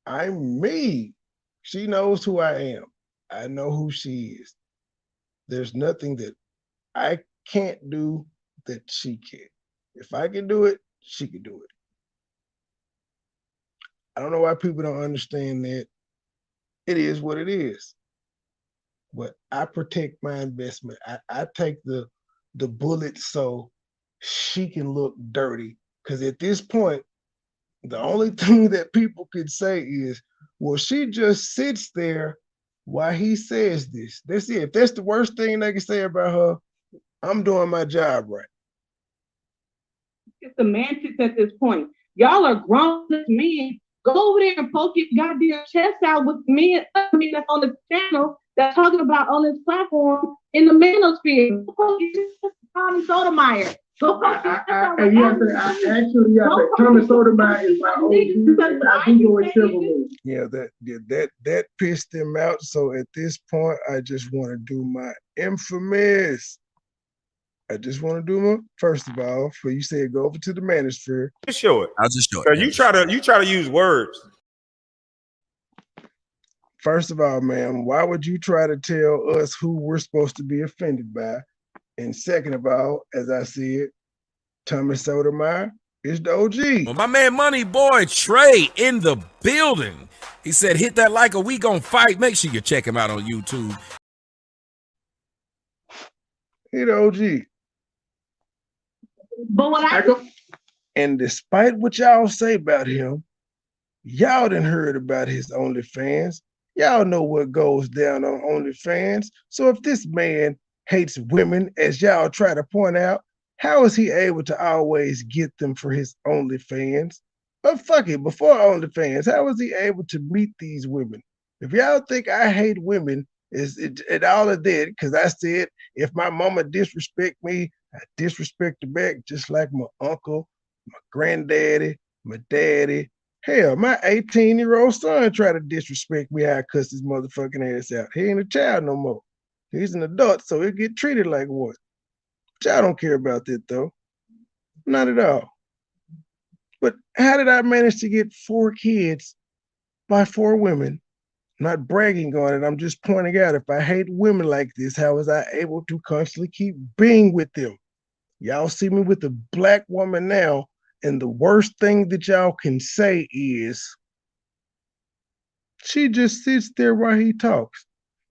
I'm me. She knows who I am. I know who she is. There's nothing that I can't do that she can. If I can do it, she can do it. I don't know why people don't understand that. It is what it is. But I protect my investment. I take the bullet so she can look dirty. Because at this point, the only thing that people could say is, well, she just sits there while he says this. That's it. If that's the worst thing they can say about her, I'm doing my job right. It's semantics at this point. Y'all are grown men. Go over there and poke your goddamn chest out with me and other men that's on the channel that's talking about on this platform in the manosphere. Go poke your chest out with Tommy Sotomayor. Go poke your chest out with Tommy Sotomayor is my OG. I do go in several. Yeah, that pissed them out. So at this point, I just want to do my infamous. First of all, for you said go over to the manosphere. Just show it. I'll just show it. You try to use words. First of all, ma'am, why would you try to tell us who we're supposed to be offended by? And second of all, as I said, Tommy Sotomayor is the OG. Well, my man MoneyBoy Trey in the building. He said, hit that like or we gonna fight. Make sure you check him out on YouTube. He the OG. But what and despite what y'all say about him, y'all done heard about his OnlyFans. Y'all know what goes down on OnlyFans. So if this man hates women, as y'all try to point out, how is he able to always get them for his OnlyFans? But fuck it, before OnlyFans, how is he able to meet these women? If y'all think I hate women, it all of that, because I said if my mama disrespect me, I disrespect her back, just like my uncle, my granddaddy, my daddy. Hell, my 18-year-old son tried to disrespect me. I cussed his motherfucking ass out. He ain't a child no more. He's an adult, so he'll get treated like one. But y'all don't care about that, though. Not at all. But how did I manage to get 4 kids by 4 women? Not bragging on it. I'm just pointing out, if I hate women like this, how was I able to constantly keep being with them? Y'all see me with a black woman now, and the worst thing that y'all can say is, she just sits there while he talks.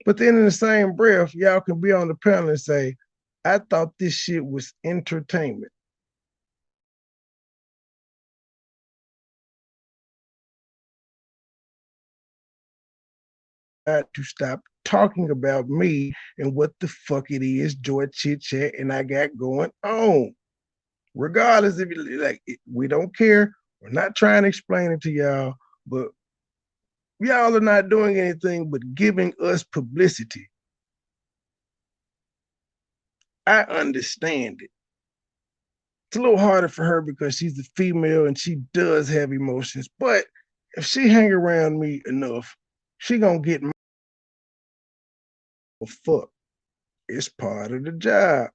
But then in the same breath, y'all can be on the panel and say, I thought this shit was entertainment. To stop talking about me and what the fuck it is, Joy Chit Chat, and I got going on. Regardless if you like, we don't care. We're not trying to explain it to y'all, but y'all are not doing anything but giving us publicity. I understand it. It's a little harder for her because she's a female and she does have emotions, but if she hang around me enough, she gonna get my fuck. It's part of the job.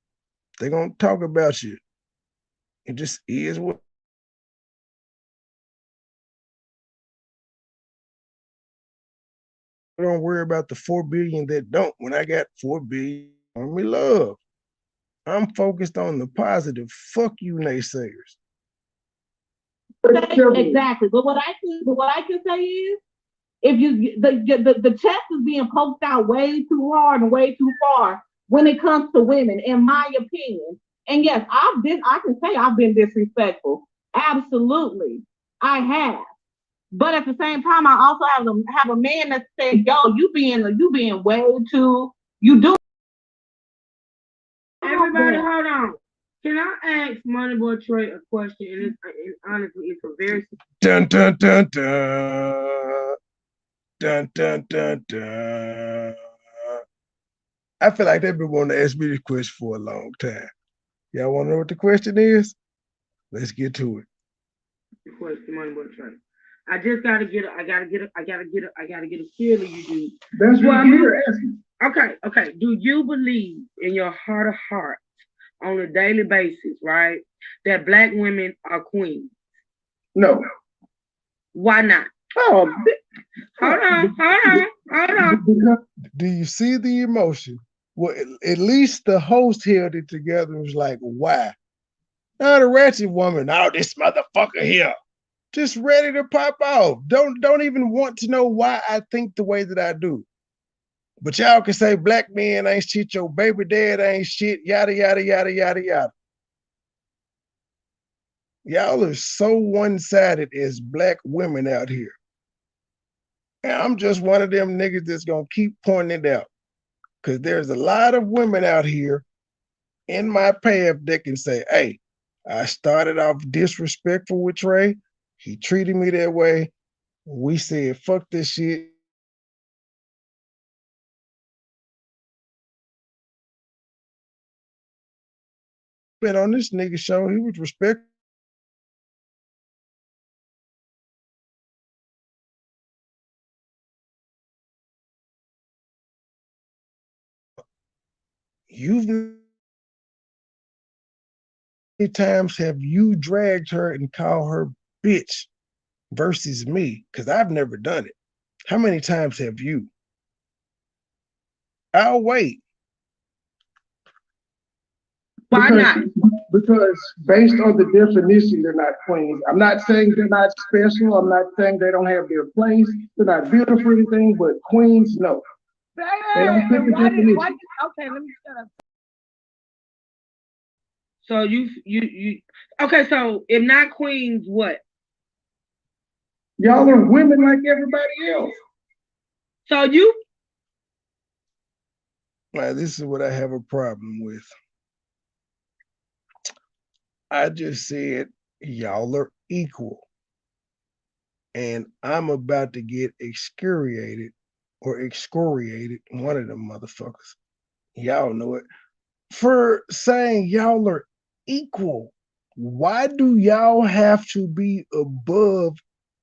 They gonna talk about you. It just is what. Don't worry about the 4 billion that don't. When I got 4 billion on me love, I'm focused on the positive. Fuck you, naysayers. Exactly. But what I can say is, if you the chest is being poked out way too hard and way too far when it comes to women, in my opinion. And yes, I can say I've been disrespectful. Absolutely, I have. But at the same time, I also have a man that said, "Yo, you being way too you do." Everybody, hold on. Can I ask MoneyBoy Trey a question? And honestly, it's a very dun dun dun dun dun dun dun dun. I feel like they've been wanting to ask me this question for a long time. Y'all want to know what the question is? Let's get to it. The question, MoneyBoy Trey. I just gotta get a feel of you, dude. That's why I'm here asking. Okay. Do you believe in your heart of hearts on a daily basis, right, that Black women are queens? No. Why not? Oh, hold on. Do you see the emotion? Well, at least the host held it together and was like, why? Now the ratchet woman, this motherfucker here, just ready to pop off. Don't even want to know why I think the way that I do. But y'all can say black men ain't shit, your baby dad ain't shit, yada, yada, yada, yada, yada. Y'all are so one-sided as Black women out here. And I'm just one of them niggas that's gonna keep pointing it out. Because there's a lot of women out here in my path that can say, hey, I started off disrespectful with Trey. He treated me that way. We said, fuck this shit. Been on this nigga show, he was respectful. Many times have you dragged her and called her bitch versus me? Because I've never done it. How many times have you? I'll wait. Why not? Because based on the definition, they're not queens. I'm not saying they're not special. I'm not saying they don't have their place. They're not beautiful or anything, but queens, no. They don't fit the definition. Okay, let me shut up. So you okay, so if not queens, what? Y'all are women like everybody else. So you This is what I have a problem with. I just said y'all are equal. And I'm about to get excoriated, one of them motherfuckers. Y'all know it. For saying y'all are equal. Why do y'all have to be above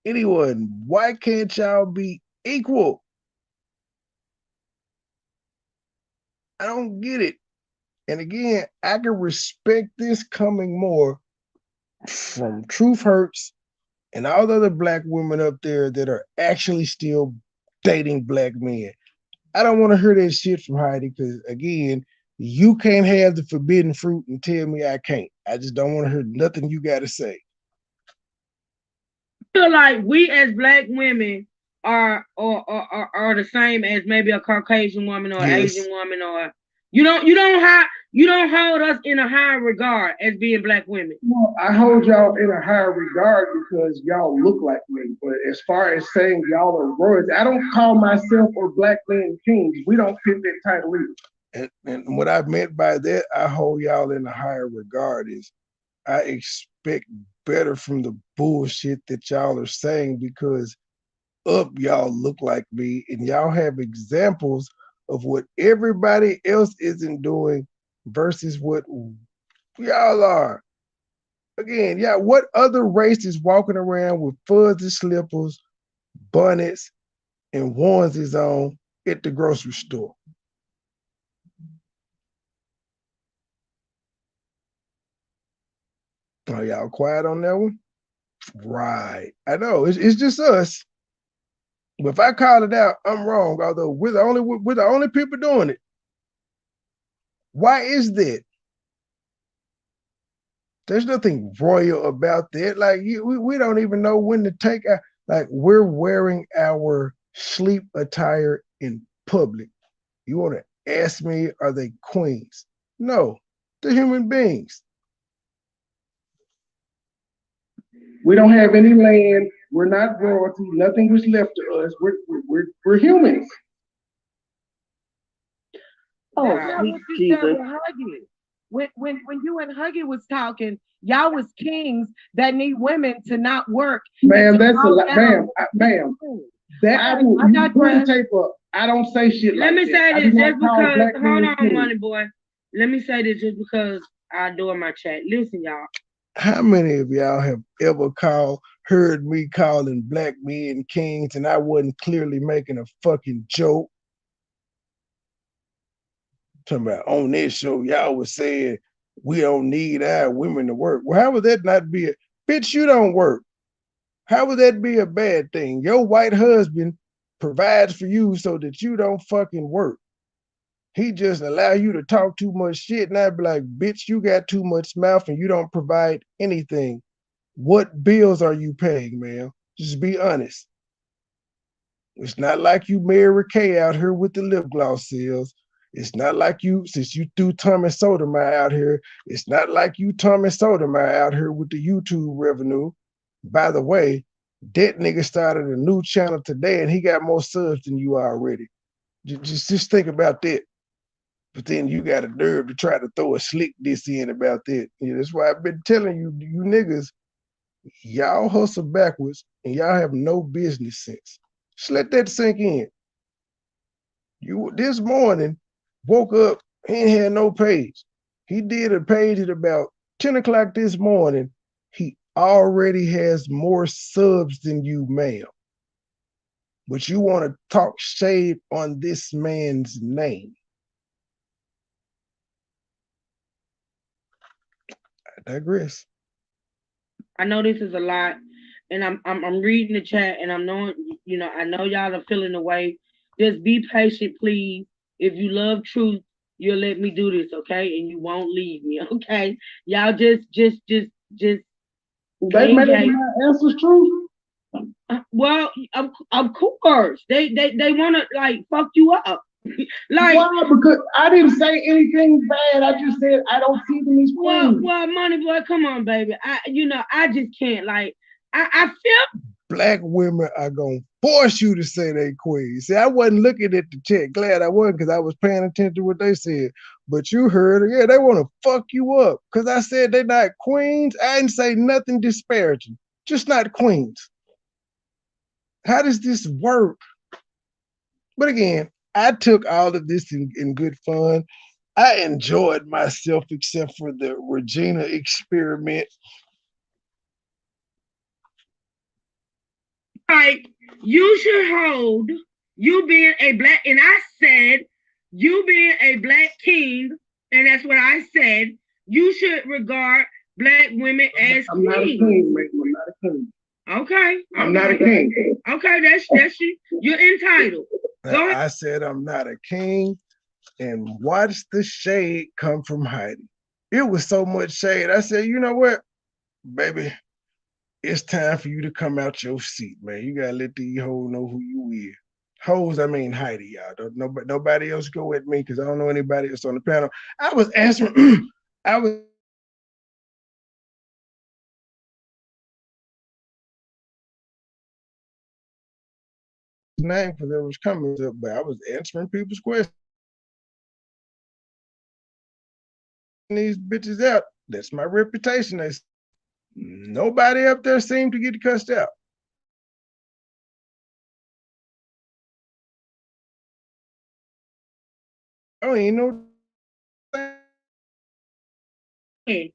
anyone? Why can't y'all be equal? I don't get it. And again, I can respect this coming more from Truth Hurts and all the other black women up there that are actually still dating black men. I don't want to hear that shit from Heidi because, again, you can't have the forbidden fruit and tell me I can't. I just don't want to hear nothing you got to say. I feel like we as black women are the same as maybe a Caucasian woman or yes. Asian woman, or you don't hold us in a high regard as being black women. Well, I hold y'all in a higher regard because y'all look like me. But as far as saying y'all are royals, I don't call myself or black men kings. We don't fit that title either. And what I meant by that, I hold y'all in a higher regard is I expect better from the bullshit that y'all are saying because y'all look like me and y'all have examples of what everybody else isn't doing versus what y'all are. Again, yeah, what other race is walking around with fuzzy slippers, bonnets, and onesies on at the grocery store? Are y'all quiet on that one? Right. I know, it's just us. But if I call it out, I'm wrong, although we're the only people doing it. Why is that? There's nothing royal about that. Like we don't even know when to take our, like we're wearing our sleep attire in public. You want to ask me, are they queens? No, they're human beings. We don't have any land. We're not royalty. Nothing was left to us. We're humans. Oh, that's not what you said with Huggy. When you and Huggy was talking, y'all was kings that need women to not work. Ma'am, that's a lot, ma'am. That I put the tape up. I don't say shit like that. Let me say this just because. Hold on, money boy. Let me say this just because I adore my chat. Listen, y'all. How many of y'all have ever heard me calling black men kings and I wasn't clearly making a fucking joke? Talking about on this show, y'all was saying we don't need our women to work. Well, how would that not be bitch, you don't work? How would that be a bad thing? Your white husband provides for you so that you don't fucking work. He just allow you to talk too much shit and I'd be like, bitch, you got too much mouth and you don't provide anything. What bills are you paying, man? Just be honest. It's not like you Mary Kay out here with the lip gloss sales. It's not like you, since you threw Tommy Sotomayor out here, it's not like you Tommy Sotomayor out here with the YouTube revenue. By the way, that nigga started a new channel today and he got more subs than you already. Just think about that. But then you got a nerve to try to throw a slick diss in about that. Yeah, that's why I've been telling you, you niggas, y'all hustle backwards and y'all have no business sense. Just let that sink in. You this morning woke up, he ain't had no page. He did a page at about 10 o'clock this morning. He already has more subs than you, ma'am. But you want to talk shade on this man's name. I digress. I know this is a lot, and I'm reading the chat, and I'm knowing, I know y'all are feeling the way. Just be patient, please. If you love truth, you'll let me do this, okay? And you won't leave me, okay? Y'all just. They made my answers true. Well, of course, they want to like fuck you up. Like, why? Because I didn't say anything bad. I just said I don't see them as queens. Well, MoneyBoy, come on, baby. I just can't. Like, I feel black women are gonna force you to say they queens. See, I wasn't looking at the chat. Glad I wasn't, because I was paying attention to what they said. But you heard it. Yeah, they want to fuck you up because I said they're not queens. I didn't say nothing disparaging. Just not queens. How does this work? But again, I took all of this in good fun. I enjoyed myself, except for the Regina experiment. like you should hold you being a black, and I said you being a black king, and that's what I said. You should regard black women as I'm not a king, mate. I'm not a king. Okay. I'm not a king. Okay, that's you. You're entitled. Go ahead. I said I'm not a king, and watch the shade come from Heidi. It was so much shade. I said, you know what, baby, it's time for you to come out your seat, man. You gotta let these hoes know who you is. Hoes, I mean Heidi, y'all. Don't nobody else go with me, because I don't know anybody else on the panel. I was answering. I was. Name because there was comments up, but I was answering people's questions. These bitches out. That's my reputation. Nobody up there seemed to get cussed out. I don't even know.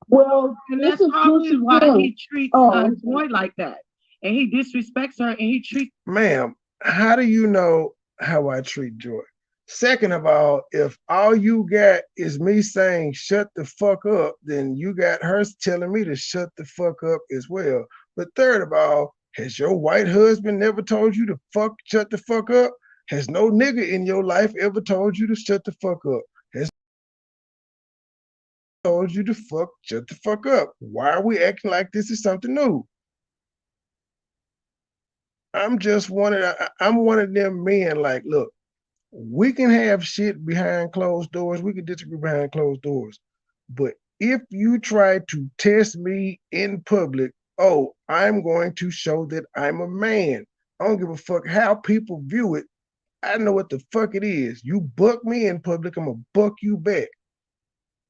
Well, and that's probably why he treats Joy like that, and he disrespects her, and he treats. Ma'am, how do you know how I treat Joy? Second of all, if all you got is me saying shut the fuck up, then you got her telling me to shut the fuck up as well. But third of all, has your white husband never told you to shut the fuck up? Has no nigga in your life ever told you to shut the fuck up? Has told you to shut the fuck up? Why are we acting like this is something new? I'm one of them men, like, look, we can have shit behind closed doors. We can disagree behind closed doors. But if you try to test me in public, oh, I'm going to show that I'm a man. I don't give a fuck how people view it. I know what the fuck it is. You buck me in public, I'm going to buck you back.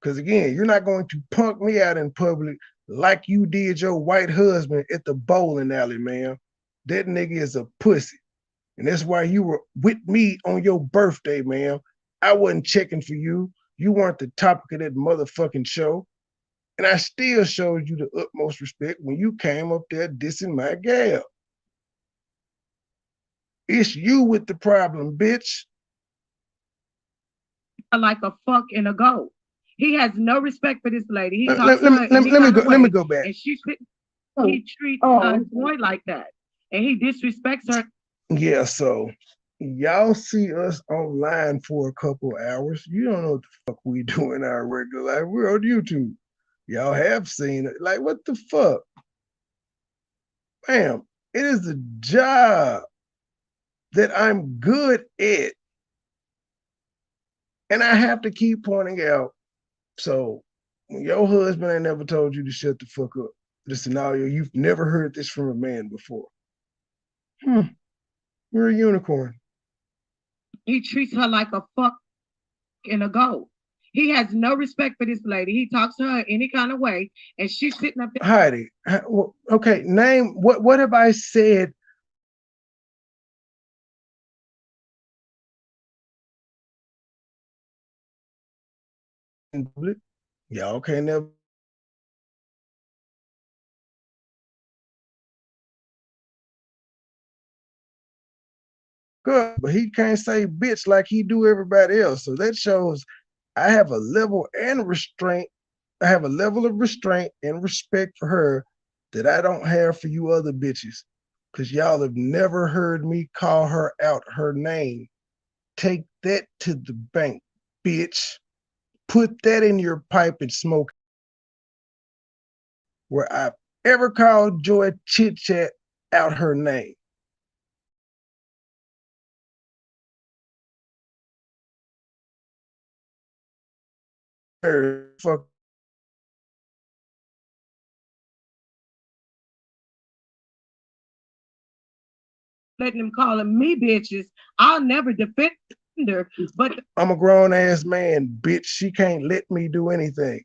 Because again, you're not going to punk me out in public like you did your white husband at the bowling alley, man. That nigga is a pussy. And that's why you were with me on your birthday, man. I wasn't checking for you. You weren't the topic of that motherfucking show. And I still showed you the utmost respect when you came up there dissing my gal. It's you with the problem, bitch. Like a fuck and a go. He has no respect for this lady. He let me go back. And he treats Joy like that. And he disrespects her. Yeah, so y'all see us online for a couple hours. You don't know what the fuck we do in our regular life. We're on YouTube. Y'all have seen it. Like, what the fuck? Bam. It is a job that I'm good at. And I have to keep pointing out. So your husband ain't never told you to shut the fuck up. This scenario, you've never heard this from a man before. You're a unicorn. He treats her like a fuck and a go. He has no respect for this lady. He talks to her any kind of way, and she's sitting up there. Heidi, okay, name, what have I said? Y'all can't never. Good, but he can't say bitch like he do everybody else. So that shows I have a level and restraint. I have a level of restraint and respect for her that I don't have for you other bitches, because y'all have never heard me call her out her name. Take that to the bank, bitch. Put that in your pipe and smoke. Where I've ever called Joy Chit Chat out her name. Fuck. Letting them calling me bitches. I'll never defend her, but I'm a grown ass man, bitch. She can't let me do anything.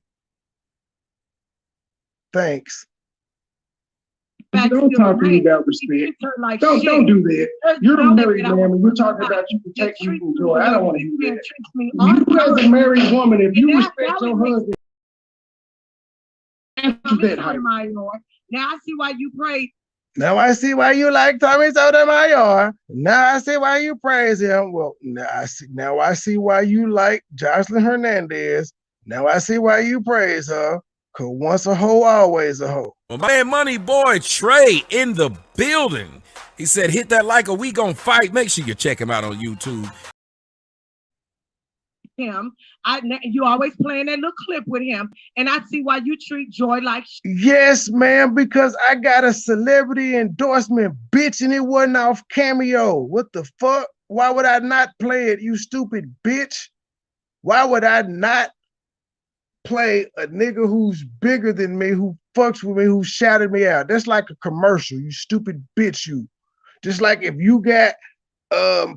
Thanks. Don't talk to me about respect. Like don't do that. You're a married man and you're talking about you protect me from Joy. I don't want to hear that. You as a married woman, if you respect your husband, now I see why you prayed. Now I see why you like Tommy Sotomayor. Now I see why you praise him. Well, now I see why you like Jocelyn Hernandez. Now I see why you praise her. Cause once a hoe, always a hoe. Well, my man MoneyBoy Trey in the building. He said, hit that like or we gon' fight. Make sure you check him out on YouTube. Him, you always playing that little clip with him, and I see why you treat Joy like yes, man, because I got a celebrity endorsement, bitch, and it wasn't off Cameo. What the fuck? Why would I not play it, you stupid bitch? Why would I not play a nigga who's bigger than me, who fucks with me, who shouted me out? That's like a commercial, you stupid bitch, you. Just like if you got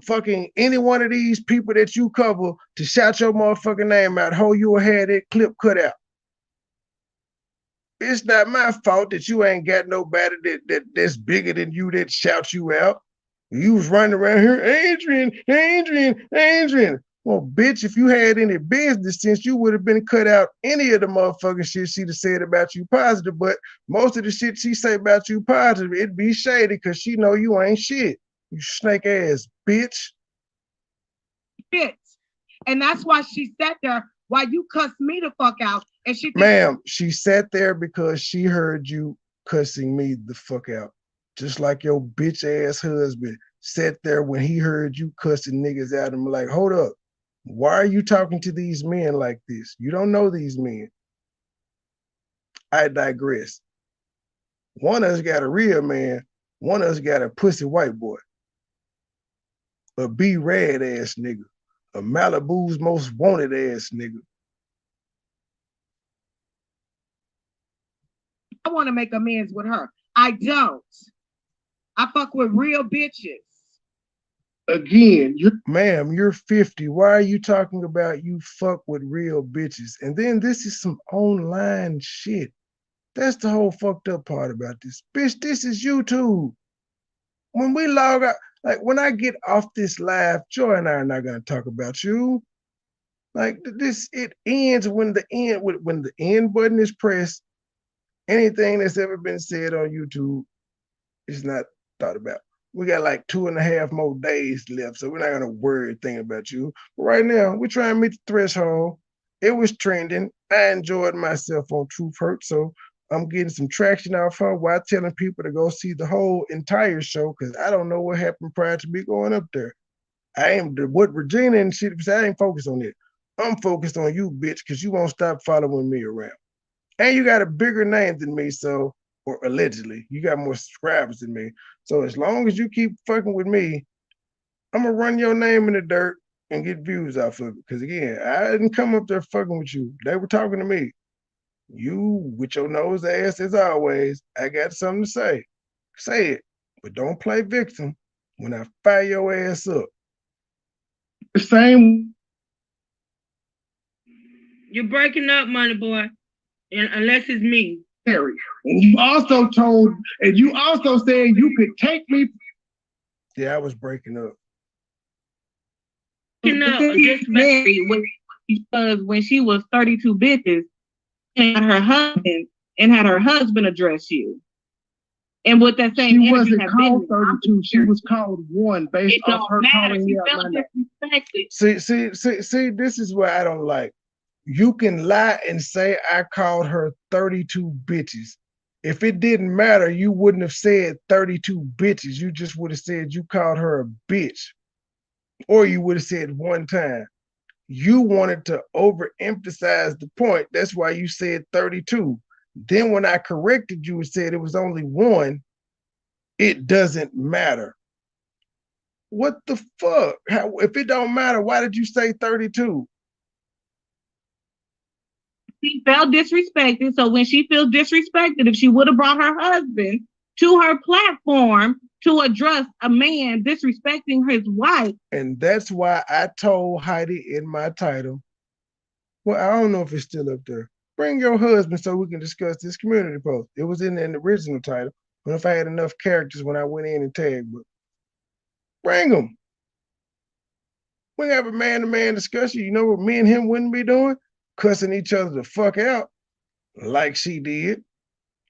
fucking any one of these people that you cover to shout your motherfucking name out, ho, you'll have that clip cut out. It's not my fault that you ain't got nobody that's bigger than you that shouts you out. You was running around here, Adrian. Well, bitch, if you had any business sense, you would have been cut out any of the motherfucking shit she'd have said about you positive, but most of the shit she say about you positive, it'd be shady because she know you ain't shit. You snake ass bitch. Bitch. And that's why she sat there while you cussed me the fuck out. And ma'am, she sat there because she heard you cussing me the fuck out. Just like your bitch ass husband sat there when he heard you cussing niggas out and be like, hold up, why are you talking to these men like this? You don't know these men. I digress. One of us got a real man, one of us got a pussy white boy. A B-Rad ass nigga. A Malibu's most wanted ass nigga. I want to make amends with her. I don't. I fuck with real bitches. Again, ma'am, you're 50. Why are you talking about you fuck with real bitches? And then this is some online shit. That's the whole fucked up part about this. Bitch, this is YouTube. When we log out, like when I get off this live, Joy and I are not gonna talk about you. Like this, it ends when the end button is pressed. Anything that's ever been said on YouTube is not thought about. We got like 2.5 more days left, so we're not gonna worry a thing about you. But right now, we're trying to meet the threshold. It was trending. I enjoyed myself on Truth Hurt, so I'm getting some traction off her while telling people to go see the whole entire show because I don't know what happened prior to me going up there. What Regina and shit, I ain't focused on it. I'm focused on you, bitch, because you won't stop following me around. And you got a bigger name than me, so, or allegedly, you got more subscribers than me. So as long as you keep fucking with me, I'm gonna run your name in the dirt and get views off of it. Because again, I didn't come up there fucking with you. They were talking to me. You, with your nose ass as always, I got something to say. Say it, but don't play victim when I fire your ass up. The same. You're breaking up, MoneyBoy, unless it's me. Harry. And you also said you could take me. Yeah, I was breaking up. Just married because when she was 32 bitches, and had her husband address you. And with that same she wasn't called 32, she was called one based off her calling me out my name. See, this is what I don't like. You can lie and say I called her 32 bitches. If it didn't matter, you wouldn't have said 32 bitches. You just would have said you called her a bitch. Or you would have said one time. You wanted to overemphasize the point. That's why you said 32. Then when I corrected you and said it was only one, it doesn't matter. What the fuck? If it don't matter, why did you say 32? She felt disrespected. So when she feels disrespected, if she would have brought her husband to her platform to address a man disrespecting his wife. And that's why I told Heidi in my title, well, I don't know if it's still up there. Bring your husband so we can discuss this community post. It was in the original title. But if I had enough characters when I went in and tagged, but bring them. We have a man-to-man discussion. You know what me and him wouldn't be doing? Cussing each other the fuck out like she did.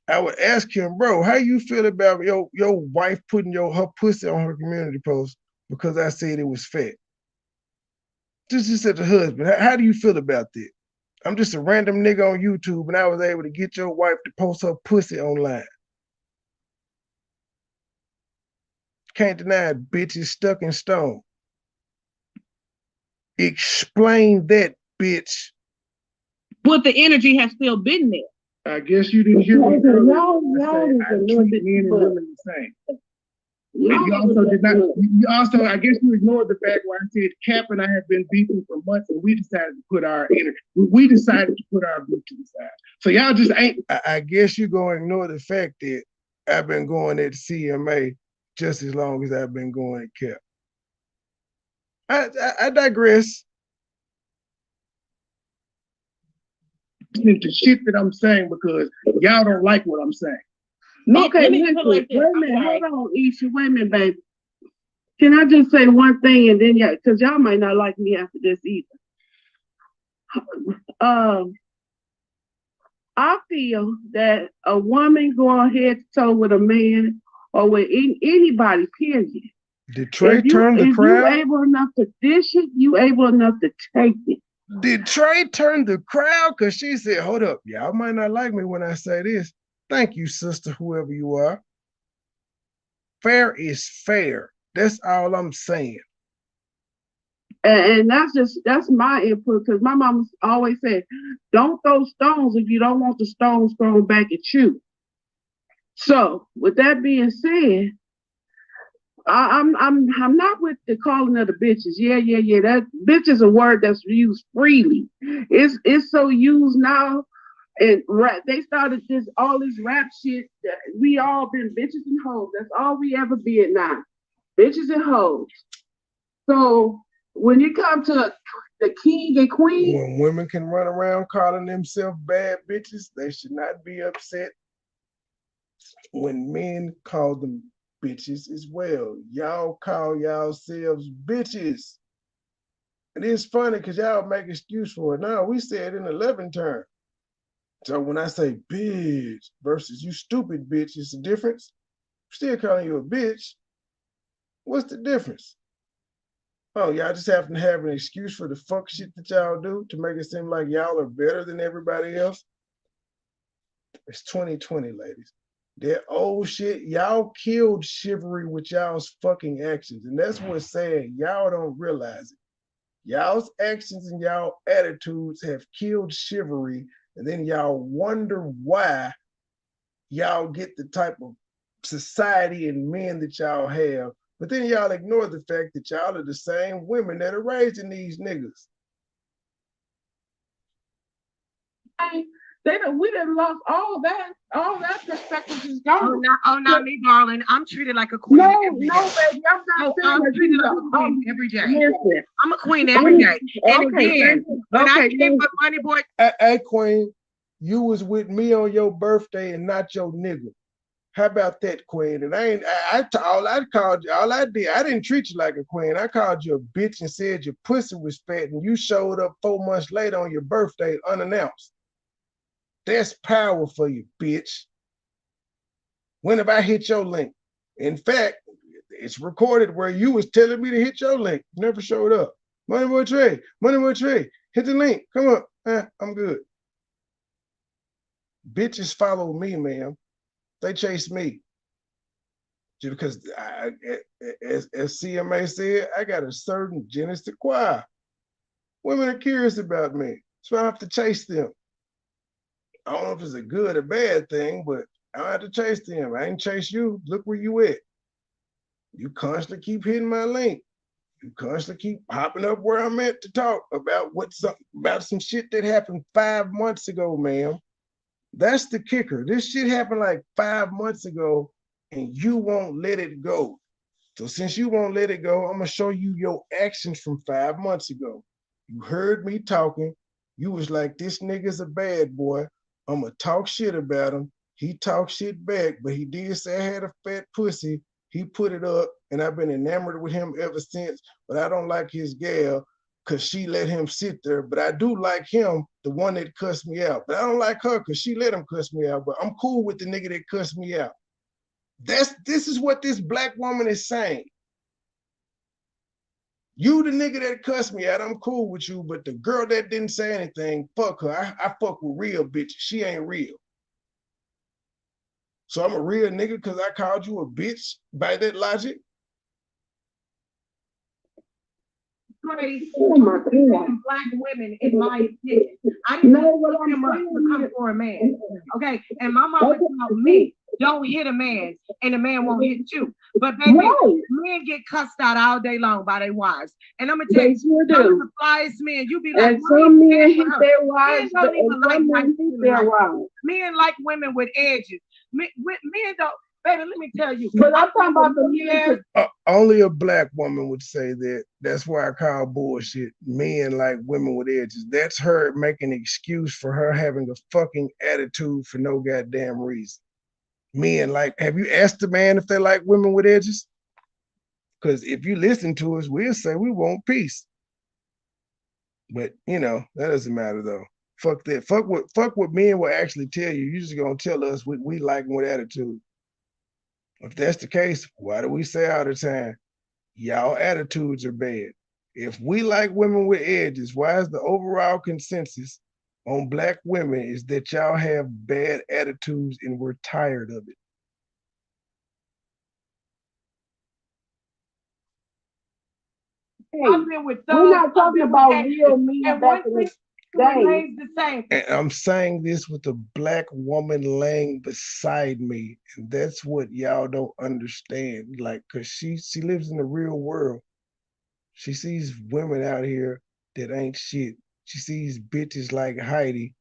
I would ask him, bro, how you feel about your wife putting her pussy on her community post because I said it was fat? Just as a husband, how do you feel about that? I'm just a random nigga on YouTube and I was able to get your wife to post her pussy online. Can't deny it, bitch, is stuck in stone. Explain that, bitch. But the energy has still been there. I guess you didn't hear me. I treat men and women the same. You also did not. You also, I guess, you ignored the fact where I said Cap and I have been beefing for months, and we decided to put our energy. We decided to put our beef to the side. So y'all just ain't. I guess you gonna ignore the fact that I've been going at CMA just as long as I've been going at Cap. I digress. To shit that I'm saying because y'all don't like what I'm saying. Okay, listen, wait a minute, hold on, Isha, wait a minute, baby. Can I just say one thing and then because y'all might not like me after this either. I feel that a woman going head to toe with a man or with anybody, period. Did Trey turn the crowd? If you able enough to dish it, you able enough to take it. Did Trey turn the crowd? Because she said, hold up, y'all might not like me when I say this. Thank you, sister, whoever you are. Fair is fair. That's all I'm saying. And that's my input because my mom always said, don't throw stones if you don't want the stones thrown back at you. So with that being said, I'm not with the calling of the bitches. Yeah. That bitch is a word that's used freely. It's so used now. And they started all this rap shit. We all been bitches and hoes. That's all we ever been now. Bitches and hoes. So when you come to the king and queen. When women can run around calling themselves bad bitches, they should not be upset when men call them bitches as well. Y'all call yourselves bitches. And it's funny because y'all make excuse for it. No, we said in 11 terms. So when I say bitch versus you stupid bitch, it's a difference. I'm still calling you a bitch. What's the difference? Oh, y'all just happen to have an excuse for the fuck shit that y'all do to make it seem like y'all are better than everybody else? It's 2020, ladies. That old shit, y'all killed chivalry with y'all's fucking actions. And that's what's sad. Y'all don't realize it. Y'all's actions and y'all attitudes have killed chivalry. And then y'all wonder why y'all get the type of society and men that y'all have. But then y'all ignore the fact that y'all are the same women that are raising these niggas. We done lost all that perspective is gone. Not me, darling. I'm treated like a queen. No, baby, I'm treated like a queen every day. Listen. I'm a queen every day. And Okay, again, when I came with MoneyBoy. Hey, Queen, you was with me on your birthday and not your nigga. How about that, Queen? And all I did, I didn't treat you like a queen. I called you a bitch and said your pussy was fat, and you showed up 4 months later on your birthday unannounced. That's power for you, bitch. When have I hit your link? In fact, it's recorded where you was telling me to hit your link. Never showed up. MoneyBoy Trey, hit the link. Come on. I'm good. Bitches follow me, ma'am. They chase me. Just because, as CMA said, I got a certain je ne sais quoi. Women are curious about me, so I have to chase them. I don't know if it's a good or bad thing, but I don't have to chase them. I ain't chase you. Look where you at. You constantly keep hitting my link. You constantly keep popping up where I'm at to talk about about some shit that happened 5 months ago, ma'am. That's the kicker. This shit happened like 5 months ago, and you won't let it go. So since you won't let it go, I'm gonna show you your actions from 5 months ago. You heard me talking. You was like, this nigga's a bad boy. I'm gonna talk shit about him. He talked shit back, but he did say I had a fat pussy. He put it up, and I've been enamored with him ever since, but I don't like his gal because she let him sit there. But I do like him, the one that cussed me out. But I don't like her because she let him cuss me out. But I'm cool with the nigga that cussed me out. This is what this black woman is saying. You the nigga that cussed me out, I'm cool with you, but the girl that didn't say anything, fuck her. I fuck with real bitches. She ain't real. So I'm a real nigga because I called you a bitch by that logic? Great. Black women, in my opinion. I didn't know what I'm become for a man. Okay. And my mama told me, don't hit a man, and a man won't hit you. But baby, men get cussed out all day long by their wives. And I'm gonna tell you, some of the flyest men, you be like, and some men hit their wives, men don't even like their wives. Men like women with edges. Men don't. Baby, let me tell you. But I'm talking about the men. Only a black woman would say that. That's why I call bullshit men like women with edges. That's her making an excuse for her having a fucking attitude for no goddamn reason. Men like, have you asked the man if they like women with edges? Because if you listen to us, we'll say we want peace. But you know, that doesn't matter though. Fuck that. Fuck what men will actually tell you. You're just gonna tell us what we like with attitude. If that's the case, why do we say all the time, y'all attitudes are bad? If we like women with edges, why is the overall consensus on black women is that y'all have bad attitudes and we're tired of it? Hey, we're not talking about real men back in the day. And I'm saying this with a black woman laying beside me, and that's what y'all don't understand. Like, cause she lives in the real world. She sees women out here that ain't shit. She sees bitches like Heidi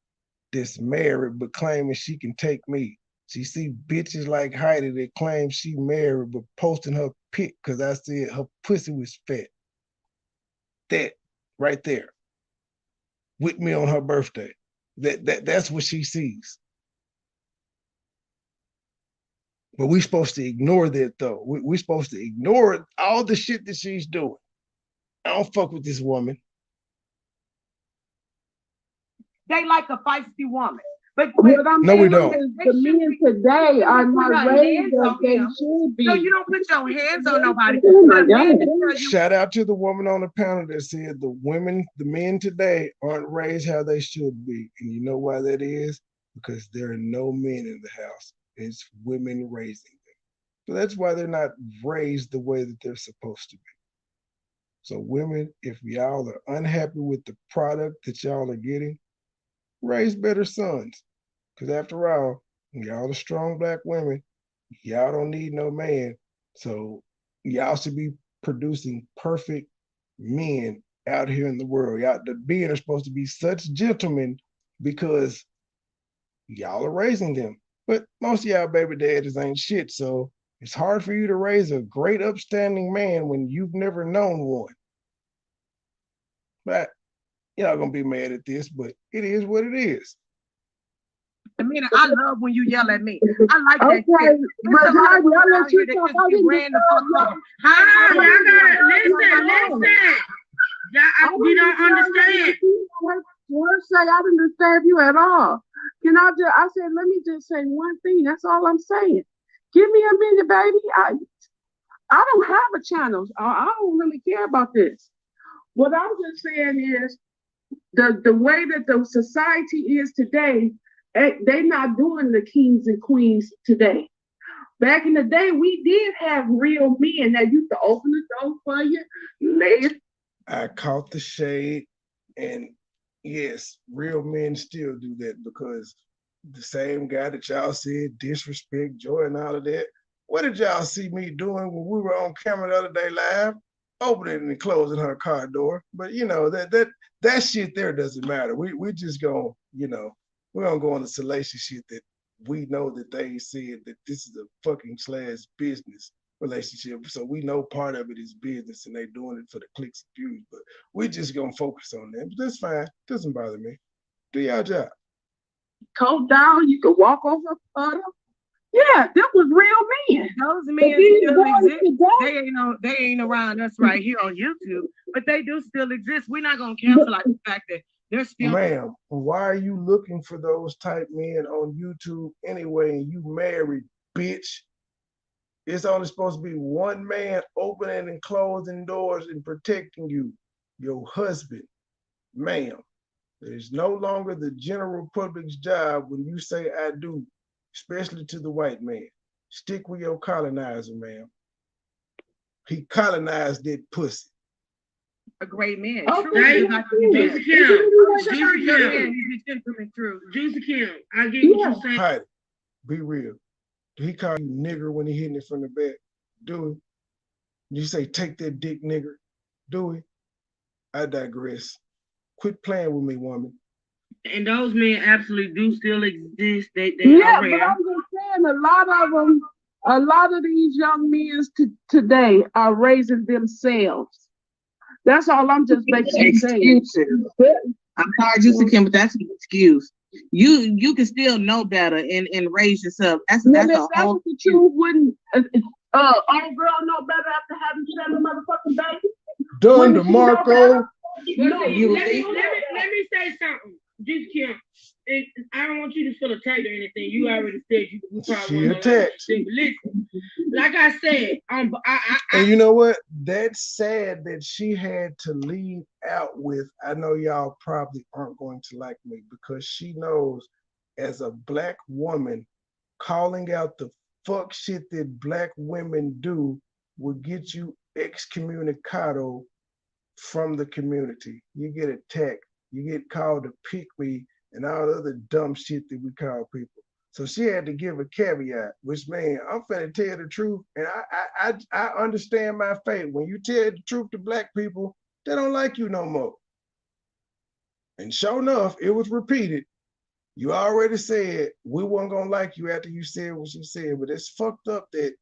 that's married but claiming she can take me. She see bitches like Heidi that claim she married but posting her pic because I said her pussy was fat. That right there. With me on her birthday. That's what she sees. But we're supposed to ignore that though. We're supposed to ignore all the shit that she's doing. I don't fuck with this woman. They like a feisty woman. But no, we don't. The men today are not raised as they should be. So you don't put your hands on nobody. Shout out to the woman on the panel that said the men today aren't raised how they should be. And you know why that is? Because there are no men in the house. It's women raising them. So that's why they're not raised the way that they're supposed to be. So women, if y'all are unhappy with the product that y'all are getting, raise better sons. Because after all, y'all are strong black women. Y'all don't need no man. So y'all should be producing perfect men out here in the world. Y'all, the men are supposed to be such gentlemen because y'all are raising them. But most of y'all baby daddies ain't shit. So it's hard for you to raise a great upstanding man when you've never known one. But y'all gonna be mad at this, but it is what it is. I mean, I love when you yell at me. I like that shit. But how y'all let you talk? I Listen. You don't understand. I didn't disturb you at all. I said, let me just say one thing. That's all I'm saying. Give me a minute, baby. I don't have a channel. I don't really care about this. What I'm just saying is the way that the society is today, they're not doing the kings and queens today. back in the day, we did have real men that used to open the door for you, lay. I caught the shade, and yes, real men still do that because the same guy that y'all said disrespect, joy, and all of that. What did y'all see me doing when we were on camera the other day live? Opening and closing her car door. But you know, that shit there doesn't matter. We just gonna, you know, we're gonna go on the salacious shit that we know that they said that this is a fucking / business relationship. So we know part of it is business and they doing it for the clicks and views. But we just gonna focus on that. But that's fine. Doesn't bother me. Do y'all job. Coat down, you could walk over them. Yeah, that was real men. Those men still exist. They ain't around us right here on YouTube, but they do still exist. We're not gonna cancel out the fact that they're still. Ma'am, why are you looking for those type men on YouTube anyway? And you married, bitch. It's only supposed to be one man opening and closing doors and protecting you, your husband, ma'am. It's no longer the general public's job when you say I do, especially to the white man. Stick with your colonizer, ma'am. He colonized that pussy. A great man. Okay. Juicy Kim, I get what you're saying. Heidi, be real. Did he call you nigger when he hitting it from the back? Do it. Did you say take that dick, nigger? Do it. I digress. Quit playing with me, woman. And those men absolutely do still exist. They yeah, are rare. But I'm just saying a lot of these young men today are raising themselves. That's all I'm just basically saying. I'm sorry, Juicy Kim, but that's an excuse. You can still know better and raise yourself. That's a whole. What you wouldn't. Old girl know better after having 7 motherfucking babies. Done to Marco. No, let me say something. Juicy Kim, I don't want you to feel attacked or anything. You already said you probably want to listen. Like I said, and you know what? That's sad that she had to leave out with. I know y'all probably aren't going to like me because she knows, as a black woman, calling out the fuck shit that black women do will get you excommunicado from the community. You get attacked. You get called a pick-me and all the other dumb shit that we call people. So she had to give a caveat, which means I'm finna tell the truth, and I understand my fate. When you tell the truth to black people, they don't like you no more. And sure enough, it was repeated. You already said we weren't gonna like you after you said what you said, but it's fucked up that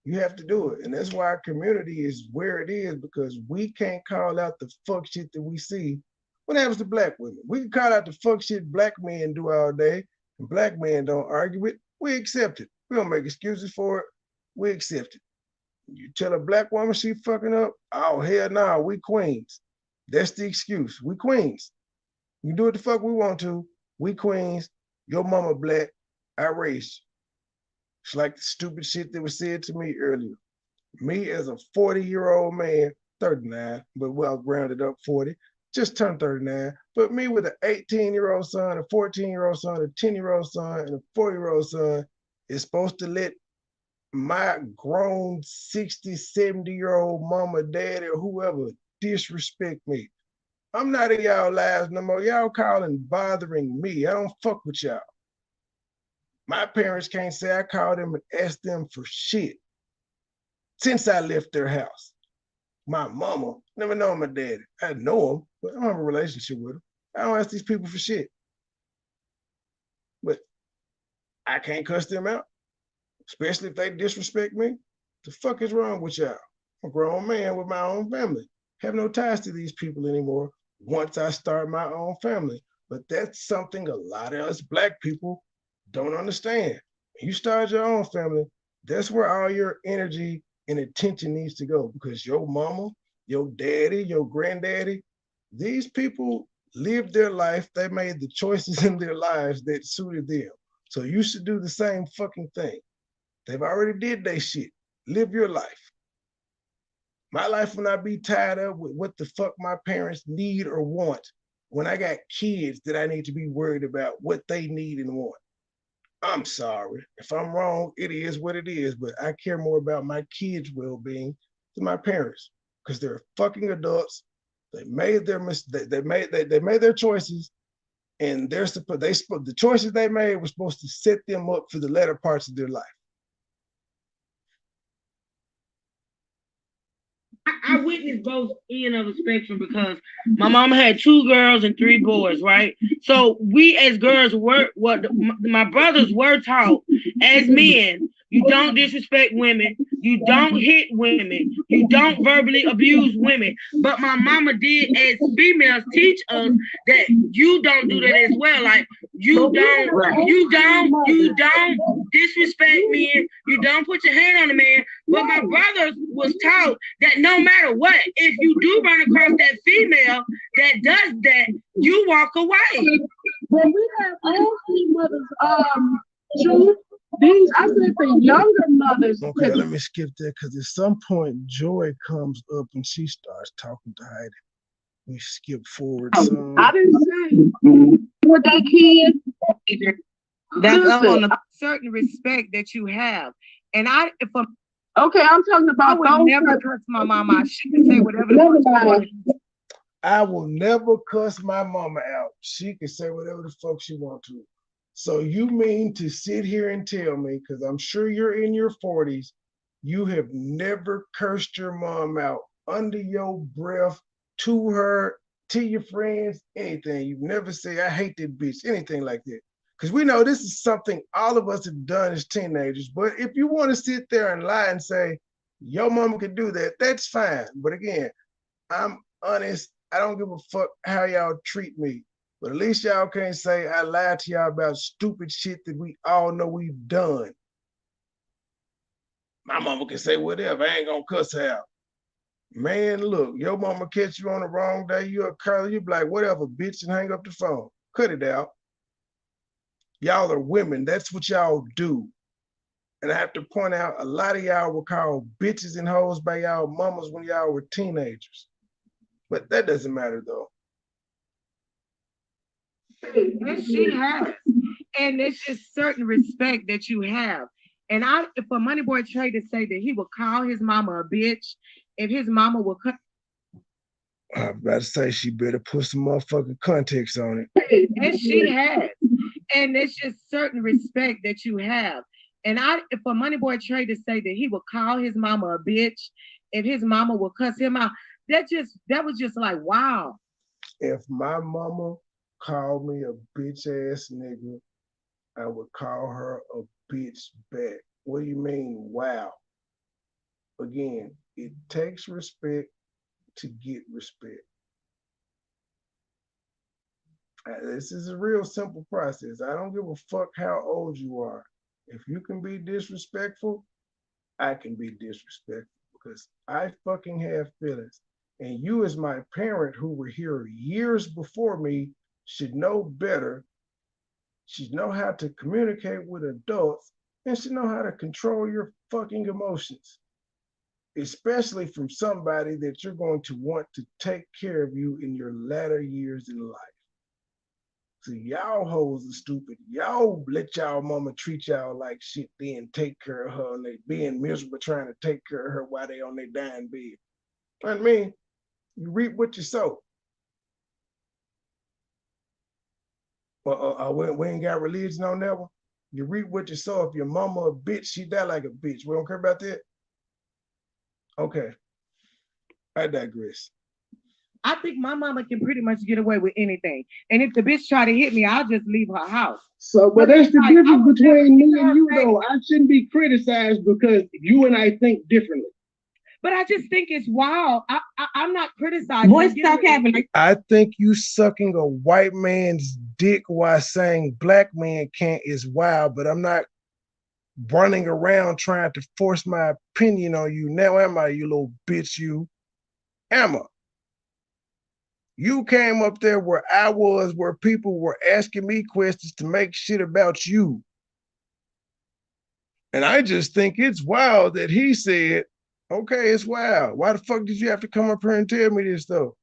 you have to do it. And that's why our community is where it is, because we can't call out the fuck shit that we see. What happens to black women? We can call out the fuck shit black men do all day, and black men don't argue it. We accept it. We don't make excuses for it. We accept it. You tell a black woman she fucking up, oh hell no, we queens. That's the excuse. We queens. We do what the fuck we want to. We queens. Your mama black. I raised you. It's like the stupid shit that was said to me earlier. Me as a 40-year-old man, 39, but well rounded up 40, just turned 39, but me with an 18-year-old son, a 14-year-old son, a 10-year-old son, and a 4-year-old son is supposed to let my grown 60, 70-year-old mama, daddy, or whoever disrespect me. I'm not in y'all lives no more. Y'all calling bothering me. I don't fuck with y'all. My parents can't say I called them and asked them for shit since I left their house. My mama, never known my daddy. I know him, but I don't have a relationship with him. I don't ask these people for shit. But I can't cuss them out, especially if they disrespect me. The fuck is wrong with y'all? I'm a grown man with my own family. Have no ties to these people anymore once I start my own family. But that's something a lot of us black people don't understand. When you start your own family, that's where all your energy and attention needs to go, because your mama, your daddy, your granddaddy, these people lived their life. They made the choices in their lives that suited them. So you should do the same fucking thing. They've already did their shit. Live your life. My life will not be tied up with what the fuck my parents need or want when I got kids that I need to be worried about what they need and want. I'm sorry. If I'm wrong, it is what it is, but I care more about my kids' well-being than my parents because they're fucking adults. They made their they made their choices, and the choices they made were supposed to set them up for the latter parts of their life. I witnessed both end of the spectrum because my mom had 2 girls and 3 boys, right? So we as girls were my brothers were taught as men. You don't disrespect women. You don't hit women. You don't verbally abuse women. But my mama did, as females, teach us that you don't do that as well. Like you don't disrespect men. You don't put your hand on a man. But my brothers was taught that no matter what, if you do run across that female that does that, you walk away. But we have all three mothers, Truth. These, I said the younger mothers. Okay, let me skip that because at some point Joy comes up and she starts talking to Heidi. We skip forward some. I didn't say for that kid. That's on a certain respect that you have. And okay, I'm talking about I would never curse my mama. She can say whatever the fuck she wants. I will never cuss my mama out. She can say whatever the fuck she wants to. So you mean to sit here and tell me, because I'm sure you're in your 40s, you have never cursed your mom out under your breath, to her, to your friends, anything. You've never said, I hate that bitch, anything like that. Because we know this is something all of us have done as teenagers. But if you want to sit there and lie and say, your mama can do that, that's fine. But again, I'm honest. I don't give a fuck how y'all treat me. But at least y'all can't say I lied to y'all about stupid shit that we all know we've done. My mama can say whatever. I ain't gonna cuss her out. Man, look, your mama catch you on the wrong day, you're a curler, you be like, whatever, bitch, and hang up the phone. Cut it out. Y'all are women. That's what y'all do. And I have to point out, a lot of y'all were called bitches and hoes by y'all mamas when y'all were teenagers. But that doesn't matter, though. Yes, she has. And it's just certain respect that you have. And for MoneyBoy Trey to say that he would call his mama a bitch, if his mama would cut. I was about to say she better put some motherfucking context on it. And she has. And it's just certain respect that you have. And for MoneyBoy Trey to say that he would call his mama a bitch, if his mama would cuss him out, that was just like, wow. If my mama called me a bitch ass nigga, I would call her a bitch back. What do you mean, wow? Again, it takes respect to get respect. This is a real simple process. I don't give a fuck how old you are. If you can be disrespectful, I can be disrespectful because I fucking have feelings. And you as my parent who were here years before me should know better. Should know how to communicate with adults and should know how to control your fucking emotions. Especially from somebody that you're going to want to take care of you in your latter years in life. So y'all hoes are stupid. Y'all let y'all mama treat y'all like shit, then take care of her, and they being miserable trying to take care of her while they on their dying bed. You know what I mean? You reap what you sow. We ain't got religion on that one. You reap what you sow. If your mama a bitch, she die like a bitch. We don't care about that? Okay. I digress. I think my mama can pretty much get away with anything. And if the bitch try to hit me, I'll just leave her house. So, but that's the difference between me and you, though. I shouldn't be criticized because you and I think differently. But I just think it's wild. I'm not criticizing. Boy, stop having. I think you sucking a white man's dick while saying black man can't is wild, but I'm not running around trying to force my opinion on you. Now am I, you little bitch, you? Am I? You came up there where I was, where people were asking me questions to make shit about you. And I just think it's wild that he said, okay, it's wild. Why the fuck did you have to come up here and tell me this, though?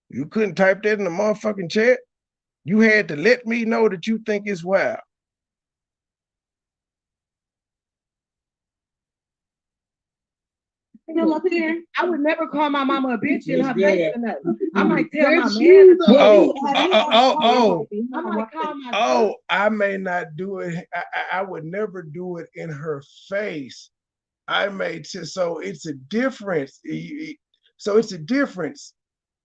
You couldn't type that in the motherfucking chat? You had to let me know that you think it's wild. I would never call my mama a bitch in her face or nothing. I might tell my man. I may not do it. I would never do it in her face. I may so it's a difference. So it's a difference.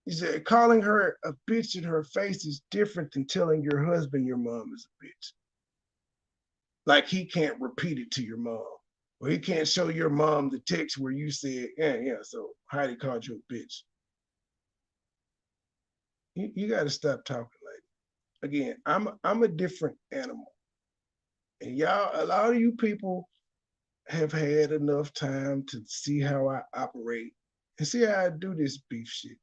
He said calling her a bitch in her face is different than telling your husband your mom is a bitch. Like he can't repeat it to your mom. Or he can't show your mom the text where you said, yeah, so Heidi called you a bitch. You got to stop talking like that. Again, I'm a different animal. And y'all, a lot of you people have had enough time to see how I operate and see how I do this beef shit.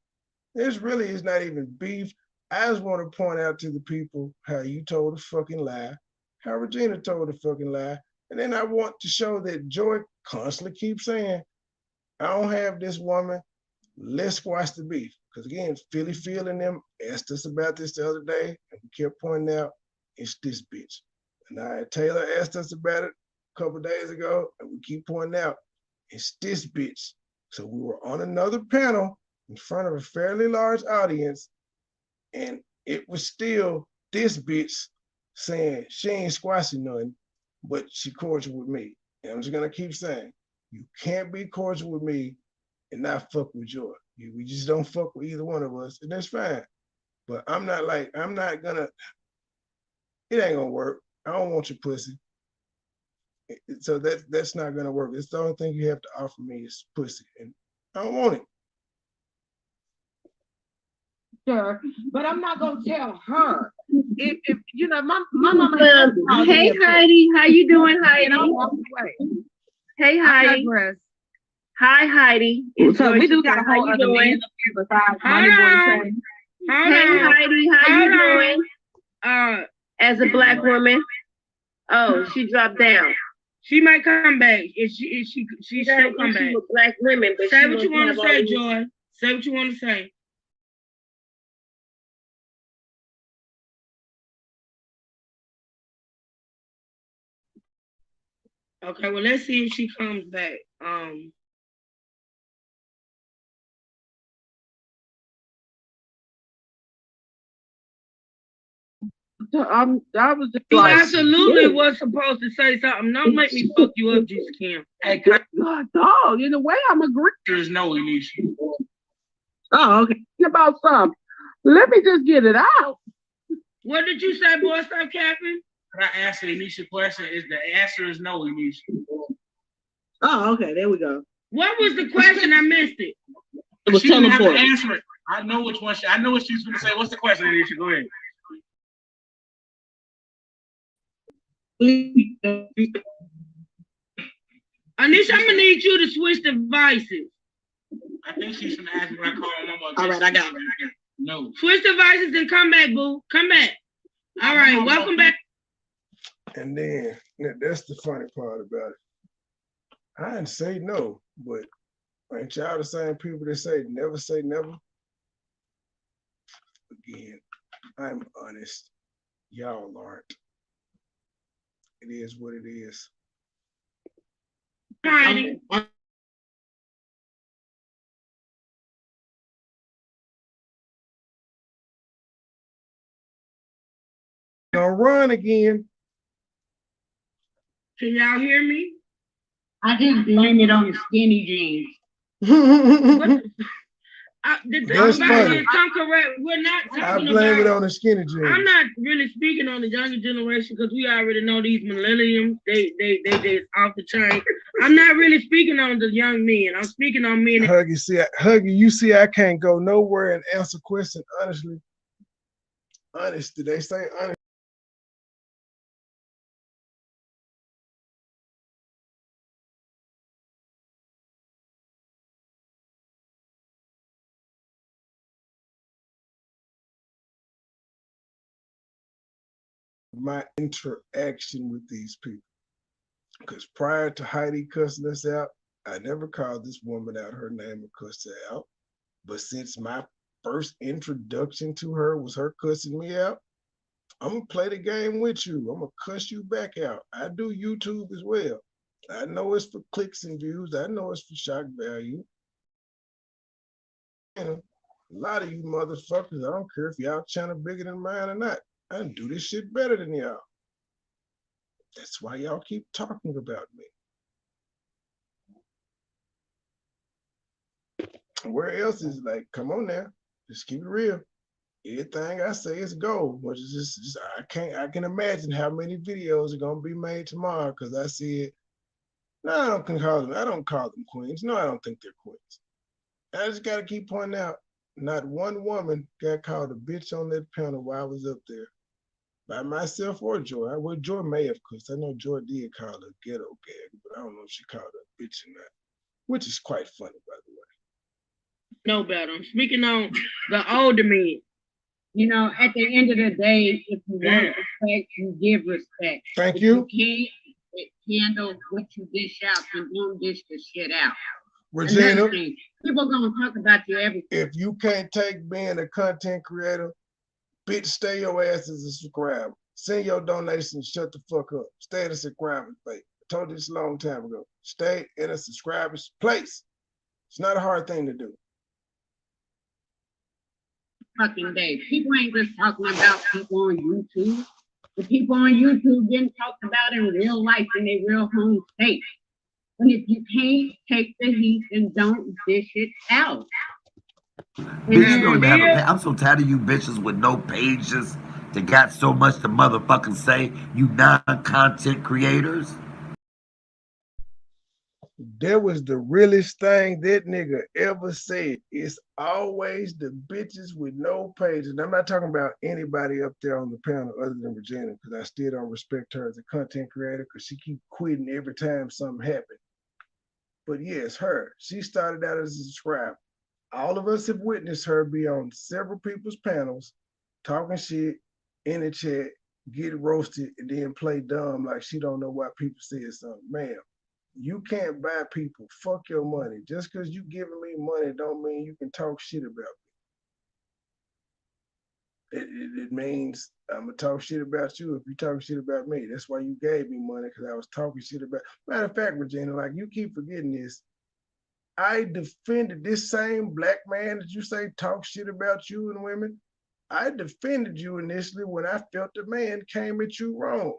This really is not even beef. I just want to point out to the people how you told a fucking lie, how Regina told a fucking lie. And then I want to show that Joy constantly keeps saying, I don't have this woman, let's squash the beef. Because again, Phil and them asked us about this the other day, and we kept pointing out, it's this bitch. And Taylor asked us about it a couple days ago, and we keep pointing out, it's this bitch. So we were on another panel in front of a fairly large audience, and it was still this bitch saying she ain't squashing nothing, but she cordial with me. And I'm just gonna keep saying, you can't be cordial with me and not fuck with Joy. We just don't fuck with either one of us, and that's fine. But it ain't gonna work. I don't want your pussy. So that's not gonna work. It's the only thing you have to offer me is pussy, and I don't want it. Sure, but I'm not gonna tell her. If you know, my mama. Hey Heidi, how you doing, Heidi? Hey Heidi. Hi Heidi. So we do got a whole other man up here besides MoneyBoy Trey. Hey Heidi, how you doing? As a black woman. Oh, she dropped down. She might come back. She still come back. With black women, but say what you want to say, Joy. Say what you want to say. Okay, well, let's see if she comes back. I was just he absolutely was supposed to say something. Don't make me fuck you up, Jesus Kim. Hey, God, dog. In a way, I'm agreeing. There's no Anisha. Oh, okay. About something. Let me just get it out. What did you say, boy? Stop capping. Can I answer Anisha's question? The answer is no, Anisha. Oh, okay. There we go. What was the question? I missed it. It was she didn't have to answer it. I know which one. I know what she's going to say. What's the question, Anisha? Go ahead. Anisha, I'm gonna need you to switch devices. I think she's gonna ask me when I call my mama. All right, I got it. No. Switch devices and come back, boo. Come back. All right, welcome back. And then that's the funny part about it. I didn't say no, but ain't y'all the same people that say never? Again, I'm honest. Y'all aren't. It is what it is. Heidi. Gonna run again. Can y'all hear me? I just blame it on the skinny jeans. That's funny. Come correct. We're not I blame it on the skinny jeans. I'm not really speaking on the younger generation because we already know these millennials. They off the chain. I'm not really speaking on the young men. I'm speaking on men. Huggy, you see, I can't go nowhere and answer questions honestly. Honest, did they say honest? My interaction with these people. Because prior to Heidi cussing us out, I never called this woman out her name or cussed her out. But since my first introduction to her was her cussing me out, I'm gonna play the game with you. I'm gonna cuss you back out. I do YouTube as well. I know it's for clicks and views. I know it's for shock value. And a lot of you motherfuckers, I don't care if y'all channel bigger than mine or not. I do this shit better than y'all. That's why y'all keep talking about me. Where else is like, come on now, just keep it real. Everything I say is gold. Which is just I can imagine how many videos are gonna be made tomorrow because I see it. No, I don't call them queens. No, I don't think they're queens. I just gotta keep pointing out, not one woman got called a bitch on that panel while I was up there. By myself or Joy. Well, Joy may have, because I know Joy did call her a ghetto gag, but I don't know if she called her a bitch or not, which is quite funny, by the way. No better. I'm speaking on the older men. You know, at the end of the day, if you want respect, you give respect. Thank you. If you can't handle what you dish out, then don't dish the shit out. Regina, people gonna talk about you everything. If you can't take being a content creator, bitch, stay your ass as a subscriber. Send your donations, shut the fuck up. Stay in a subscriber's place. I told you this a long time ago. Stay in a subscriber's place. It's not a hard thing to do. Fucking day. People ain't just talking about people on YouTube. The people on YouTube getting talked about in real life in their real home state. And if you can't take the heat, then don't dish it out. Bitch, you don't even have a page. I'm so tired of you bitches with no pages that got so much to motherfucking say, you non-content creators. That was the realest thing that nigga ever said. It's always the bitches with no pages. And I'm not talking about anybody up there on the panel other than Regina, because I still don't respect her as a content creator because she keep quitting every time something happens. But yes, her. She started out as a subscriber. All of us have witnessed her be on several people's panels, talking shit in the chat, get roasted, and then play dumb like she don't know why people said something. Ma'am, you can't buy people. Fuck your money. Just because you giving me money don't mean you can talk shit about me. It means I'm going to talk shit about you if you talk shit about me. That's why you gave me money, because I was talking shit about. Matter of fact, Regina, like you keep forgetting this. I defended this same black man that you say talk shit about you and women. I defended you initially when I felt the man came at you wrong.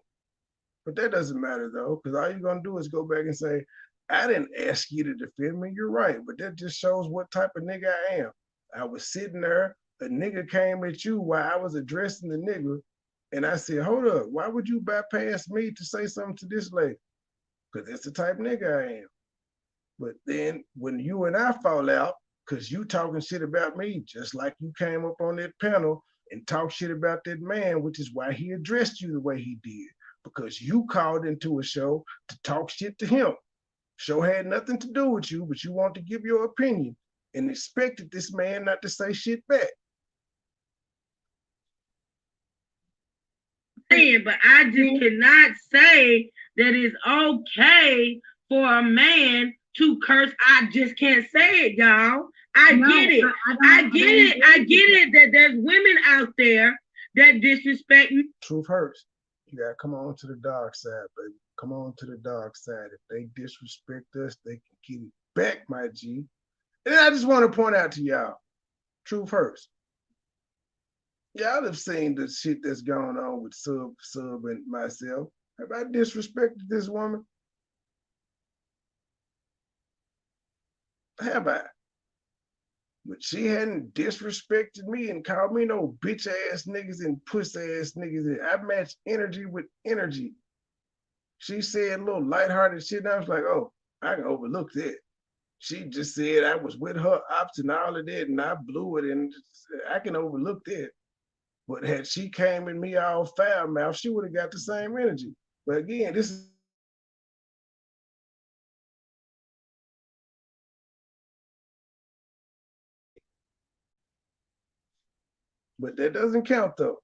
But that doesn't matter though, because all you're gonna do is go back and say, I didn't ask you to defend me. You're right, but that just shows what type of nigga I am. I was sitting there, a nigga came at you while I was addressing the nigga, and I said, hold up, why would you bypass me to say something to this lady? Because that's the type of nigga I am. But then when you and I fall out, because you talking shit about me, just like you came up on that panel and talked shit about that man, which is why he addressed you the way he did. Because you called into a show to talk shit to him. Show had nothing to do with you, but you want to give your opinion and expected this man not to say shit back. But I just cannot say that it's okay for a man to curse. I just can't say it, y'all. I get it. I get it that there's women out there that disrespect me. Truth hurts. You gotta come on to the dark side, baby. Come on to the dark side. If they disrespect us, they can get it back, my G. And I just want to point out to y'all, truth hurts. Y'all have seen the shit that's going on with Sub and myself. Have I disrespected this woman? Have I? But she hadn't disrespected me and called me no bitch ass niggas and puss ass niggas. I match energy with energy. She said a little lighthearted shit, and I was like, oh, I can overlook that. She just said I was with her ops and all of that, and I blew it, and I can overlook that. But had she came in me all foul mouth, she would have got the same energy. But again, this is but that doesn't count though.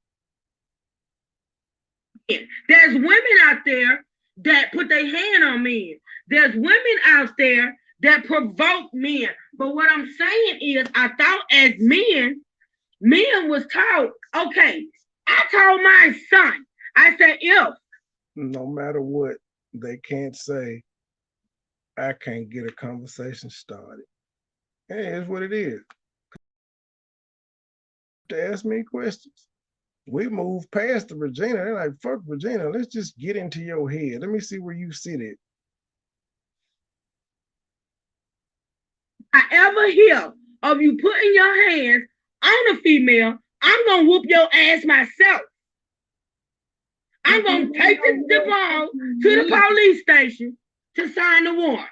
There's women out there that put their hand on men. There's women out there that provoke men. But what I'm saying is, I thought as men was taught, okay, I told my son, I said, if no matter what, they can't say I can't get a conversation started. It is what it is. To ask me questions. We moved past the Regina. They're like, fuck Regina. Let's just get into your head. Let me see where you sit at. I ever hear of you putting your hands on a female, I'm gonna whoop your ass myself. I'm gonna take the ball to the police station to sign the warrant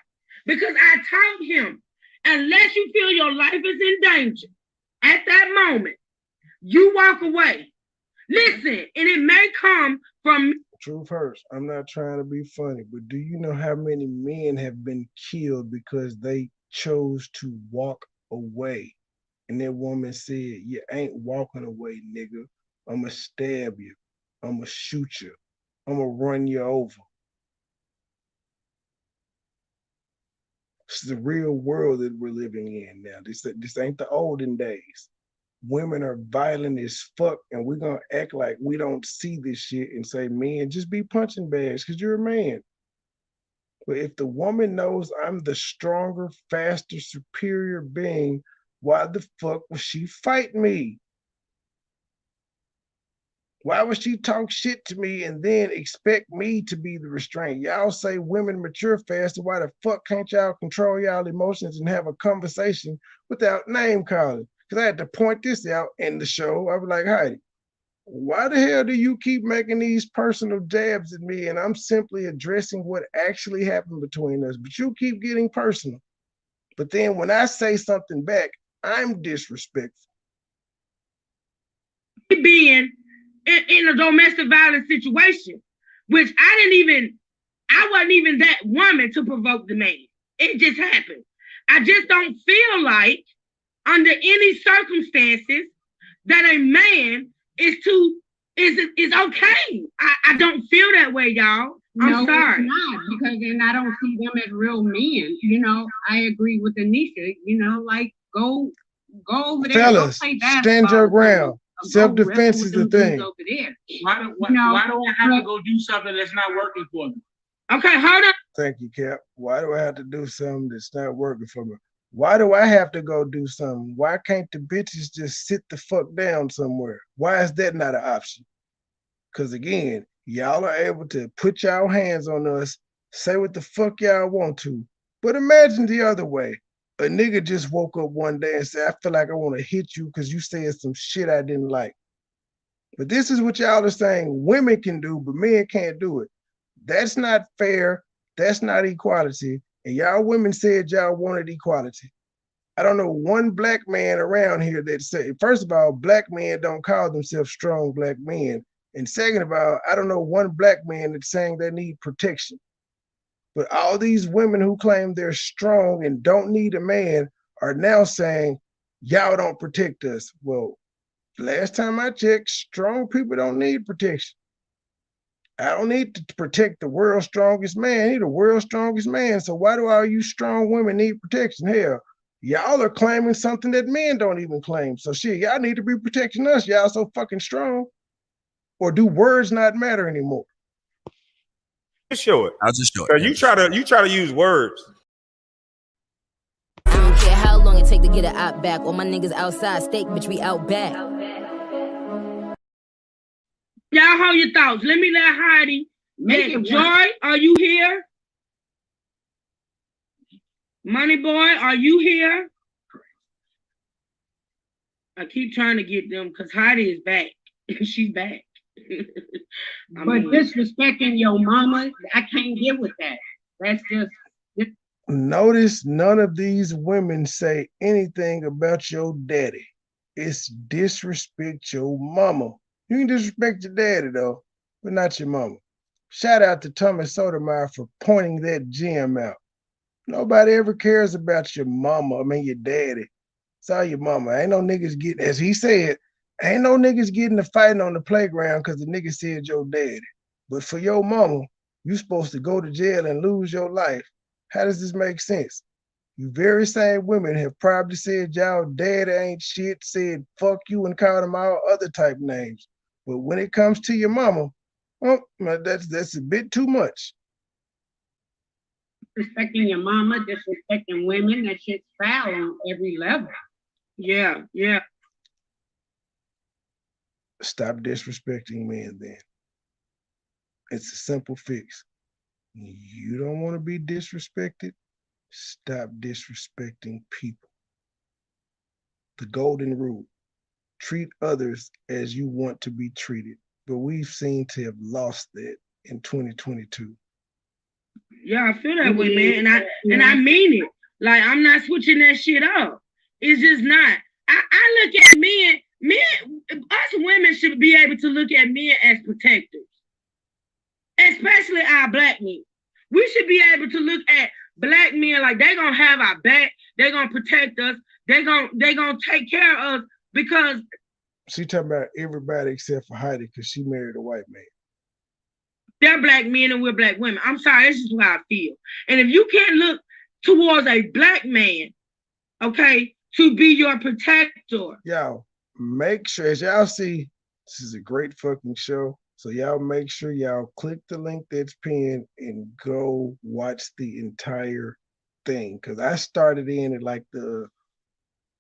because I told him, unless you feel your life is in danger at that moment, you walk away. Listen, and it may come from truth hurts. I'm not trying to be funny, but do you know how many men have been killed because they chose to walk away? And that woman said, you ain't walking away, nigga. I'ma stab you. I'ma shoot you. I'ma run you over. It's the real world that we're living in now. This ain't the olden days. Women are violent as fuck, and we're gonna act like we don't see this shit and say, man, just be punching bags because you're a man. But if the woman knows I'm the stronger, faster, superior being, why the fuck would she fight me? Why would she talk shit to me and then expect me to be the restraint? Y'all say women mature faster. Why the fuck can't y'all control y'all emotions and have a conversation without name calling? Because I had to point this out in the show. I was like, Heidi, why the hell do you keep making these personal jabs at me? And I'm simply addressing what actually happened between us. But you keep getting personal. But then when I say something back, I'm disrespectful. Being in a domestic violence situation, which I wasn't even that woman to provoke the man. It just happened. I just don't feel like under any circumstances that a man is okay. I don't feel that way, y'all. I'm sorry. It's not, because then I don't see them as real men. You know, I agree with Anisha. You know, like go over there. Fellas, stand your ground. Self-defense is the thing. Why do I have to go do something that's not working for me? Okay, hold on. Thank you, Cap. Why do I have to do something that's not working for me? Why do I have to go do something? Why can't the bitches just sit the fuck down somewhere? Why is that not an option? Because again, y'all are able to put y'all hands on us, say what the fuck y'all want to. But imagine the other way. A nigga just woke up one day and said, I feel like I want to hit you because you said some shit I didn't like. But this is what y'all are saying women can do, but men can't do it. That's not fair. That's not equality. And y'all women said y'all wanted equality. I don't know one black man around here that said, first of all, black men don't call themselves strong black men. And second of all, I don't know one black man that's saying they need protection. But all these women who claim they're strong and don't need a man are now saying, y'all don't protect us. Well, last time I checked, strong people don't need protection. I don't need to protect the world's strongest man. I need the world's strongest man. So why do all you strong women need protection? Hell, y'all are claiming something that men don't even claim. So shit, y'all need to be protecting us. Y'all so fucking strong. Or do words not matter anymore? Just show it. I'll just show it. Because you try to use words. I don't care how long it take to get an op back. All my niggas outside, steak, bitch, we out back. Y'all hold your thoughts. Let me let Heidi. Joy, are you here? MoneyBoy, are you here? I keep trying to get them because Heidi is back. She's back. But disrespecting your mama, I can't get with that. That's just. Notice none of these women say anything about your daddy. It's disrespect your mama. You can disrespect your daddy though, but not your mama. Shout out to Thomas Sotomayor for pointing that gem out. Nobody ever cares about your mama, your daddy. It's all your mama. Ain't no niggas getting, as he said, ain't no niggas getting to fighting on the playground because the nigga said your daddy. But for your mama, you supposed to go to jail and lose your life. How does this make sense? You very same women have probably said y'all daddy ain't shit, said fuck you and called them all other type names. But when it comes to your mama, that's a bit too much. disrespecting your mama, disrespecting women. That shit's foul on every level. Yeah, yeah. Stop disrespecting men then. It's a simple fix. You don't want to be disrespected? Stop disrespecting people. The golden rule. Treat others as you want to be treated. But we've seemed to have lost that in 2022. Yeah, I feel that way, man. And I mean it. Like, I'm not switching that shit up. It's just not. I look at men, us women should be able to look at men as protectors. Especially our black men. We should be able to look at black men like they're gonna have our back, they're gonna protect us, they're gonna take care of us because she talking about everybody except for Heidi because she married a white man. They're black men and we're black women. I'm sorry, this is how I feel. And if you can't look towards a black man, okay, to be your protector. Y'all, make sure, as y'all see, this is a great fucking show. So y'all make sure y'all click the link that's pinned and go watch the entire thing. Because I started in at like the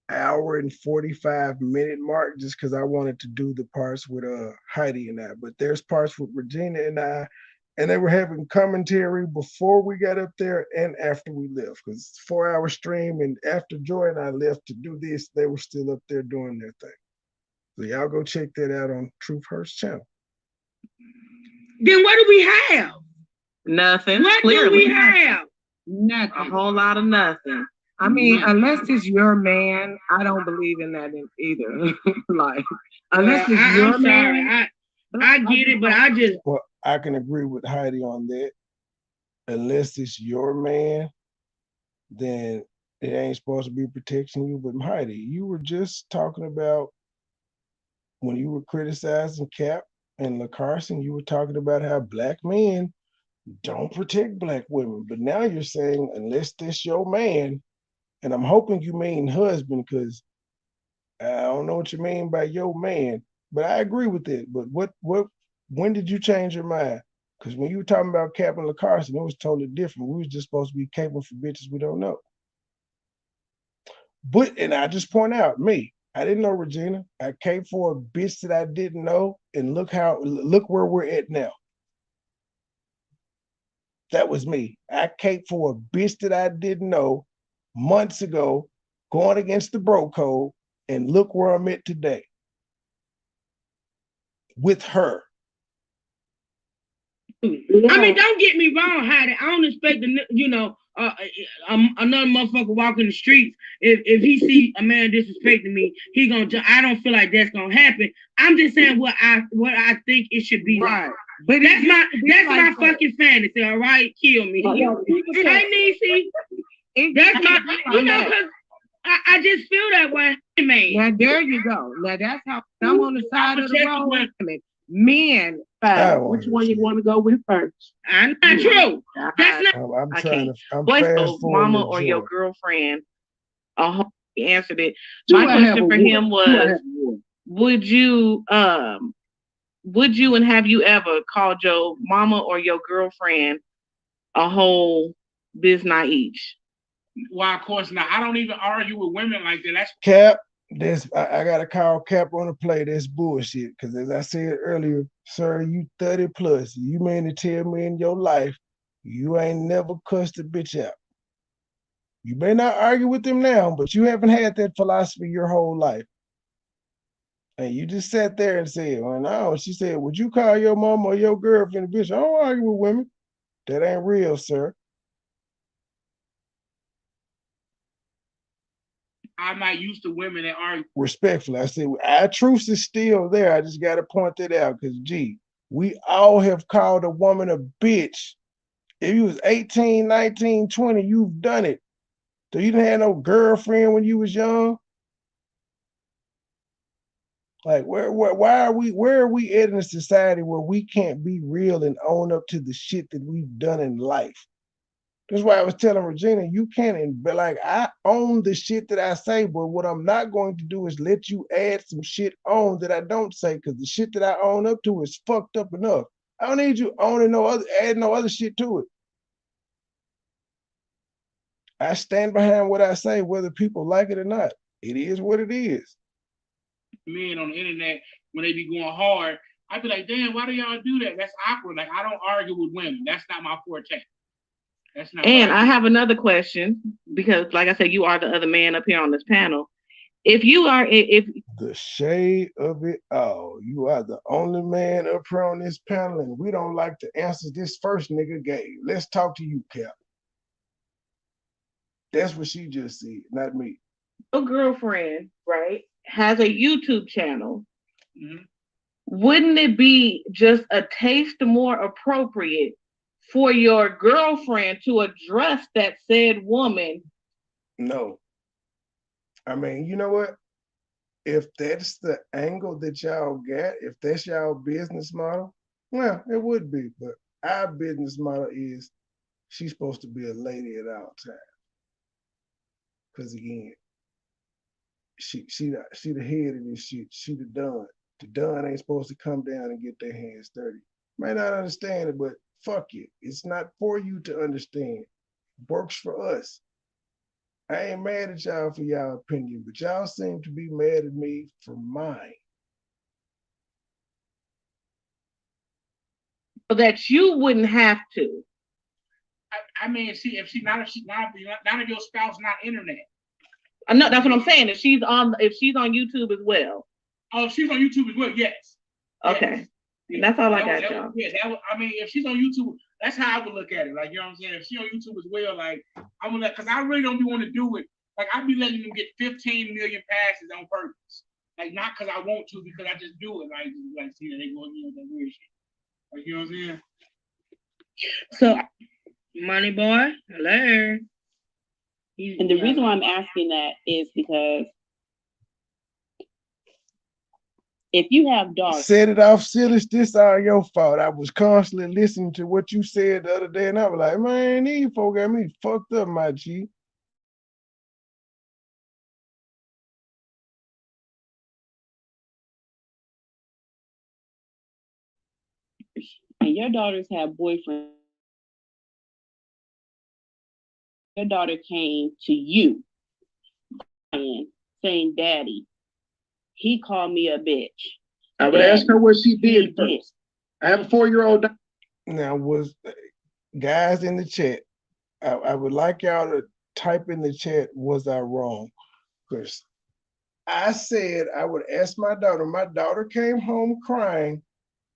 hour and 45-minute mark just because I wanted to do the parts with Heidi and I. But there's parts with Regina and I, and they were having commentary before we got up there and after we left. Because it's a 4-hour stream, and after Joy and I left to do this, they were still up there doing their thing. So y'all go check that out on Truth Hurts channel. Then what do we have? Nothing. What Clearly. do we have? Nothing. A whole lot of nothing. I mean, unless it's your man, I don't believe in that either. Like, unless it's your man. I get it, but I just... Well, I can agree with Heidi on that. Unless it's your man, then it ain't supposed to be protecting you. But Heidi, you were just talking about when you were criticizing Cap and LaCarson, you were talking about how black men don't protect black women. But now you're saying, unless this your man, and I'm hoping you mean husband, because I don't know what you mean by your man, but I agree with it. But when did you change your mind? Because when you were talking about Cap and LaCarson, it was totally different. We was just supposed to be caping for bitches we don't know. But, and I just point out, I didn't know Regina. I came for a bitch that I didn't know, and look where we're at now. That was me. I came for a bitch that I didn't know months ago, going against the bro code, and look where I'm at today with her. I mean, don't get me wrong, Heidi. I don't expect another motherfucker walking the streets. If he see a man disrespecting me, he gonna. I don't feel like that's gonna happen. I'm just saying what I think it should be. Right. But that's my fucking fantasy. All right, kill me. Hey, Niecy. That's my. Because I just feel that way, man. Now there you go. Now that's how I'm on the side of the road. Men, which one you want to go with first? I'm not true. That's not. I'm trying to. I'm fast mama or your girlfriend. He answered it. My question for him was: would you and have you ever called your mama or your girlfriend a whole biz night each? Well, of course not. I don't even argue with women like that. That's Cap. I gotta call Cap on the play. That's bullshit. Because as I said earlier, sir, you 30 plus. You mean to tell me in your life you ain't never cussed a bitch out? You may not argue with them now, but you haven't had that philosophy your whole life. And you just sat there and said, well, no. She said, would you call your mama or your girlfriend a bitch? I don't argue with women. That ain't real, sir. I'm not used to women that argue. Respectfully, I said, our truth is still there. I just got to point that out because, gee, we all have called a woman a bitch. If you was 18, 19, 20, you've done it. So you didn't have no girlfriend when you was young? Like, where are we at in a society where we can't be real and own up to the shit that we've done in life? That's why I was telling Regina, you can't, but like, I own the shit that I say, but what I'm not going to do is let you add some shit on that I don't say, because the shit that I own up to is fucked up enough. I don't need you adding no other shit to it. I stand behind what I say, whether people like it or not. It is what it is. Men on the internet, when they be going hard, I'd be like, damn, why do y'all do that? That's awkward. Like, I don't argue with women. That's not my forte. That's not. And I have another question because, like I said, you are the other man up here on this panel. If you are, if the shade of it all, you are the only man up here on this panel, and we don't like to answer this first nigga gave. Let's talk to you, Cap. That's what she just said, not me. A girlfriend, right, has a YouTube channel. Mm-hmm. Wouldn't it be just a taste more appropriate for your girlfriend to address that said woman? No. I mean, you know what? If that's the angle that y'all got, if that's y'all business model, well, it would be. But our business model is she's supposed to be a lady at all times. Because again, she the head of this shit. She the Don. The Don ain't supposed to come down and get their hands dirty. Might not understand it, but fuck it. It's not for you to understand. It works for us. I ain't mad at y'all for y'all opinion, but y'all seem to be mad at me for mine. So that you wouldn't have to. I mean, see, if none of your spouse not internet. No, that's what I'm saying. If she's on YouTube as well. Oh, if she's on YouTube as well, yes. Okay. Yes. That's all I got, y'all. Yeah, I mean, if she's on YouTube, that's how I would look at it. Like, you know what I'm saying? If she's on YouTube as well, like, I'm gonna, because I really don't be want to do it. Like, I be letting them get 15 million passes on purpose. Like, not because I want to, because I just do it. Like see, they go, you know, that weird shit. Like, you know what I'm saying? So, MoneyBoy, hello. And the reason why I'm asking that is because if you have daughters. Set it off, Silas. This all your fault. I was constantly listening to what you said the other day, and I was like, man, these folk got me fucked up, my G. And your daughters have boyfriends. Your daughter came to you saying, Daddy, he called me a bitch. I would ask her what she did first. I have a 4-year-old. Now, was guys in the chat, I would like y'all to type in the chat, was I wrong? Because I said I would ask my daughter. My daughter came home crying,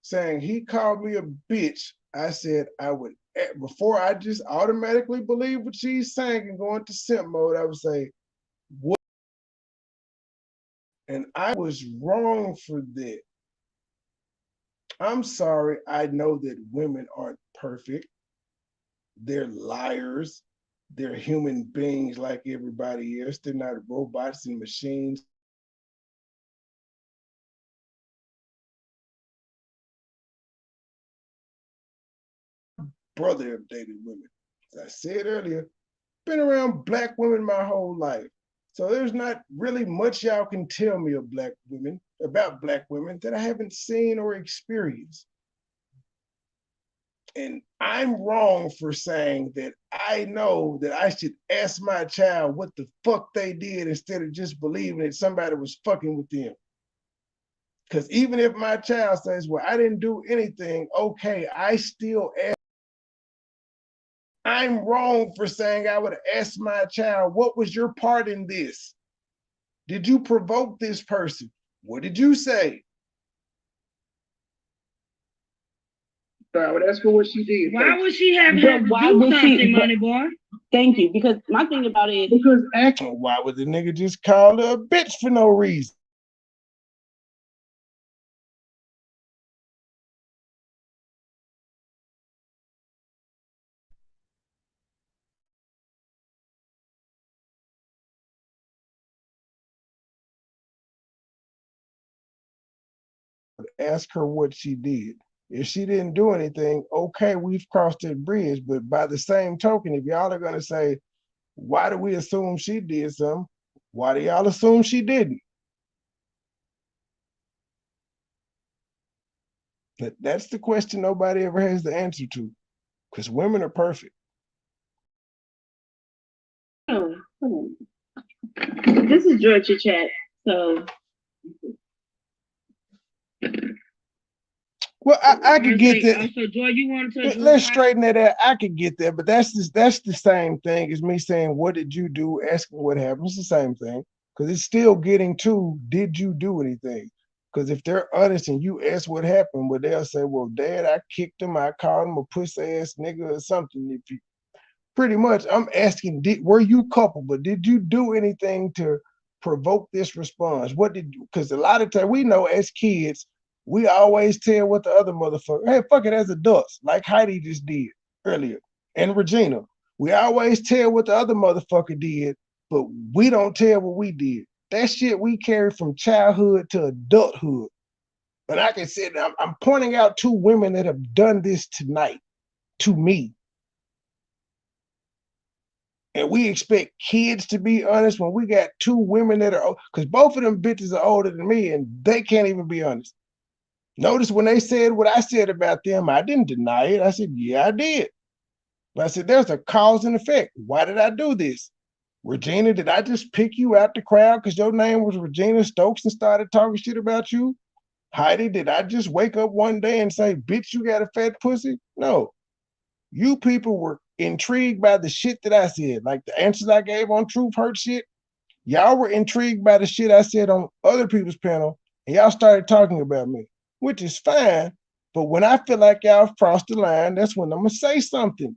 saying he called me a bitch. I said I would, before I just automatically believe what she's saying and go into simp mode, I would say, what? And I was wrong for that. I'm sorry. I know that women aren't perfect. They're liars. They're human beings like everybody else. They're not robots and machines. Brother have dated women. As I said earlier, been around black women my whole life. So there's not really much y'all can tell me of about black women that I haven't seen or experienced. And I'm wrong for saying that I know that I should ask my child what the fuck they did instead of just believing that somebody was fucking with them. Because even if my child says, well, I didn't do anything, okay, I still ask. I'm wrong for saying I would ask my child, what was your part in this? Did you provoke this person? What did you say? So I would ask her what she did. Why would she have had to do something, MoneyBoy? Thank you, because my thing about it is because actually, why would the nigga just call her a bitch for no reason? Ask her what she did. If she didn't do anything, okay, we've crossed that bridge. But by the same token, if y'all are gonna say, why do we assume she did something? Why do y'all assume she didn't? That's the question nobody ever has the answer to, because women are perfect. This is Georgia chat. So well, I could get that. So Joy, you want to let's straighten that out. I could get that, but that's the same thing as me saying, "What did you do?" Asking what happened. It's the same thing because it's still getting to, "Did you do anything?" Because if they're honest and you ask what happened, well, they'll say, "Well, Dad, I kicked him. I called him a pussy ass nigga or something." If you pretty much, I'm asking, were you culpable? Did you do anything to provoke this response? What did you? Because a lot of times we know as kids, we always tell what the other motherfucker, hey, fuck it, as adults, like Heidi just did earlier, and Regina. We always tell what the other motherfucker did, but we don't tell what we did. That shit we carry from childhood to adulthood. And I can say, I'm pointing out two women that have done this tonight to me. And we expect kids to be honest when we got two women that are, because both of them bitches are older than me and they can't even be honest. Notice when they said what I said about them, I didn't deny it. I said, yeah, I did. But I said, there's a cause and effect. Why did I do this? Regina, did I just pick you out the crowd because your name was Regina Stokes and started talking shit about you? Heidi, did I just wake up one day and say, bitch, you got a fat pussy? No. You people were intrigued by the shit that I said, like the answers I gave on Truth Hurt shit. Y'all were intrigued by the shit I said on other people's panel, and y'all started talking about me, which is fine. But when I feel like y'all crossed the line, that's when I'm gonna say something.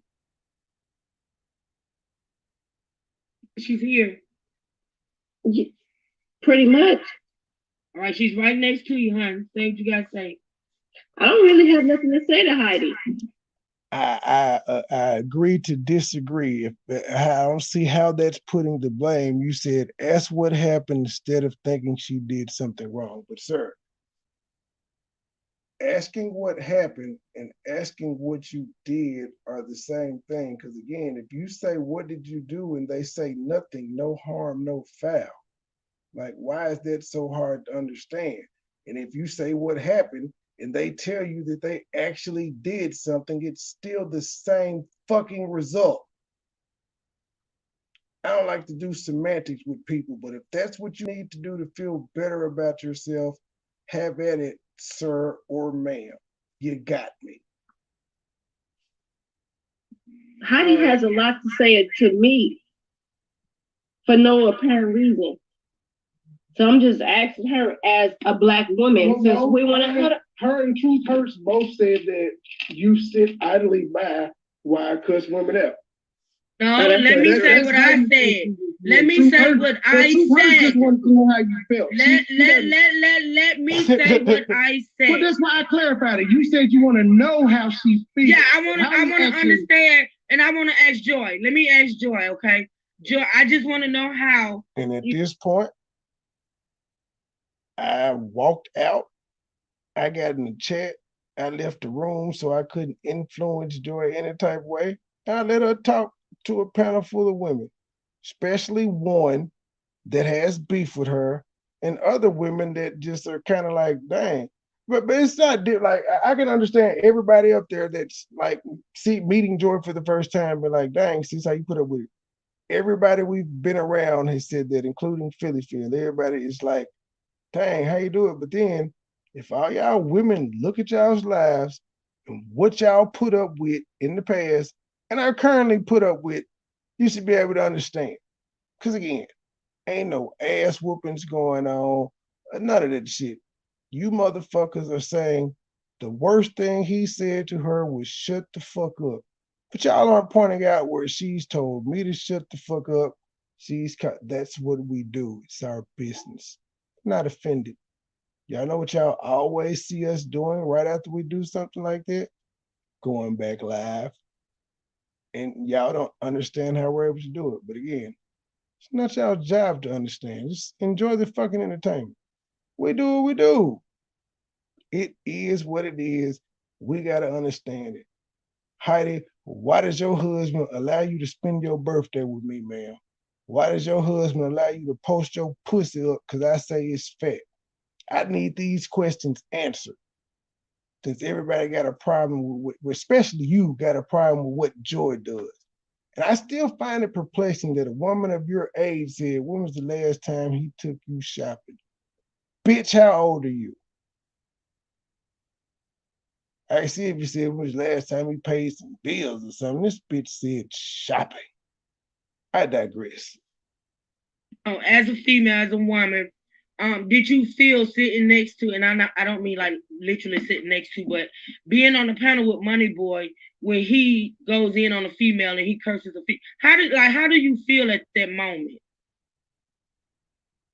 She's here. Yeah, pretty much. All right, she's right next to you, hon. Say what you gotta say. I don't really have nothing to say to Heidi. I agree to disagree. I don't see how that's putting the blame. You said, ask what happened instead of thinking she did something wrong. But sir, asking what happened and asking what you did are the same thing. Because again, if you say, what did you do? And they say nothing, no harm, no foul. Like, why is that so hard to understand? And if you say what happened and they tell you that they actually did something, it's still the same fucking result. I don't like to do semantics with people, but if that's what you need to do to feel better about yourself, have at it, sir or ma'am. You got me. Heidi has a lot to say to me for no apparent reason. So I'm just asking her as a Black woman, since we want to. Her and Truth Hurts both said that you sit idly by while I cuss women out. No, let me say what I said. Let me say what I said. Just want to know how you felt. Let me say what I said. Well, that's why I clarified it. You said you want to know how she feels. Yeah, I want to understand, and I want to ask Joy. Let me ask Joy, okay? Joy, I just want to know how. And at this point, I walked out. I got in the chat. I left the room so I couldn't influence Joy any type of way. I let her talk to a panel full of women, especially one that has beef with her and other women that just are kind of like, dang. But it's not like, I can understand everybody up there that's like meeting Joy for the first time, but like, dang, see how you put up with it. Everybody we've been around has said that, including Philly Field. Everybody is like, dang, how you do it? But then if all y'all women look at y'all's lives and what y'all put up with in the past and are currently put up with, you should be able to understand. Because again, ain't no ass whoopings going on, none of that shit. You motherfuckers are saying the worst thing he said to her was shut the fuck up. But y'all aren't pointing out where she's told me to shut the fuck up. That's what we do. It's our business. I'm not offended. Y'all know what y'all always see us doing right after we do something like that? Going back live. And y'all don't understand how we're able to do it. But again, it's not y'all's job to understand. Just enjoy the fucking entertainment. We do what we do. It is what it is. We got to understand it. Heidi, why does your husband allow you to spend your birthday with me, ma'am? Why does your husband allow you to post your pussy up because I say it's fat? I need these questions answered. Since everybody got a problem with, especially you got a problem with what Joy does. And I still find it perplexing that a woman of your age said, when was the last time he took you shopping? Bitch, how old are you? I see if you said when was the last time he paid some bills or something. This bitch said shopping. I digress. As a female, as a woman, did you feel sitting next to, and I don't mean like literally sitting next to, but being on the panel with MoneyBoy when he goes in on a female and he curses a female? How do you feel at that moment?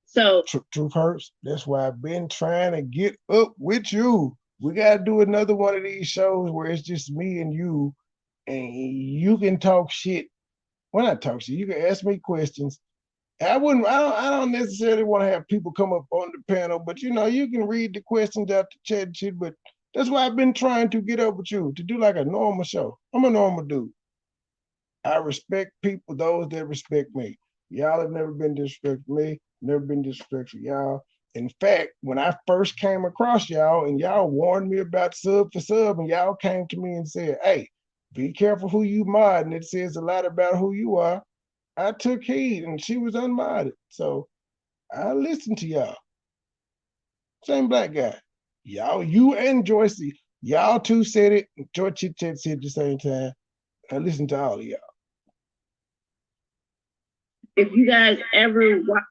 So truth hurts. That's why I've been trying to get up with you. We gotta do another one of these shows where it's just me and you can talk shit. Well, not talk shit. You can ask me questions. I don't necessarily want to have people come up on the panel, but you can read the questions out the chat and shit. But that's why I've been trying to get up with you, to do like a normal show. I'm a normal dude. I respect people, those that respect me. Y'all have never been disrespectful to me, never been disrespectful to y'all. In fact, when I first came across y'all and y'all warned me about sub for sub, and y'all came to me and said, hey, be careful who you mod, and it says a lot about who you are. I took heed, and she was unmodded. So I listened to y'all. Same black guy. Y'all, you and Joyce, y'all two said it. Joy Chit Chat said at the same time. I listened to all of y'all. If you guys ever watch,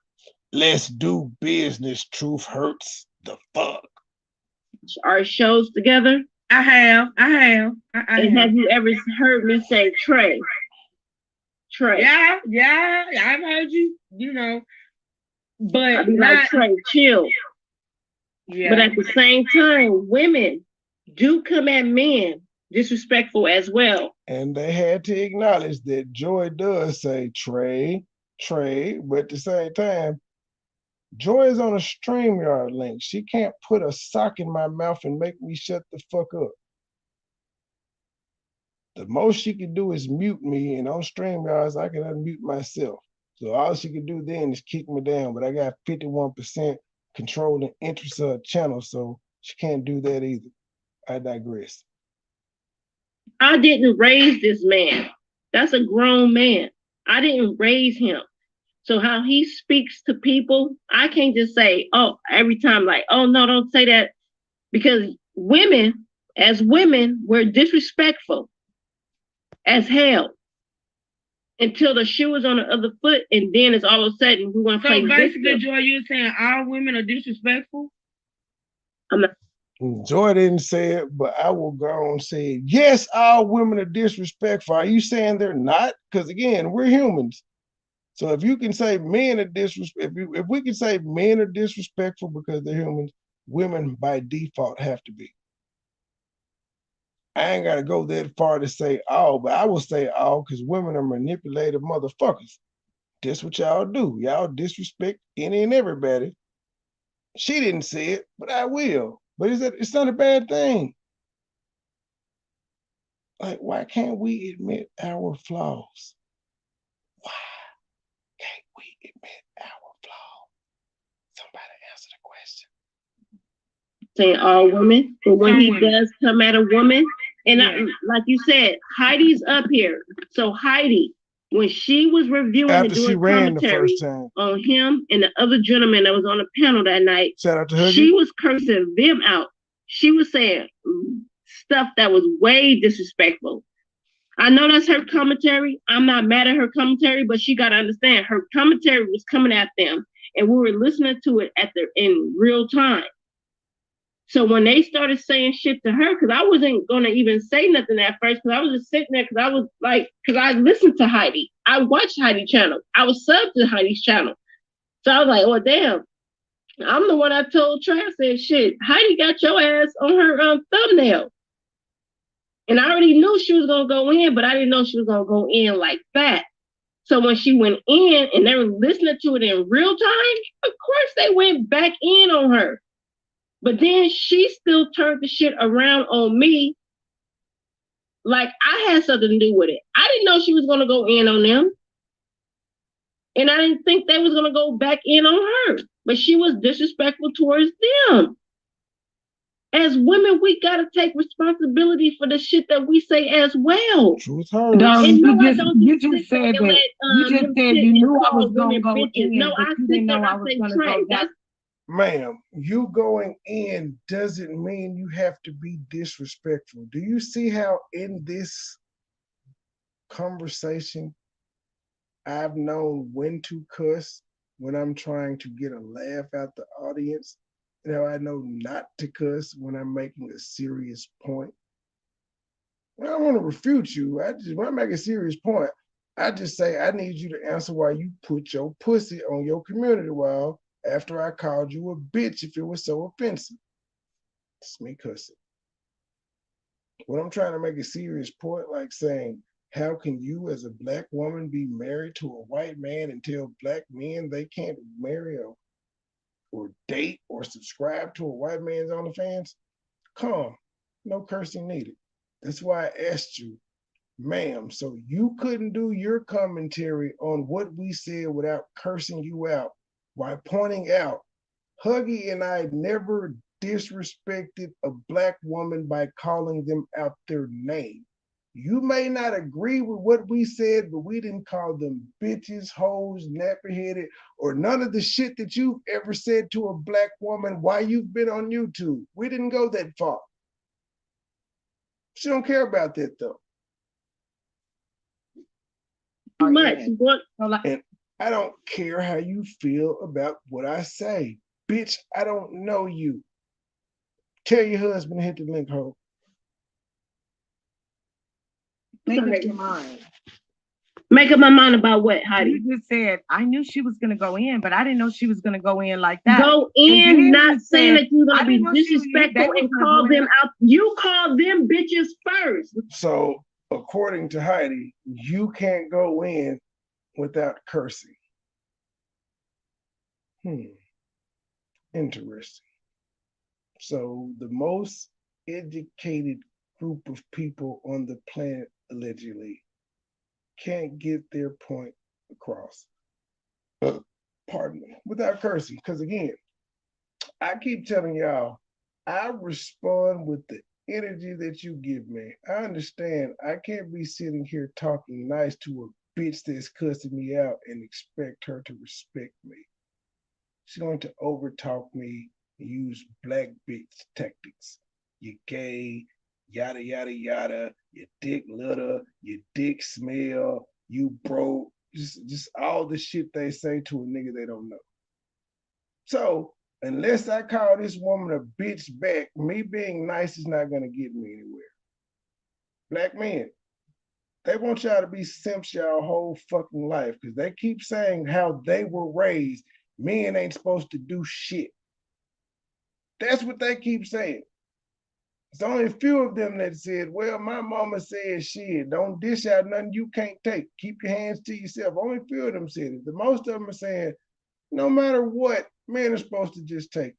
let's do business. Truth hurts. The fuck. Our shows together. I have. And have you ever heard me say Trey? Yeah, I've heard you, but I'd be like, Trey, chill. Yeah. But at the same time, women do come at men disrespectful as well. And they had to acknowledge that Joy does say Trey, but at the same time, Joy is on a StreamYard link. She can't put a sock in my mouth and make me shut the fuck up. The most she can do is mute me, and on StreamYards, I can unmute myself. So all she can do then is kick me down, but I got 51% controlling interest of her channel, so she can't do that either. I digress. I didn't raise this man. That's a grown man. I didn't raise him. So how he speaks to people, I can't just say, oh, every time like, oh, no, don't say that. Because women, as women, we're disrespectful as hell until the shoe is on the other foot, and then it's all of a sudden we want to play. So basically, Joy, you're saying all women are disrespectful? I'm not. Joy didn't say it, but I will go on and say, yes, all women are disrespectful. Are you saying they're not? Because again, we're humans. So if you can say men are disrespectful, if we can say men are disrespectful because they're humans, women by default have to be. I ain't got to go that far to say all, but I will say all because women are manipulative motherfuckers. That's what y'all do. Y'all disrespect any and everybody. She didn't say it, but I will. But it's not a bad thing. Like, why can't we admit our flaws? Why can't we admit our flaws? Somebody answer the question. Saying all women, but when he does come at a woman, and like you said, Heidi's up here. So Heidi, when she was reviewing and doing commentary on him and the other gentleman that was on the panel that night, shout out to Huggy. She was cursing them out. She was saying stuff that was way disrespectful. I know that's her commentary. I'm not mad at her commentary, but she got to understand her commentary was coming at them, and we were listening to it in real time. So when they started saying shit to her, because I wasn't going to even say nothing at first, because I was just sitting there, because I was like, because I listened to Heidi. I watched Heidi's channel. I was subbed to Heidi's channel. So I was like, oh, damn. I'm the one I told Trey, I said, shit, Heidi got your ass on her thumbnail. And I already knew she was going to go in, but I didn't know she was going to go in like that. So when she went in and they were listening to it in real time, of course they went back in on her. But then she still turned the shit around on me like I had something to do with it. I didn't know she was going to go in on them. And I didn't think they was going to go back in on her. But she was disrespectful towards them. as women, we gotta take responsibility for the shit that we say as well. Truth hurts. And you just said that. You just said you knew I was gonna go in, no, but I you didn't sit there know and I I was say, gonna Trey, go down. that's Ma'am, you going in doesn't mean you have to be disrespectful. Do you see how in this conversation I've known when to cuss when I'm trying to get a laugh out the audience? And how I know not to cuss when I'm making a serious point? I don't want to refute you. When I make a serious point, I just say I need you to answer why you put your pussy on your community wall after I called you a bitch if it was so offensive. It's me cussing. When I'm trying to make a serious point, like saying, how can you as a black woman be married to a white man and tell black men they can't marry or date or subscribe to a white man's OnlyFans? Calm, no cursing needed. That's why I asked you, ma'am, so you couldn't do your commentary on what we said without cursing you out while pointing out Huggy and I never disrespected a black woman by calling them out their name. You may not agree with what we said, but we didn't call them bitches, hoes, nappy-headed, or none of the shit that you've ever said to a black woman while you've been on YouTube. We didn't go that far. She don't care about that though. Too much. And I don't care how you feel about what I say. Bitch, I don't know you. Tell your husband to hit the link, ho. Make up your mind. Make up my mind about what, Heidi? You just said, I knew she was going to go in, but I didn't know she was going to go in like that. Go in, not saying that you're going to be disrespectful and call them out. You call them bitches first. So, according to Heidi, you can't go in without cursing. Interesting. So, the most educated group of people on the planet, allegedly, can't get their point across. Pardon me, without cursing. Because again, I keep telling y'all, I respond with the energy that you give me. I understand I can't be sitting here talking nice to a bitch that's cussing me out and expect her to respect me. She's going to overtalk me and use black bitch tactics. You gay, yada, yada, yada, your dick litter, your dick smell, you broke, just all the shit they say to a nigga they don't know. So, unless I call this woman a bitch back, me being nice is not gonna get me anywhere. Black men, they want y'all to be simps y'all whole fucking life because they keep saying how they were raised. Men ain't supposed to do shit. That's what they keep saying. There's only a few of them that said, well, my mama said shit, don't dish out nothing you can't take. Keep your hands to yourself. Only a few of them said it. The most of them are saying, no matter what, men are supposed to just take it.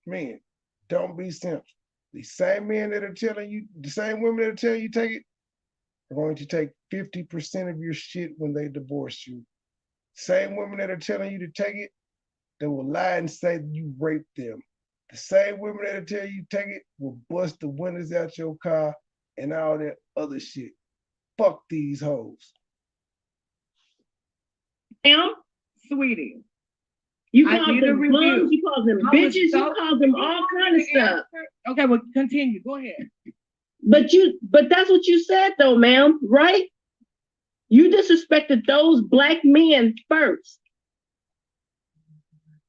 Men, don't be simps. The same men that are telling you, the same women that are telling you take it, are going to take 50% of your shit when they divorce you. Same women that are telling you to take it, they will lie and say that you raped them. The same women that'll tell you take it will bust the windows out your car and all that other shit. Fuck these hoes. Sweetie. You call them bums, you call them bitches, you call them all kind of stuff. Okay, well, continue. Go ahead. But that's what you said though, ma'am, right? You disrespected those black men first.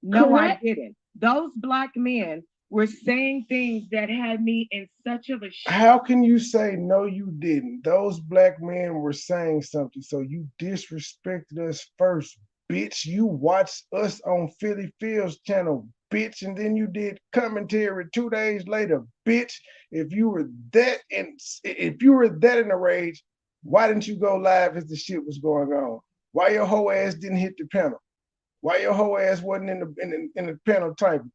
No, correct? I didn't. Those black men were saying things that had me in such of a shit. How can you say no you didn't? Those black men were saying something, so you disrespected us first, bitch. You watched us on Philly Phil's channel, bitch, and then you did commentary 2 days later, bitch. If you were that in a rage, why didn't you go live as the shit was going on? Why your whole ass didn't hit the panel? Why your whole ass wasn't in the panel typing?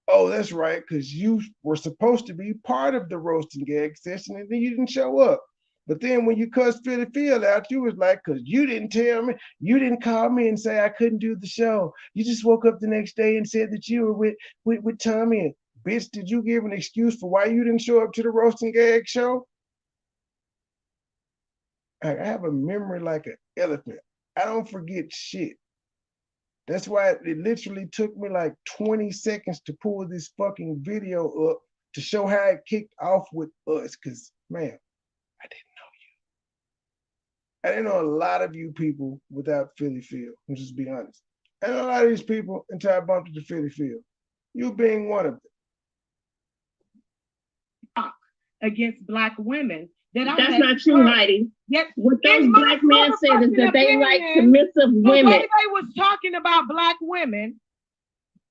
Oh, that's right, because you were supposed to be part of the roast and gag session, and then you didn't show up. But then when you cussed Philly Phil out, you was like, because you didn't tell me, you didn't call me and say I couldn't do the show. You just woke up the next day and said that you were with Tommy. And bitch, did you give an excuse for why you didn't show up to the roasting gag show? I have a memory like an elephant. I don't forget shit. That's why it literally took me like 20 seconds to pull this fucking video up to show how it kicked off with us. Cause man, I didn't know a lot of you people without Philly Phil. I'm just be honest. I know a lot of these people until I bumped into Philly Phil. You being one of them. Against Black women. That's not true, Heidi. Yes, what those Black men said is that they like submissive women. The way they was talking about Black women,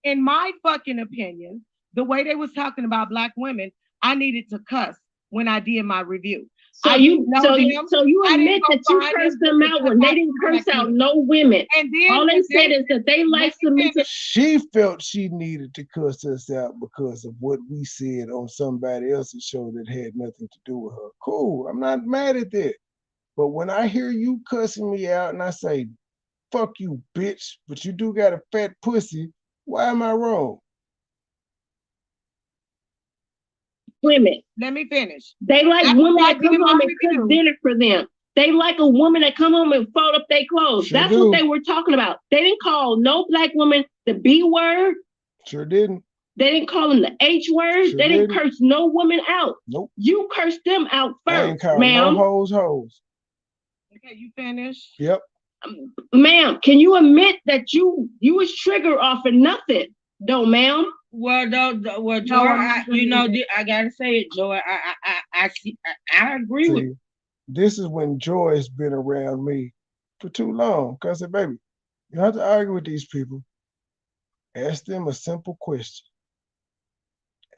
in my fucking opinion, the way they was talking about Black women, I needed to cuss when I did my review. So you admit that you cursed them out when they didn't curse out no women. And then all they said is that they like submissive. She felt she needed to cuss us out because of what we said on somebody else's show that had nothing to do with her. Cool, I'm not mad at that. But when I hear you cussing me out and I say, fuck you, bitch, but you do got a fat pussy, why am I wrong? Women. Let me finish. They like women that come home and cook dinner for them. They like a woman that come home and fold up their clothes. That's what they were talking about. They didn't call no Black woman the B word. Sure didn't. They didn't call them the H word. They didn't curse no woman out. Nope. You cursed them out first, ma'am. No hoes. Okay, you finished? Yep. Ma'am, can you admit that you was triggered off of nothing, though, ma'am? Well, Joy, I gotta say it, Joy. I agree with you. This is when Joy has been around me for too long. Cause I said, baby, you don't have to argue with these people. Ask them a simple question.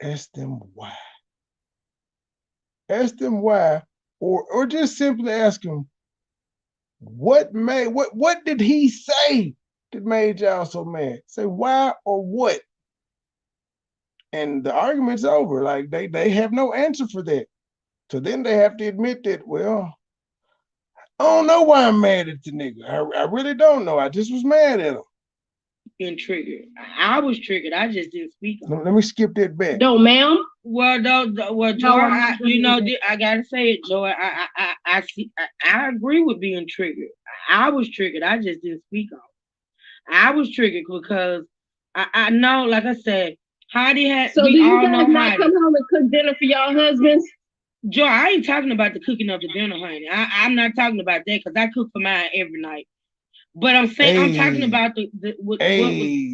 Ask them why. Ask them why, or just simply ask them, what did he say that made y'all so mad? Say why or what? And the argument's over. Like they have no answer for that. So then they have to admit that, well, I don't know why I'm mad at the nigga. I really don't know. I just was mad at him. Been triggered. I was triggered. I just didn't speak. Let me skip that back. No, ma'am. Well, Joy, I gotta say it, Joy. I agree with being triggered. I was triggered. I just didn't speak on it. I was triggered because I know, like I said, Heidi had. So do you guys not come home and cook dinner for y'all husbands? Joy, I ain't talking about the cooking of the dinner, honey. I'm not talking about that because I cook for mine every night. But I'm saying, I'm talking about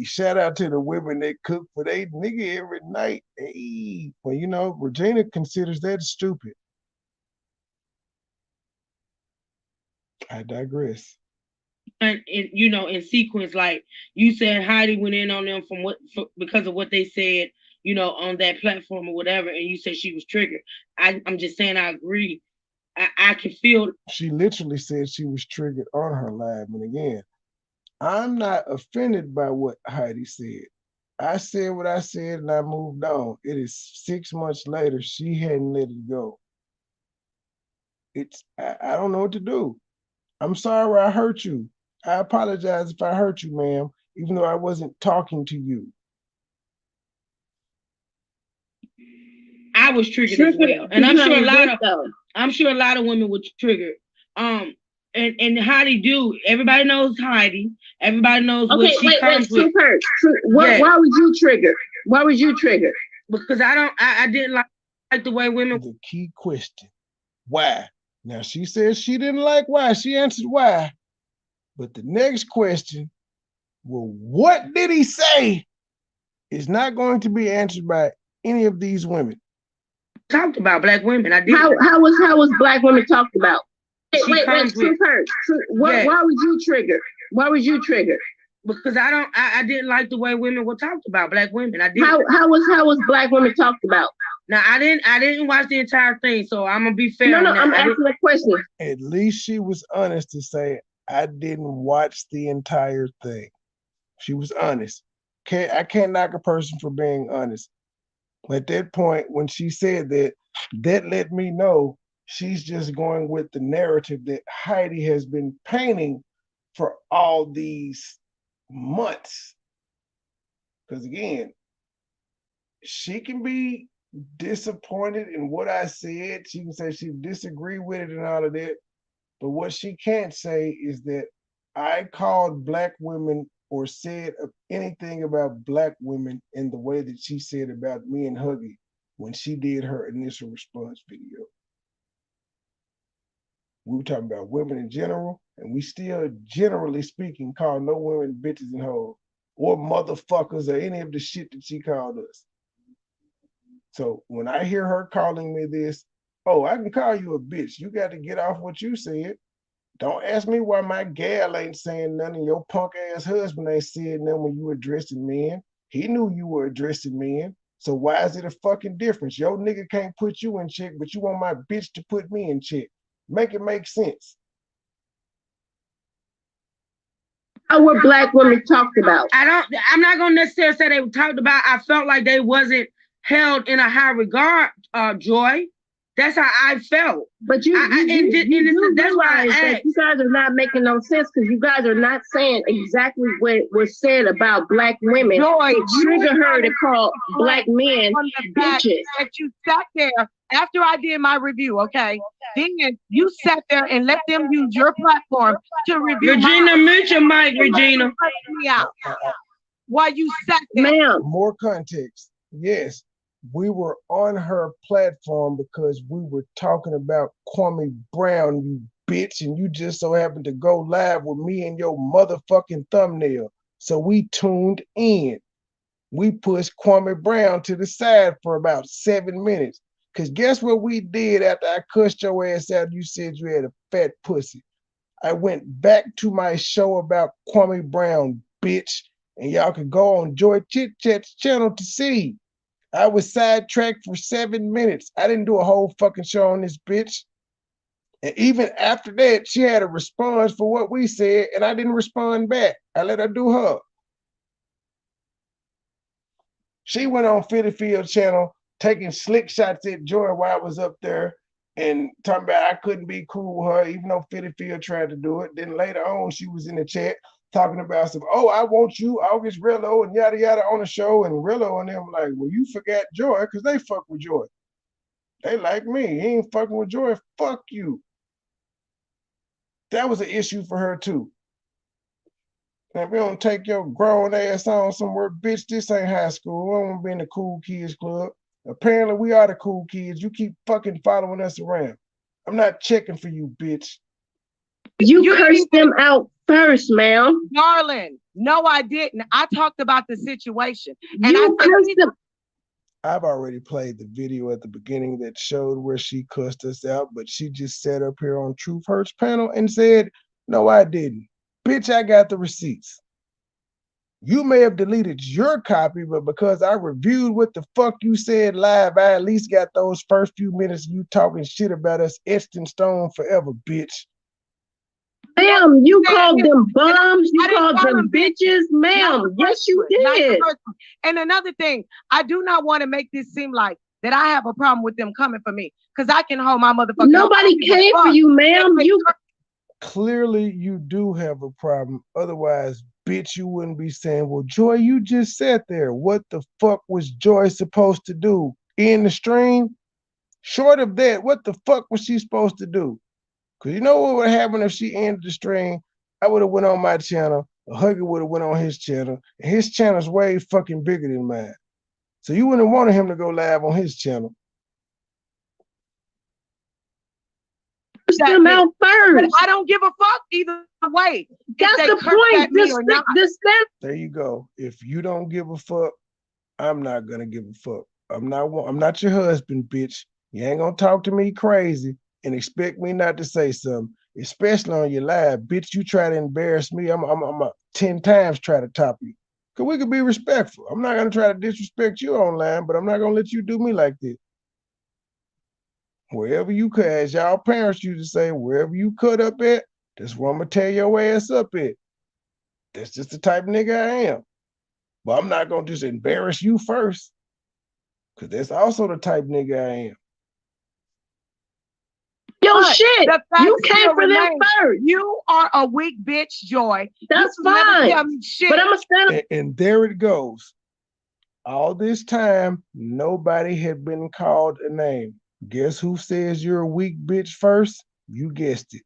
shout out to the women that cook for their nigga every night. Hey, well, you know, Regina considers that stupid. I digress. And in sequence, like you said, Heidi went in on them because of what they said, on that platform or whatever, and you said she was triggered. I'm just saying I agree. I can feel. She literally said she was triggered on her live. And again, I'm not offended by what Heidi said. I said what I said and I moved on. It is 6 months later. She hadn't let it go. I don't know what to do. I'm sorry I hurt you. I apologize if I hurt you, ma'am, even though I wasn't talking to you. I was triggered as well. And I'm sure a lot of women were triggered. And Heidi do. Everybody knows Heidi. Everybody knows what she comes with. Why was you triggered? Why was you triggered? Because I didn't like the way women. The key question, why? Now she says she didn't like why. She answered why. But the next question, well, what did he say? Is not going to be answered by any of these women. Talked about Black women. I did. How was Black women talked about? Wait, Truth Hurts. Why was you triggered? Why was you triggered? Because I didn't like the way women were talked about, Black women. I did. How was Black women talked about? Now I didn't watch the entire thing, so I'm gonna be fair. No, I'm asking a question. At least she was honest to say I didn't watch the entire thing. She was honest. I can't knock a person for being honest. At that point, when she said that let me know she's just going with the narrative that Heidi has been painting for all these months. Because again, she can be disappointed in what I said. She can say she disagreed with it and all of that. But what she can't say is that I called black women or said anything about black women in the way that she said about me and Huggy when she did her initial response video. We were talking about women in general, and we still, generally speaking, call no women bitches and hoes or motherfuckers or any of the shit that she called us. So when I hear her calling me this, oh, I can call you a bitch. You got to get off what you said. Don't ask me why my gal ain't saying nothing. Your punk ass husband ain't saying nothing when you addressing men. He knew you were addressing men. So why is it a fucking difference? Your nigga can't put you in check, but you want my bitch to put me in check. Make it make sense. How were black women talked about? I'm not gonna necessarily say they were talked about. I felt like they wasn't held in a high regard, Joy. That's how I felt. But you that's why realize that you guys are not making no sense because you guys are not saying exactly what was said about black women. Joy, to trigger her to call black men bitches. That you sat there after I did my review, okay? Then you sat there and let them use your platform to review. Regina, mute your mic, Regina. While you sat there. Ma'am. More context. Yes. We were on her platform because we were talking about Kwame Brown, you bitch, and you just so happened to go live with me and your motherfucking thumbnail. So we tuned in. We pushed Kwame Brown to the side for about 7 minutes. Because guess what we did after I cussed your ass out? You said you had a fat pussy. I went back to my show about Kwame Brown, bitch, and y'all can go on Joy Chit Chat's channel to see. I was sidetracked for 7 minutes. I didn't do a whole fucking show on this bitch. And even after that, she had a response for what we said, and I didn't respond back. I let her do her. She went on Fitty Field channel, taking slick shots at Joy while I was up there, and talking about I couldn't be cool with her, even though Fitty Field tried to do it. Then later on, she was in the chat talking about some, oh, I want you, August Rillo, and yada yada on the show, and Rillo and them like, well, you forgot Joy, because they fuck with Joy. They like me. He ain't fucking with Joy. Fuck you. That was an issue for her too. Now, if you don't take your grown ass on somewhere, bitch, this ain't high school. I don't want to be in the cool kids club. Apparently, we are the cool kids. You keep fucking following us around. I'm not checking for you, bitch. You cursed them out first, ma'am. Darling, no, I didn't. I talked about the situation. And you cursed them. I've already played the video at the beginning that showed where she cussed us out, but she just sat up here on Truth Hurts panel and said, no, I didn't. Bitch, I got the receipts. You may have deleted your copy, but because I reviewed what the fuck you said live, I at least got those first few minutes of you talking shit about us etched in stone forever, bitch. Ma'am, you called them bums, you called them bitches, ma'am. Yes, you did. And another thing, I do not want to make this seem like that I have a problem with them coming for me, because I can hold my motherfucking. Nobody came for you, ma'am. You clearly you do have a problem. Otherwise, bitch, you wouldn't be saying, well, Joy, you just sat there. What the fuck was Joy supposed to do? In the stream? Short of that, what the fuck was she supposed to do? Because you know what would happen if she ended the stream? I would have went on my channel, Huggy would have went on his channel, and his channel's way fucking bigger than mine. So you wouldn't have wanted him to go live on his channel. Them out first. I don't give a fuck either way. That's the point. There you go. If you don't give a fuck, I'm not gonna give a fuck. I'm not your husband, bitch. You ain't gonna talk to me crazy and expect me not to say something, especially on your live, bitch. You try to embarrass me, I'm a 10 times try to top you. Cause we could be respectful. I'm not gonna try to disrespect you online, but I'm not gonna let you do me like this. Wherever you cut, as y'all parents used to say, wherever you cut up at, that's where I'm gonna tear your ass up at. That's just the type of nigga I am. But I'm not gonna just embarrass you first, because that's also the type of nigga I am. Yo, shit, you came for them first. You are a weak bitch, Joy. That's fine. But I'm gonna stand up. And there it goes. All this time, nobody had been called a name. Guess who says you're a weak bitch first? You guessed it.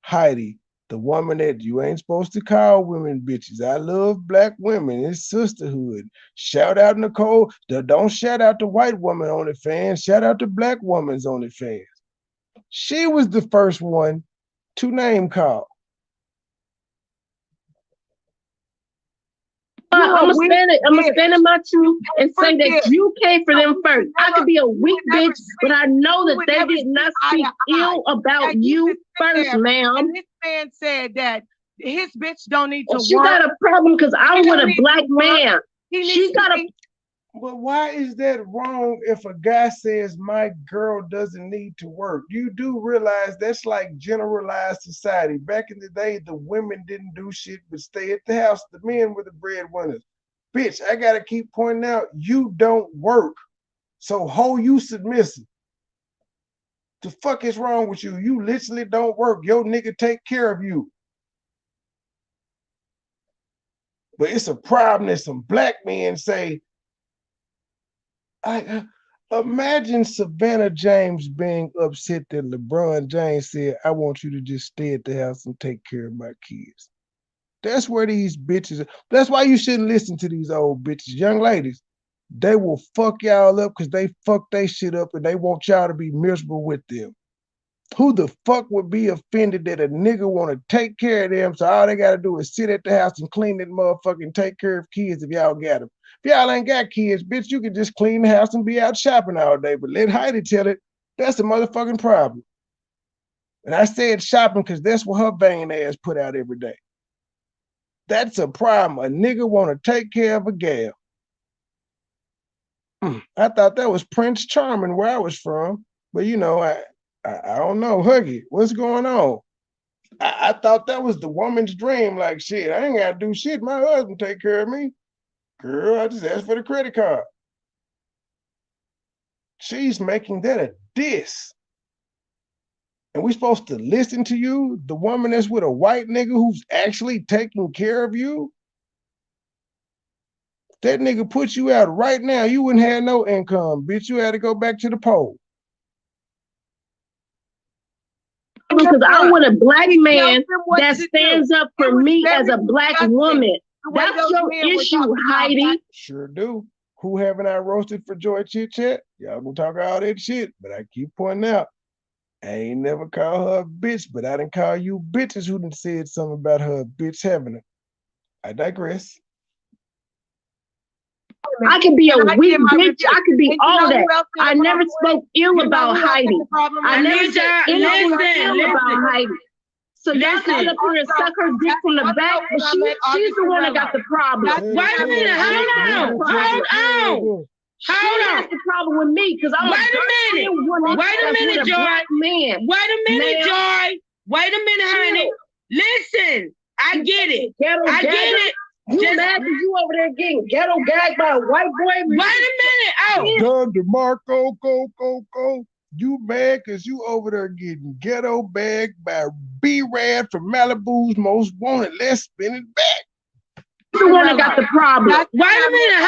Heidi, the woman that you ain't supposed to call women bitches. I love black women. It's sisterhood. Shout out Nicole. Don't shout out the white woman on the fans. Shout out the black woman's on the fans. She was the first one to name call. I'm gonna stand in my truth and say that you came for them first. I could be a weak bitch, but I know that they did not speak ill about you first, ma'am. And this man said that his bitch don't need to work. She got a problem because I'm with a black man. She's got a. But why is that wrong if a guy says my girl doesn't need to work? You do realize that's like generalized society. Back in the day, the women didn't do shit but stay at the house. The men were the breadwinners. Bitch, I gotta keep pointing out, you don't work. So ho, you submissive. The fuck is wrong with you? You literally don't work. Your nigga take care of you. But it's a problem that some black men say, I imagine Savannah James being upset that LeBron James said, I want you to just stay at the house and take care of my kids. That's where these bitches are. That's why you shouldn't listen to these old bitches. Young ladies, they will fuck y'all up because they fuck they shit up and they want y'all to be miserable with them. Who the fuck would be offended that a nigga want to take care of them so all they got to do is sit at the house and clean that motherfucker and take care of kids if y'all got them? If y'all ain't got kids, bitch, you can just clean the house and be out shopping all day. But let Heidi tell it, that's the motherfucking problem. And I said shopping because that's what her vain ass put out every day. That's a problem. A nigga want to take care of a gal. I thought that was Prince Charming where I was from. But you know, I don't know. Huggy, what's going on? I thought that was the woman's dream. Like, shit, I ain't got to do shit. My husband take care of me. Girl, I just asked for the credit card. She's making that a diss. And we supposed to listen to you, the woman that's with a white nigga who's actually taking care of you? That nigga put you out right now, you wouldn't have no income, bitch. You had to go back to the pole. Because I'm with a black man that stands up for me as a black woman. That's your issue, Heidi. Sure do. Who haven't I roasted for Joy Chit Chat? Y'all gonna talk all that shit, but I keep pointing out, I ain't never called her a bitch, but I done call you bitches who done said something about her bitch having her. I digress. I could be a weak bitch. I could be all that. I never spoke ill about Heidi. I never said anything ill about Heidi. So y'all got up here and suck her dick from the back, but she's the one that got the problem. Wait a minute, hold on. She has the problem with me because I'm Wait a minute, Joy. Wait a minute, Joy. Wait a minute, honey. Listen, I get it. I get it. You mad because you over there getting ghetto gagged by a white boy? Wait a minute. Oh. Don DeMarco, go. You mad because you over there getting ghetto bagged by B-Rad from Malibu's Most Wanted. Let's spin it back. You the one that got the problem. Wait a minute.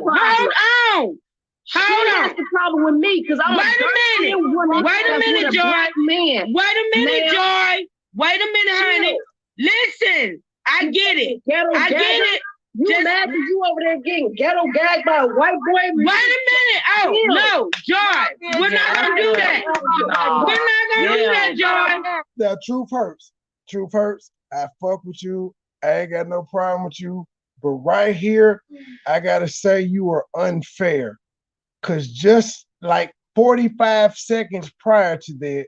Hold on. She has the problem with me because I'm Wait a minute, Joy. Man. Wait a minute, Joy. Wait a minute, honey. Listen, I get it. I get it. You mad because you over there getting ghetto gagged by a white boy? Wait a minute. Oh, no, Joy. We're not going to do that. We're not going to do that, Joy. Now, truth hurts. Truth hurts. I fuck with you. I ain't got no problem with you. But right here, I got to say you are unfair. Because just like 45 seconds prior to that,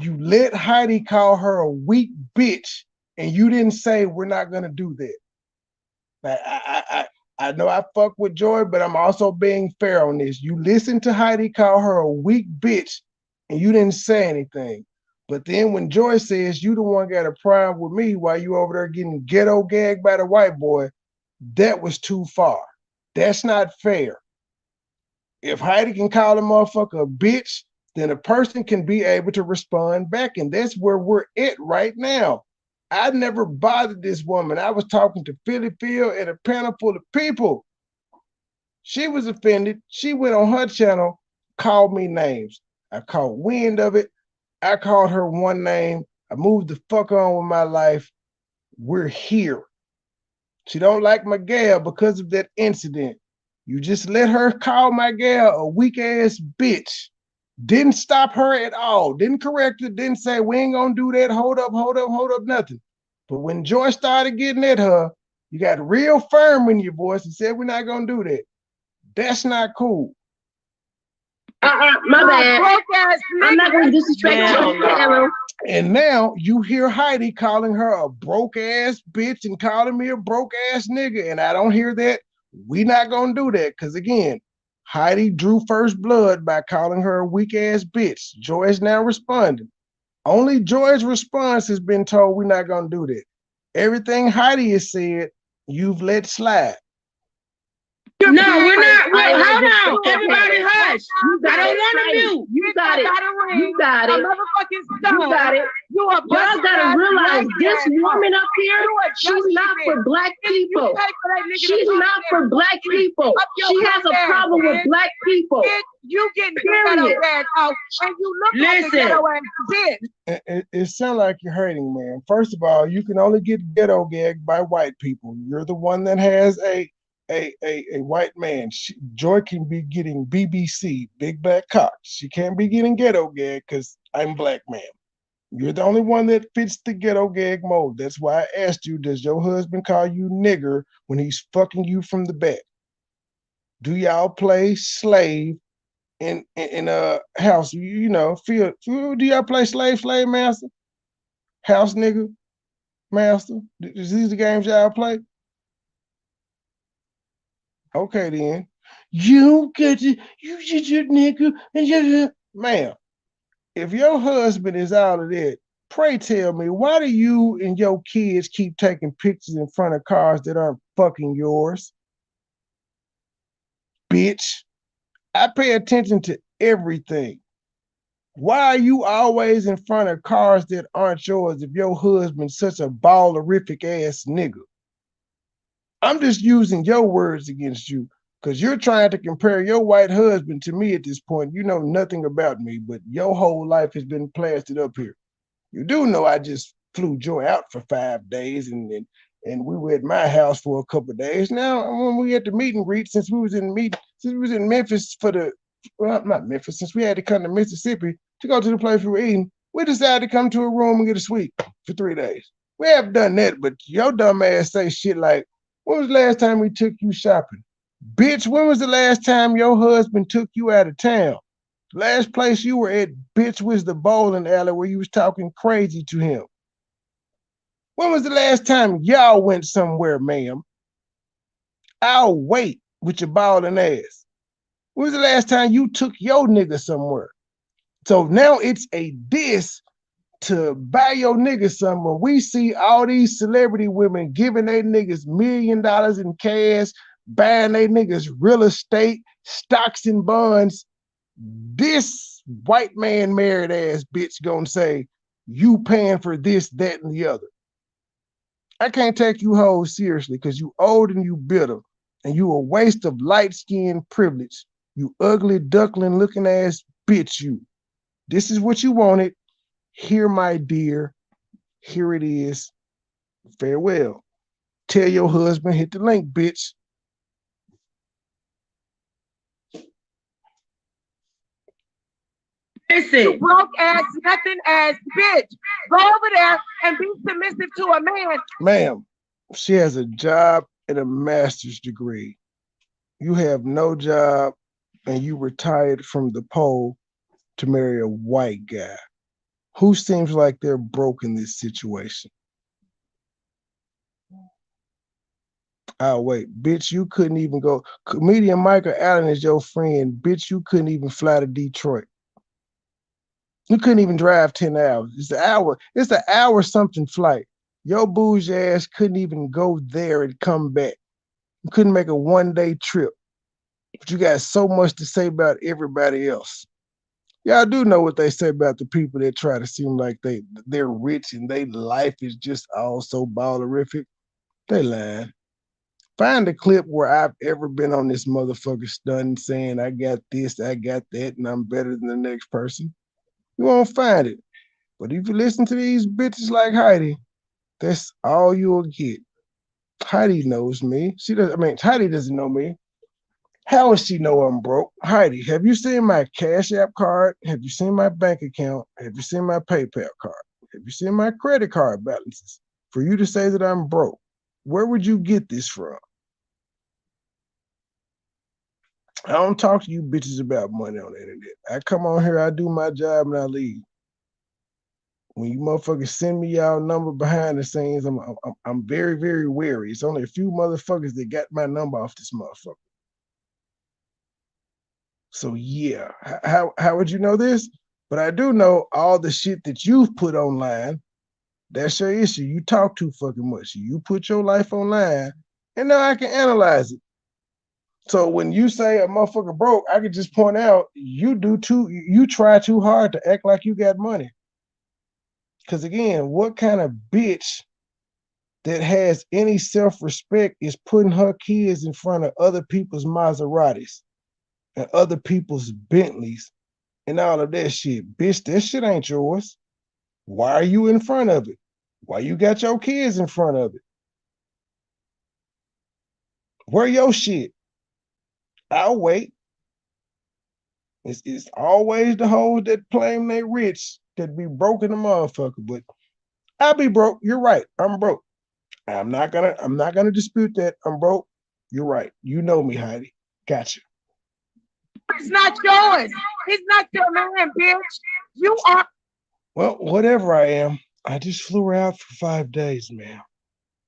you let Heidi call her a weak bitch, and you didn't say we're not going to do that. I know I fuck with Joy, but I'm also being fair on this. You listened to Heidi call her a weak bitch, and you didn't say anything. But then when Joy says you the one got a problem with me while you over there getting ghetto gagged by the white boy, that was too far. That's not fair. If Heidi can call a motherfucker a bitch, then a person can be able to respond back, and that's where we're at right now. I never bothered this woman. I was talking to Philly Phil and a panel full of people. She was offended. She went on her channel, called me names. I caught wind of it. I called her one name. I moved the fuck on with my life. We're here. She don't like my gal because of that incident. You just let her call my gal a weak ass bitch. Didn't stop her at all. Didn't correct her. Didn't say we ain't gonna do that. Hold up, nothing. But when Joy started getting at her, you got real firm in your voice and said we're not gonna do that. That's not cool. My bad. I'm not gonna disrespect you. And now you hear Heidi calling her a broke ass bitch and calling me a broke ass nigga, and I don't hear that. We not gonna do that because again, Heidi drew first blood by calling her a weak ass bitch. Joy is now responding. Only Joy's response has been told we're not gonna do that. Everything Heidi has said, you've let slide. No, we're not. Wait, hold on. Everybody hush. I don't want to mute. You got it. You got it. You got it. Y'all gotta realize this woman up here, she's not for black people. She's not for black people. She has a problem with black people. You getting ghetto ass out, and you look like a ghetto ass bitch. It sounds like you're hurting, man. First of all, you can only get ghetto gagged by white people. You're the one that has a white man. Joy can be getting BBC, big black cock. She can't be getting ghetto gag because I'm black man. You're the only one that fits the ghetto gag mode. That's why I asked you, does your husband call you nigger when he's fucking you from the back? Do y'all play slave in a house? You know, do y'all play slave master? House nigga master? Is these the games y'all play? Okay, then. You get it, you nigga, and you ma'am. If your husband is out of that, pray tell me, why do you and your kids keep taking pictures in front of cars that aren't fucking yours? Bitch, I pay attention to everything. Why are you always in front of cars that aren't yours if your husband's such a ballerific ass nigga? I'm just using your words against you because you're trying to compare your white husband to me at this point. You know nothing about me, but your whole life has been plastered up here. You do know I just flew Joy out for 5 days and we were at my house for a couple of days. Now, when we had the meet and greet, since we was in Memphis since we had to come to Mississippi to go to the place we were eating, we decided to come to a room and get a suite for 3 days. We haven't done that, but your dumb ass say shit like, when was the last time we took you shopping? Bitch, when was the last time your husband took you out of town? Last place you were at, bitch, was the bowling alley where you was talking crazy to him. When was the last time y'all went somewhere, ma'am? I'll wait with your balling ass. When was the last time you took your nigga somewhere? So now it's a diss to buy your nigga something when we see all these celebrity women giving their niggas $1 million in cash, buying their niggas real estate, stocks and bonds. This white man married ass bitch gonna say, you paying for this, that, and the other. I can't take you hoes seriously because you old and you bitter and you a waste of light-skinned privilege. You ugly duckling looking ass bitch you. This is what you wanted. Here, my dear, here it is. Farewell. Tell your husband, hit the link, bitch. Listen, you broke ass, nothing ass bitch. Go over there and be submissive to a man. Ma'am, she has a job and a master's degree. You have no job and you retired from the pole to marry a white guy. Who seems like they're broke in this situation? Oh, wait, bitch, you couldn't even go. Comedian Michael Allen is your friend. Bitch, you couldn't even fly to Detroit. You couldn't even drive 10 hours. It's an hour something flight. Your bougie ass couldn't even go there and come back. You couldn't make a 1-day trip. But you got so much to say about everybody else. Y'all do know what they say about the people that try to seem like they're rich and their life is just all so ballerific. They lying. Find a clip where I've ever been on this motherfucker stunned saying I got this, I got that, and I'm better than the next person. You won't find it. But if you listen to these bitches like Heidi, that's all you'll get. Heidi knows me. Heidi doesn't know me. How does she know I'm broke? Heidi, have you seen my Cash App card? Have you seen my bank account? Have you seen my PayPal card? Have you seen my credit card balances? For you to say that I'm broke, where would you get this from? I don't talk to you bitches about money on the internet. I come on here, I do my job, and I leave. When you motherfuckers send me y'all number behind the scenes, I'm very, very wary. It's only a few motherfuckers that got my number off this motherfucker. So yeah, how would you know this? But I do know all the shit that you've put online. That's your issue. You talk too fucking much. You put your life online, and now I can analyze it. So when you say a motherfucker broke, I can just point out you try too hard to act like you got money. Because again, what kind of bitch that has any self-respect is putting her kids in front of other people's Maseratis and other people's Bentleys and all of that shit? Bitch, that shit ain't yours. Why are you in front of it? Why you got your kids in front of it? Where your shit? I'll wait. It's always the hoes that claim they rich that be broke in the motherfucker. But I'll be broke. You're right. I'm broke. I'm not gonna dispute that. I'm broke. You're right. You know me, Heidi. Gotcha. It's not yours. It's not your man, bitch. You are. Well, whatever I am, I just flew her out for 5 days, ma'am.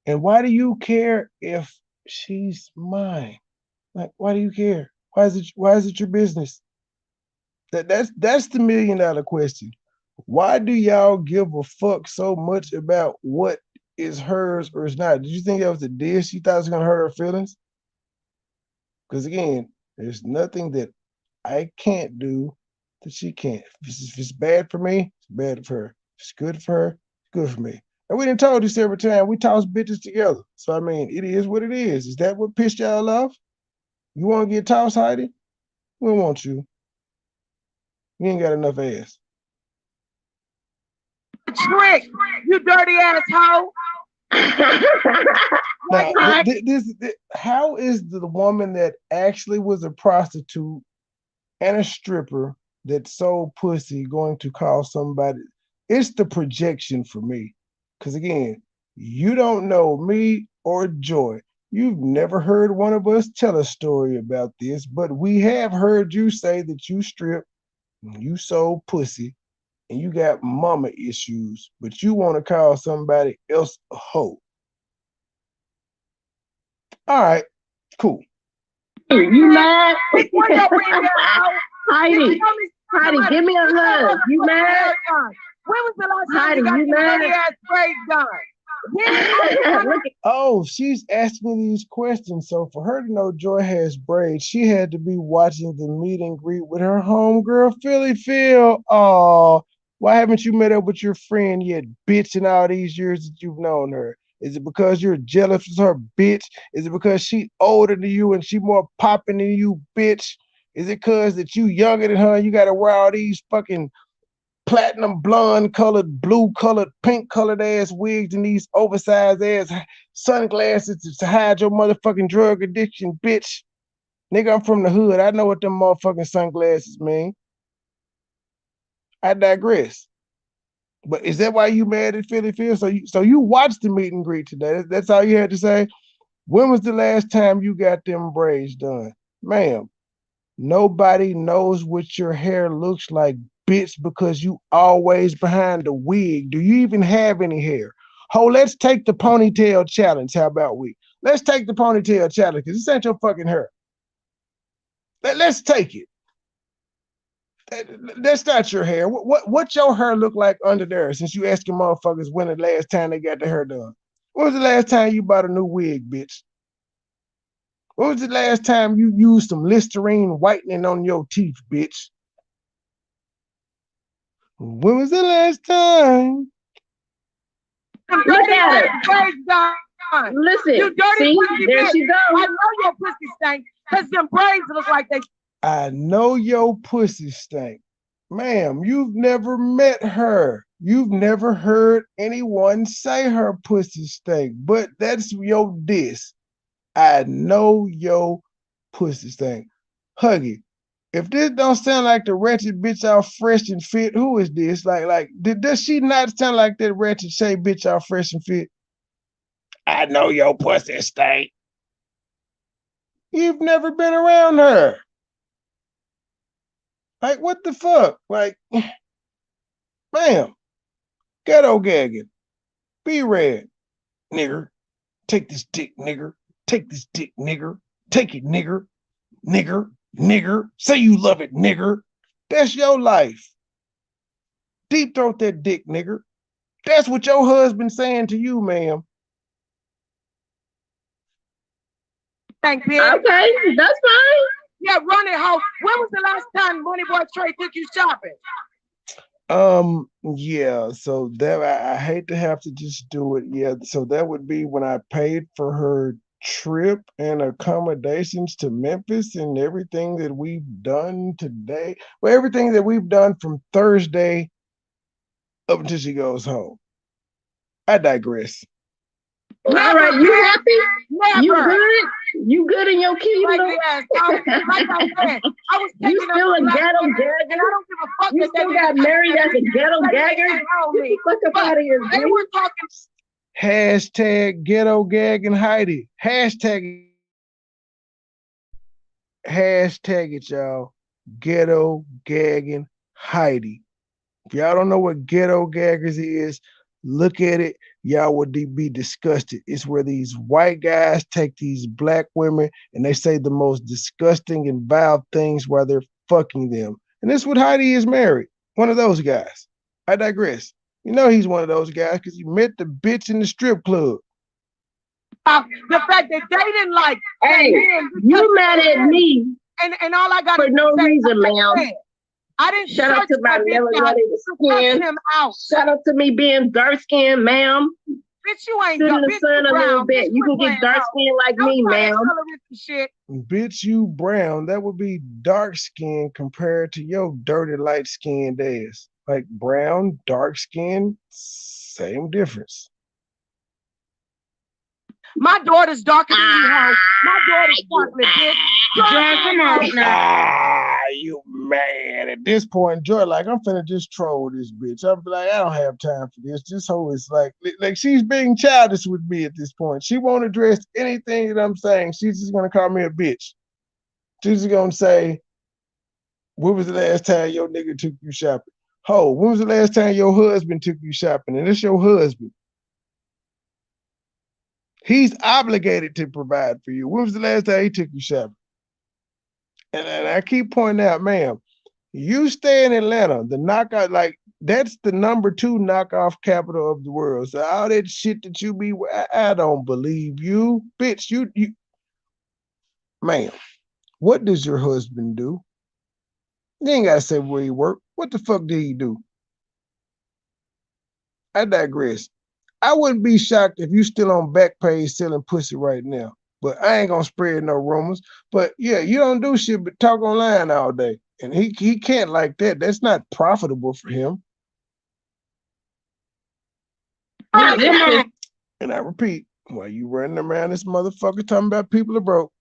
And why do you care if she's mine? Like, why do you care? Why is it your business? That's the $1 million question. Why do y'all give a fuck so much about what is hers or is not? Did you think that was a diss? You thought it was gonna hurt her feelings? Because again, there's nothing that I can't do that she can't. If it's bad for me, it's bad for her. If it's good for her, it's good for me. And we done told this every time. We toss bitches together. So I mean, it is what it is. Is that what pissed y'all off? You want to get tossed, Heidi? We don't want you. You ain't got enough ass. Trick, you dirty asshole. Now, how is the woman that actually was a prostitute and a stripper that sold pussy going to call somebody? It's the projection for me. Because again, you don't know me or Joy. You've never heard one of us tell a story about this, but we have heard you say that you stripped, you sold pussy, and you got mama issues, but you want to call somebody else a hoe. All right, cool. You mad? Heidi, give me a hug. You mad? When was the last time you got your dirty ass braids done? Oh, she's asking me these questions. So for her to know Joy has braids, she had to be watching the meet and greet with her homegirl, Philly Phil. Oh, why haven't you met up with your friend yet, bitch, in all these years that you've known her? Is it because you're jealous of her, bitch? Is it because she older than you and she more popping than you, bitch? Is it because that you younger than her and you got to wear all these fucking platinum blonde colored, blue colored, pink colored ass wigs and these oversized ass sunglasses to hide your motherfucking drug addiction, bitch? Nigga, I'm from the hood. I know what them motherfucking sunglasses mean. I digress. But is that why you mad at Philly Phil? So you watched the meet and greet today. That's all you had to say? When was the last time you got them braids done? Ma'am, nobody knows what your hair looks like, bitch, because you always behind the wig. Do you even have any hair? Let's take the ponytail challenge. How about we? Let's take the ponytail challenge because this ain't your fucking hair. Let's take it. That's not your hair. What your hair look like under there? Since you asking motherfuckers when the last time they got their hair done. When was the last time you bought a new wig, bitch? When was the last time you used some Listerine whitening on your teeth, bitch? When was the last time? Look at her. Listen, You dirty see, pussy there bitch. she goes. I know your pussy stank because them braids look like they. I know your pussy stink. Ma'am, you've never met her. You've never heard anyone say her pussy stink, but that's your diss. I know your pussy stink. Huggy, if this don't sound like the ratchet bitch all fresh and fit, who is this? Does she not sound like that ratchet Shay bitch all fresh and fit? I know your pussy stink. You've never been around her. Like, what the fuck? Like, ma'am, ghetto gagging. Be red, nigger. Take this dick, nigger. Take this dick, nigger. Take it, nigger. Nigger, nigger. Say you love it, nigger. That's your life. Deep throat that dick, nigger. That's what your husband saying to you, ma'am. Thank you. Okay, that's fine. Yeah, run it, hoe. When was the last time MoneyBoy Trey took you shopping? Yeah, so that I hate to have to just do it. Yeah, so that would be when I paid for her trip and accommodations to Memphis and everything that we've done today. Well, everything that we've done from Thursday up until she goes home. I digress. All right, you happy? Never. You good? You good in your kingdom? Like I said, I was you still a ghetto gagger? And I don't give a fuck. You still got married as a ghetto gagger? Fuck up out of here. They were talking. Hashtag ghetto gagging Heidi. Hashtag it, y'all. Ghetto gagging Heidi. If y'all don't know what ghetto gaggers is, look at it. Y'all would be disgusted. It's where these white guys take these black women and they say the most disgusting and vile things while they're fucking them. And this is what Heidi is married. One of those guys. I digress. You know he's one of those guys because he met the bitch in the strip club. The fact that they didn't like. Hey, you mad at me. And all I got for no reason, ma'am. I didn't shout out to my melanated skin. Shout out to me being dark skinned, ma'am. Bitch, you ain't sit in the sun a little bit. You can get dark skin like me, ma'am. Bitch, you brown. That would be dark skin compared to your dirty light skinned ass. Like brown, dark skin, same difference. My daughter's darker than you, hoe. My daughter's chocolate, bitch. John, come on now. You mad at this point, Joy? Like, I'm finna just troll this bitch. I'm like, I don't have time for this. This hoe is like she's being childish with me at this point. She won't address anything that I'm saying. She's just gonna call me a bitch. She's just gonna say, when was the last time your nigga took you shopping? Ho, when was the last time your husband took you shopping? And it's your husband. He's obligated to provide for you. When was the last time he took you shopping? And I keep pointing out, ma'am, you stay in Atlanta, the knockout, like, that's the #2 knockoff capital of the world. So all that shit that you be, I don't believe you. Bitch, you, ma'am, what does your husband do? You ain't got to say where he work. What the fuck did he do? I digress. I wouldn't be shocked if you still on Backpage selling pussy right now. But I ain't gonna spread no rumors. But yeah, you don't do shit but talk online all day. And he can't like that. That's not profitable for him. And I repeat, while you running around this motherfucker talking about people are broke,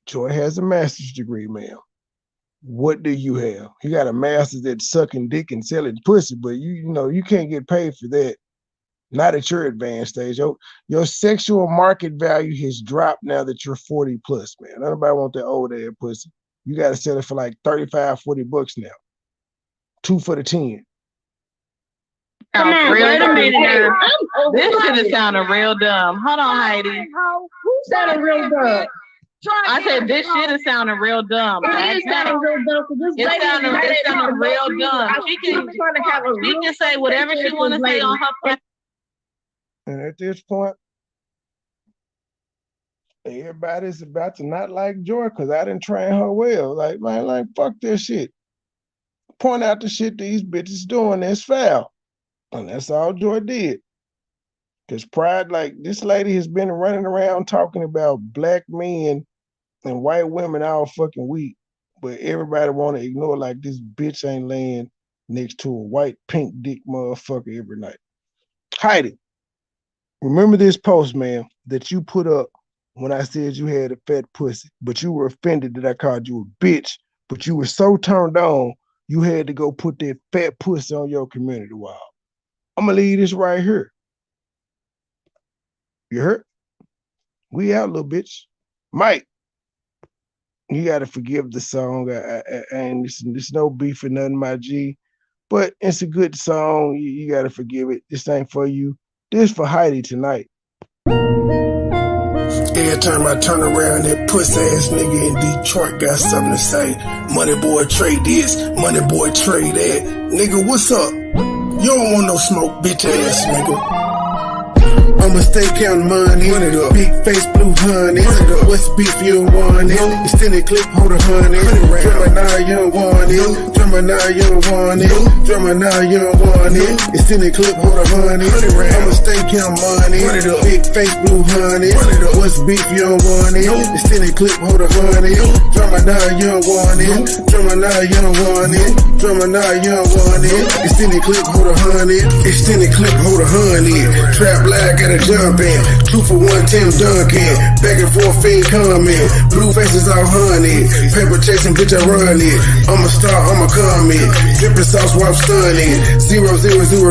Joy has a master's degree, ma'am. What do you have? You got a master's at sucking dick and selling pussy, but you know you can't get paid for that. Not at your advanced stage. Your sexual market value has dropped now that you're 40 plus, man. Nobody want that old ass pussy. You got to sell it for like 35, 40 bucks now. 2 for the 10. Come on, wait a minute now. This shit is sounding real dumb. Hold on, Heidi. Who sounding real dumb? I said this shit is sounding real dumb. It is sounding real dumb because this It's sounding real dumb. She can say whatever she want to say on her platform. And at this point, everybody's about to not like Joy because I didn't train her well. Like, man, like, fuck this shit. Point out the shit these bitches doing that's foul. And that's all Joy did. Because pride, like this lady has been running around talking about black men and white women all fucking week, but everybody want to ignore like this bitch ain't laying next to a white pink dick motherfucker every night. Heidi, remember this post, man, that you put up when I said you had a fat pussy, but you were offended that I called you a bitch, but you were so turned on, you had to go put that fat pussy on your community wall. I'm going to leave this right here. You heard? We out, little bitch. Mike, you got to forgive the song. I ain't there's no beef or nothing, my G, but it's a good song. You got to forgive it. This ain't for you. This for Heidi tonight. Every time I turn around, that pussy ass nigga in Detroit got something to say. MoneyBoy trade this, MoneyBoy trade that. Nigga, what's up? You don't want no smoke, bitch ass nigga. I'ma stay counting money. Big face, blue honey. What's beef, you don't want it. Extended clip, hold a honey. Drummer now, you don't want it. Drummer now, you don't want it. Drummer now, you don't want it. Extended clip, hold a honey. I'ma stay counting money. Big face, blue honey. What's beef, you don't want it. Extended clip, hold a honey. Drummer now, you don't want it. Drummer now, you don't want it. Drummer now, you don't want it. Extended clip, hold a honey. Extended clip, hold a honey. Trap lag, gotta jump in. 2 for 1, Tim Duncan. Back and forth, fiend comment. Blue faces all honey. Paper chasing, bitch, I run it. I'm a star, I'm a comment. Drippin' sauce while I'm stunning. 000,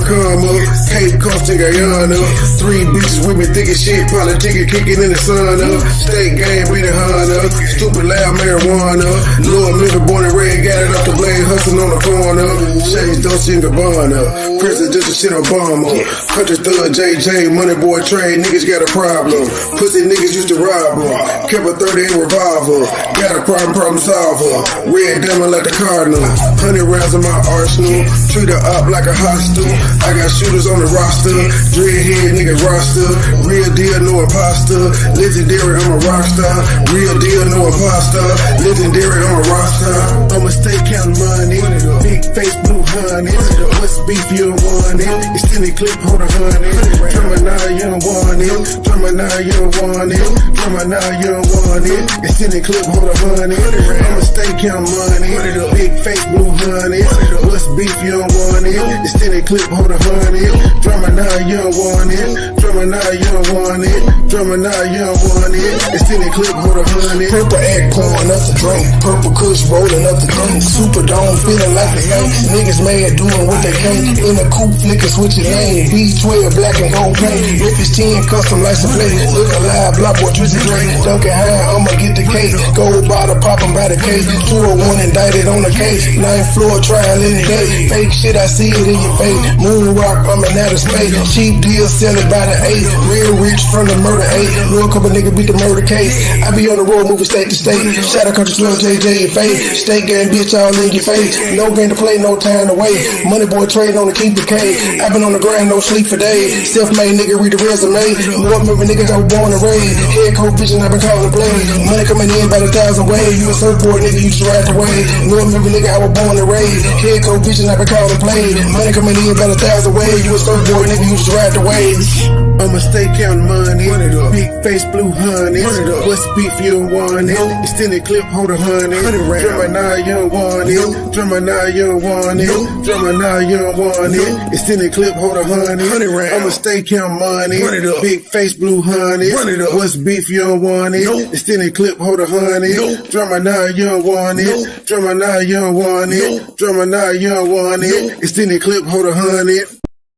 comma. Cape Coast in Guyana. 3 bitches with me thinking shit. Politicking, kicking in the sun up. State game, we the hunter. Stupid loud marijuana. Lord Miller, born and raised, got it up the blade, hustling on the corner. Shades, Dolce & Gabbana. President just a shit Obama. Country thug, JJ, MoneyBoy trade, niggas got a problem. Pussy niggas used to rob them. Kept a 38 revolver. Got a problem solver. Red diamond like the Cardinal. 100 rounds in my arsenal. Treat her up like a hostel. I got shooters on the roster. Dreadhead nigga roster. Real deal, no imposter. Legendary, I'm a rockstar. Real deal, no imposter. Legendary, I'm a rockstar. I'ma stay counting money. Big face, blue honey. What's beef, you don't want it. Extended clip, hold a honey. Drummer now, you don't want it. Drummer now, you don't want it. Drummer now, you don't want it. Extended clip, hold a honey. I'ma stay counting money. Big face, blue honey. What's beef, you don't want it. Extended clip, hold a honey. Drummer now, you don't want it. Drummer now, you don't want it. Drummer now, you don't want it. Extended clip, hold a honey. Purple egg pouring up the drink. Purple kush rolling up the drink. Super dome feeling like the yank. Niggas mad doing what they can. In a coupe, flicker, switching lane. B12, black and gold paint. If it's 10, custom license plate. Look alive, block boy, juicy drink. Dunkin' high, I'ma get the cake. Gold bottle, poppin' by the cake. 201 indicted on the case. 9th floor trial any day. Fake shit, I see it in your face. Moon rock, I'm in outer space. Cheap deal, selling by the 8. Real rich from the murder 8. Know a couple niggas beat the murder case. I be on the road moving state to state. Shout out country slow, JJ and Faith. State game, bitch, all in your face. No game to play, no time to wait. MoneyBoy trading on the keep the K. I been on the grind, no sleep for days. Self-made nigga, read the resume. More member niggas, I was born and raised. Head coach bitch, and I been calling play. Money coming in by the 1,000 ways. You a surfboard nigga, you just ride the wave. More member nigga, I was born and raised. Head coach bitch, and I been calling play. Money coming in by the 1,000 ways. You a surfboard nigga, you just ride the waves. I'ma stay counting money. Big face, blue honey. What's beef, you don't want it. Extended clip, hold a honey. Drummer now, you don't want it. Drummer now, you don't want it. Drummer now, you don't want it. Extended clip, hold a honey. I'ma stay counting money. Big face, blue honey. What's beef, you don't want it. Extended clip, hold a honey. Drummer now, you don't want it. Drummer now, you don't want it. Drummer now, you don't want it. Extended clip, hold a honey.